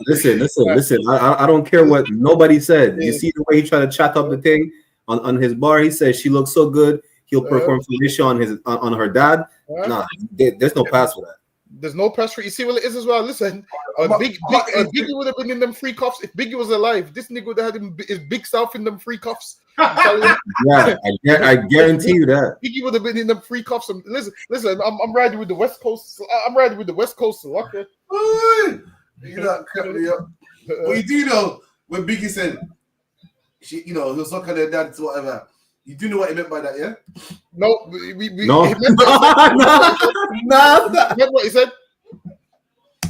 S3: Listen. I don't care what nobody said. You see the way he tried to chat up the thing on his bar. He said she looks so good. He'll perform Felicia on her dad. Nah, there's no pass for that.
S9: There's no pass for it. You see what it is as well. Listen, Biggie would have been in them free cuffs if Biggie was alive. This nigga would have had his big self in them free cuffs.
S3: Yeah, I guarantee you that.
S9: Biggie would have been in them free cuffs. And listen, I'm riding with the West Coast. I'm riding with the West Coast. Okay.
S4: You know, what you do know when Biggie said, he was sucking their dad to whatever. You do know what he meant by that, yeah?
S9: No,
S3: no.
S9: He meant what he said.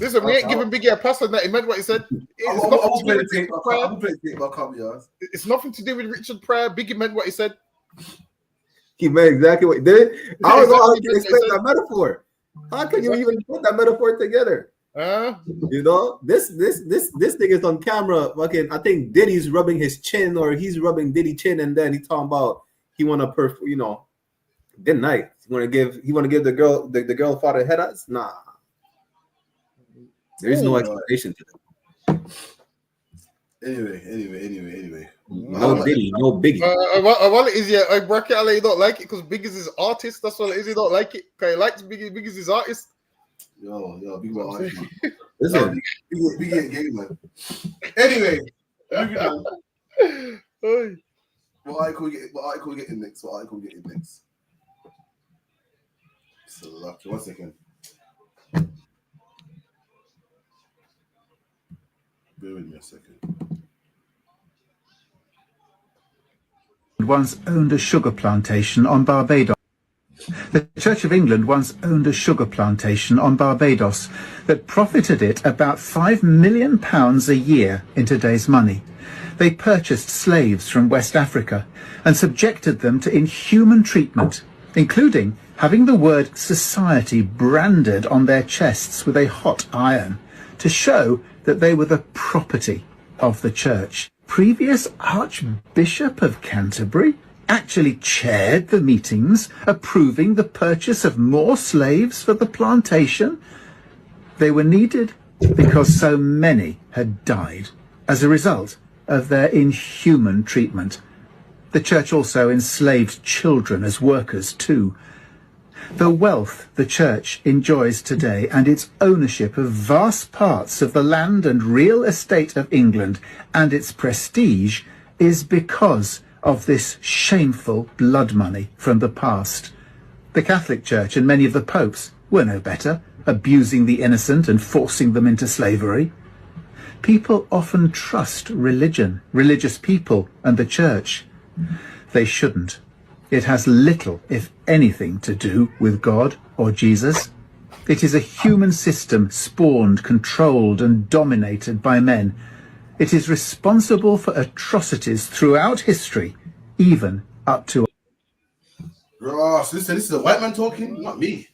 S9: Listen, we ain't giving Biggie a pass on that. He meant what he said. It's nothing to do with Richard Pryor. Biggie meant what he said.
S3: He meant exactly what he did. I don't know how you can explain
S9: Exactly.
S3: that metaphor. How can you even put that metaphor together? You know, this thing is on camera. Fucking, I think Diddy's rubbing his chin, or he's rubbing Diddy chin, and then he talking about he want to you know, good night. He want to give the girl father head ass. Nah, there's no explanation to that.
S4: Anyway.
S3: No Diddy, no Biggie.
S9: Well, it is, yeah. I bracket Ale, you don't like it because Big is his artist. That's what it is. He don't like it. Okay, he likes Biggie. Big is his artist.
S4: Yo, big boy artist, man.
S3: Listen,
S4: big ain't gay, man. Anyway, moving on. What article we getting next? So lucky. 1 second. Bear with me a second.
S15: Once owned a sugar plantation on Barbados. The Church of England once owned a sugar plantation on Barbados that profited it about £5 million a year in today's money. They purchased slaves from West Africa and subjected them to inhuman treatment, including having the word society branded on their chests with a hot iron to show that they were the property of the church. Previous Archbishop of Canterbury actually chaired the meetings approving the purchase of more slaves for the plantation. They were needed because so many had died as a result of their inhuman treatment. The church also enslaved children as workers too. The wealth the church enjoys today and its ownership of vast parts of the land and real estate of England and its prestige is because of this shameful blood money from the past. The Catholic Church and many of the popes were no better, abusing the innocent and forcing them into slavery. People often trust religion, religious people, and the church. They shouldn't. It has little, if anything, to do with God or Jesus. It is a human system spawned, controlled, and dominated by men. It is responsible for atrocities throughout history, even up to...
S4: Ross, listen, this is a white man talking, not me.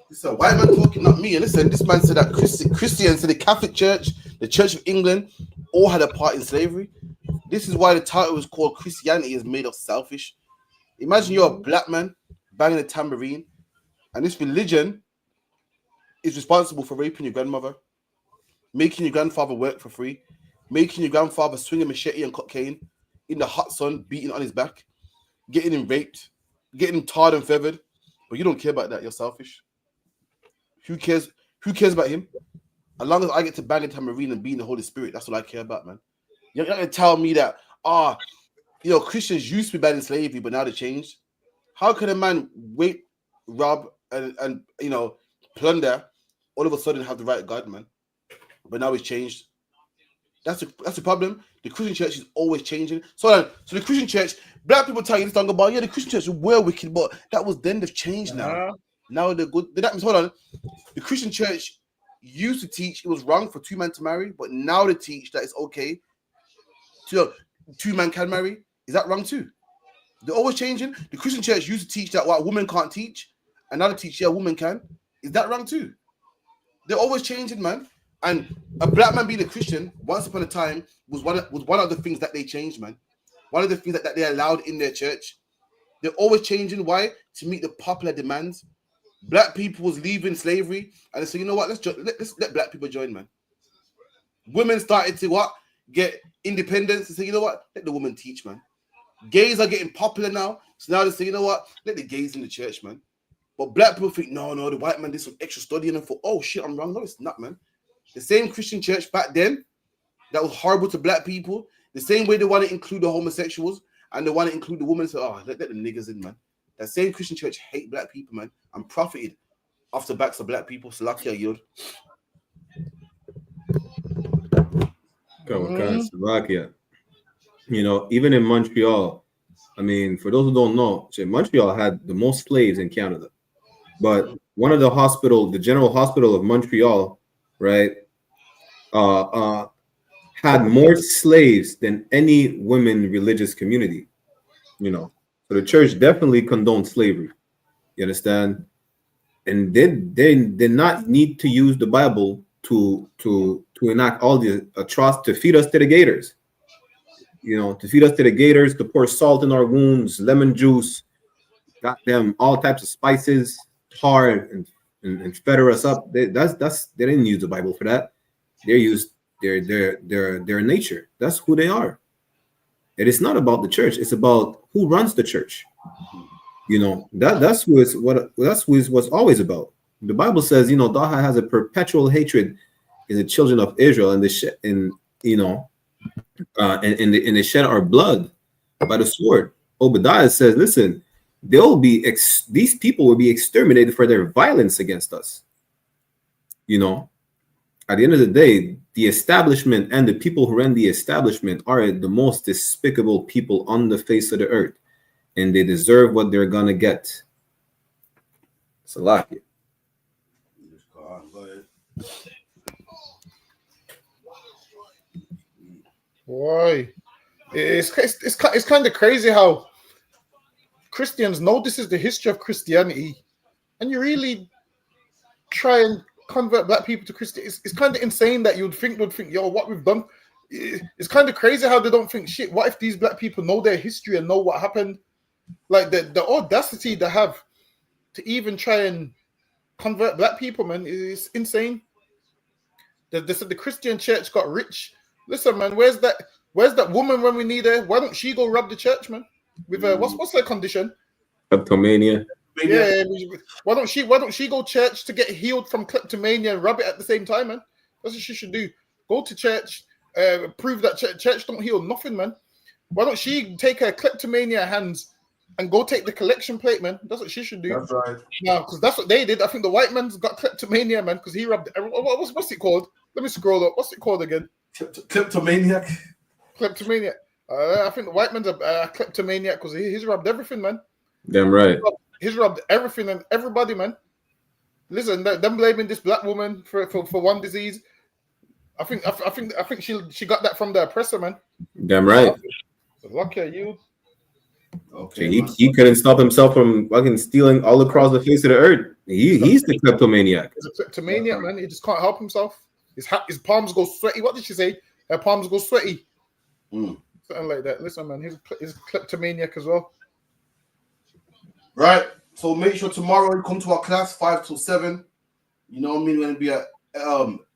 S4: This is a white man talking, not me. And listen, this man said that Christians, the Catholic Church, the Church of England, all had a part in slavery. This is why the title is called Christianity is Made of Selfish. Imagine you're a black man banging a tambourine, and this religion is responsible for raping your grandmother, making your grandfather work for free, making your grandfather swing a machete and cocaine in the hot sun, beating on his back, getting him raped, getting him tarred and feathered. But you don't care about that. You're selfish. Who cares? Who cares about him? As long as I get to bang a tambourine and be in the Holy Spirit, that's what I care about, man. You're not going to tell me that, Christians used to be bad in slavery, but now they changed. How can a man rape, rob, and plunder all of a sudden have the right God, man? But now it's changed. That's the problem. The Christian church is always changing. So the Christian church, black people tell you this talking about, the Christian church were wicked, but that was then. They've changed now. Now they're good. Hold on. The Christian church used to teach it was wrong for two men to marry, but now they teach that it's okay to two men can marry. Is that wrong too? They're always changing. The Christian church used to teach that what a woman can't teach, and now they teach a woman can. Is that wrong too? They're always changing, man. And a black man being a Christian once upon a time was one of the things that they changed, man. One of the things that they allowed in their church. They're always changing. Why? To meet the popular demands. Black people was leaving slavery, and they said, you know what? Let's let black people join, man. Women started to get independence and say, you know what? Let the woman teach, man. Gays are getting popular now, so now they say, you know what? Let the gays in the church, man. But black people think, no, the white man did some extra studying and thought, oh shit, I'm wrong. No, it's not, man. The same Christian church back then that was horrible to black people, the same way they want to include the homosexuals and they want to include the women, so let the niggas in, man. That same Christian church hate black people, man, and profited off the backs of black people. Salakia Yod.
S3: Slovakia. Even in Montreal, I mean, for those who don't know, Montreal had the most slaves in Canada. But one of the General Hospital of Montreal, right, had more slaves than any women religious community. So the church definitely condoned slavery. You understand? And they did not need to use the Bible to enact all the atrocities, to feed us to the gators. You know, to feed us to the gators, to pour salt in our wounds, lemon juice, got them all types of spices, tar, and feather us up. They didn't use the Bible for that. They used their nature. That's who they are. It is not about the church. It's about who runs the church. You know, that's who it's what's always about. The Bible says, you know, Daha has a perpetual hatred in the children of Israel, and they shed our blood by the sword. Obadiah says, listen, these people will be exterminated for their violence against us. You know, at the end of the day, the establishment and the people who run the establishment are the most despicable people on the face of the earth, and they deserve what they're gonna get. Salaki.
S9: Boy, it's kind of crazy how Christians know this is the history of Christianity, and you really try and convert black people to Christianity. It's kind of insane that you'd think, yo, what we've done. It's kind of crazy how they don't think, shit, what if these black people know their history and know what happened? Like the audacity they have to even try and convert black people, man, is insane. They said the Christian church got rich. Listen, man, where's that woman when we need her? Why don't she go rob the church, man? With what's her condition?
S3: Kleptomania.
S9: Yeah, why don't she go church to get healed from kleptomania and rob it at the same time, man? That's what she should do. Go to church, prove that church don't heal nothing, man. Why don't she take her kleptomania hands and go take the collection plate, man? That's what she should do.
S4: That's right.
S9: No, because that's what they did. I think the white man's got kleptomania, man, because he robbed. What's it called? Let me scroll up. What's it called again?
S4: Kleptomaniac.
S9: Kleptomaniac. I think the white man's a kleptomaniac because he's robbed everything, man.
S3: Damn right.
S9: He's robbed everything and everybody, man. Listen, them blaming this black woman for one disease. I think she got that from the oppressor, man.
S3: Damn right.
S9: Lucky at you.
S3: Okay, he couldn't stop himself from fucking stealing all across the face of the earth. He's the kleptomaniac.
S9: He's a kleptomaniac, man. He just can't help himself. His palms go sweaty. What did she say? Her palms go sweaty. Something like that. Listen, man, he's a kleptomaniac as well.
S4: Right. So make sure tomorrow you come to our class 5 till 7. You know what I mean? We're gonna be at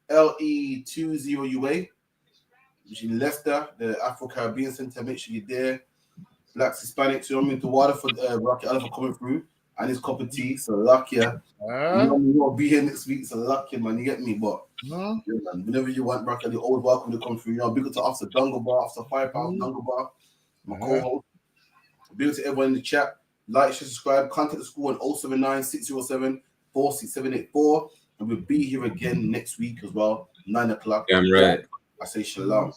S4: LE20UA, which is in Leicester, the Afro Caribbean Center. Make sure you're there. Blacks, Hispanics, you know what I mean? The water for Rocky Oliver coming through and his cup of tea. So lucky. You know we will be here next week. So lucky, man. You get me? But yeah, man, whenever you want, Rocky, you're always welcome to come through. You know, big up to Officer Dungle Bar, Officer Firepower, Dungle Bar, my co-host. Big up to everyone in the chat. Like, share, subscribe, contact the school on 079-607-46784. And we'll be here again next week as well, 9 o'clock.
S3: Damn right.
S4: I say shalom.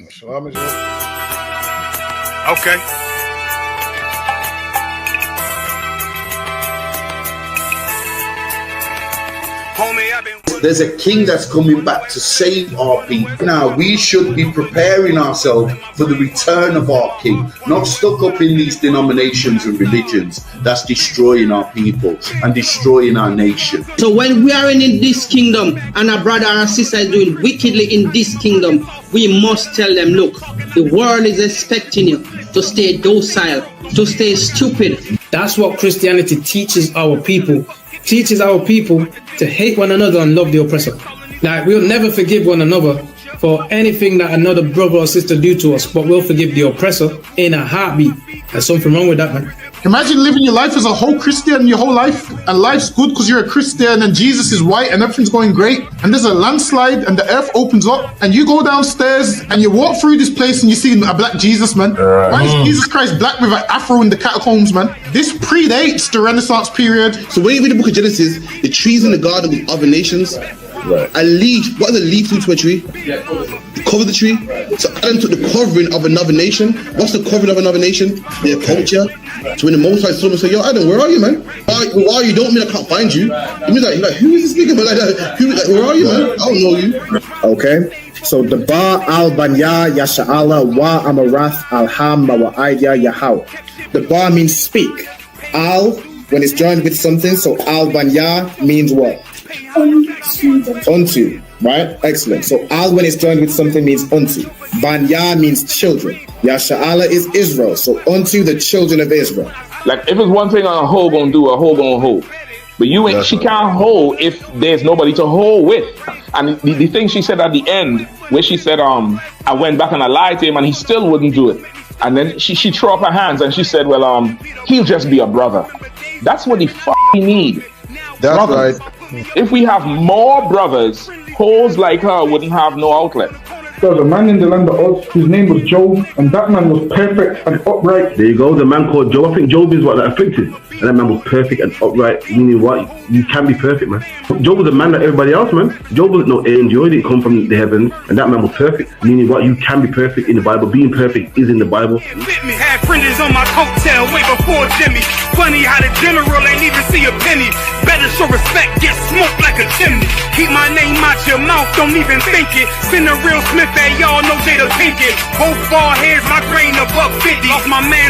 S9: Shalom as well.
S18: Okay.
S8: There's a king that's coming back to save our people. Now we should be preparing ourselves for the return of our king, not stuck up in these denominations and religions that's destroying our people and destroying our nation.
S2: So when we are in this kingdom and our brother or sister is doing wickedly in this kingdom, we must tell them, look, the world is expecting you to stay docile, to stay stupid.
S16: That's what Christianity teaches our people. Teaches our people to hate one another and love the oppressor. Like, we'll never forgive one another for anything that another brother or sister do to us, but we'll forgive the oppressor in a heartbeat. There's something wrong with that, man.
S11: Imagine living your life as a whole Christian your whole life, and life's good because you're a Christian and Jesus is white and everything's going great, and there's a landslide and the earth opens up and you go downstairs and you walk through this place and you see a black Jesus, man. Why is Jesus Christ black with an afro in the catacombs, man? This predates the Renaissance period.
S4: So when you read the book of Genesis, the trees in the garden with other nations, a leaf, what does a leaf do to a tree? Cover the tree. So Adam took the covering of another nation. What's the covering of another nation? Their culture. So when the Most High saw him and said, yo, Adam, where are you, man? Why you don't mean I can't find you? You mean like who is this nigga? But like where are you, man? I don't know you.
S23: Okay. So the Ba al Banya Yasha'ala wa Amarath al Hamma wa Aidya Yahweh. The ba means speak. Al, when it's joined with something, so al banya means what? Unto, right? Excellent. So al when it's joined with something means unto. Banya means children. Yasha'ala is Israel. So unto the children of Israel.
S17: Like if it's one thing a hoe gonna do, a hoe gonna hold. But you ain't. She can't hold if there's nobody to hold with. And the thing she said at the end, where she said, I went back and I lied to him, and he still wouldn't do it. And then she threw up her hands and she said, well, he'll just be a brother. That's what he need.
S19: That's
S17: brothers.
S19: right.
S17: If we have more brothers, hoes like her wouldn't have no outlet.
S11: There was a man in the land of Oz whose name was Job, and that man was perfect and upright.
S20: There you go, the man called Job. I think Job is what, that afflicted. And that man was perfect and upright, meaning what? You can be perfect, man. Job was a man like everybody else, man. Job wasn't no angel, he didn't come from the heavens, and that man was perfect, meaning what? You can be perfect in the Bible. Being perfect is in the Bible.
S18: Had fringes on my coattail way before Jimmy. Funny how the general ain't even see a penny. Better show respect, get smoked like a chimney. Keep my name out your mouth, don't even think it. Send a real Smith at y'all, no Jada Pinkett. Both bald heads, my grain above 50. Off my man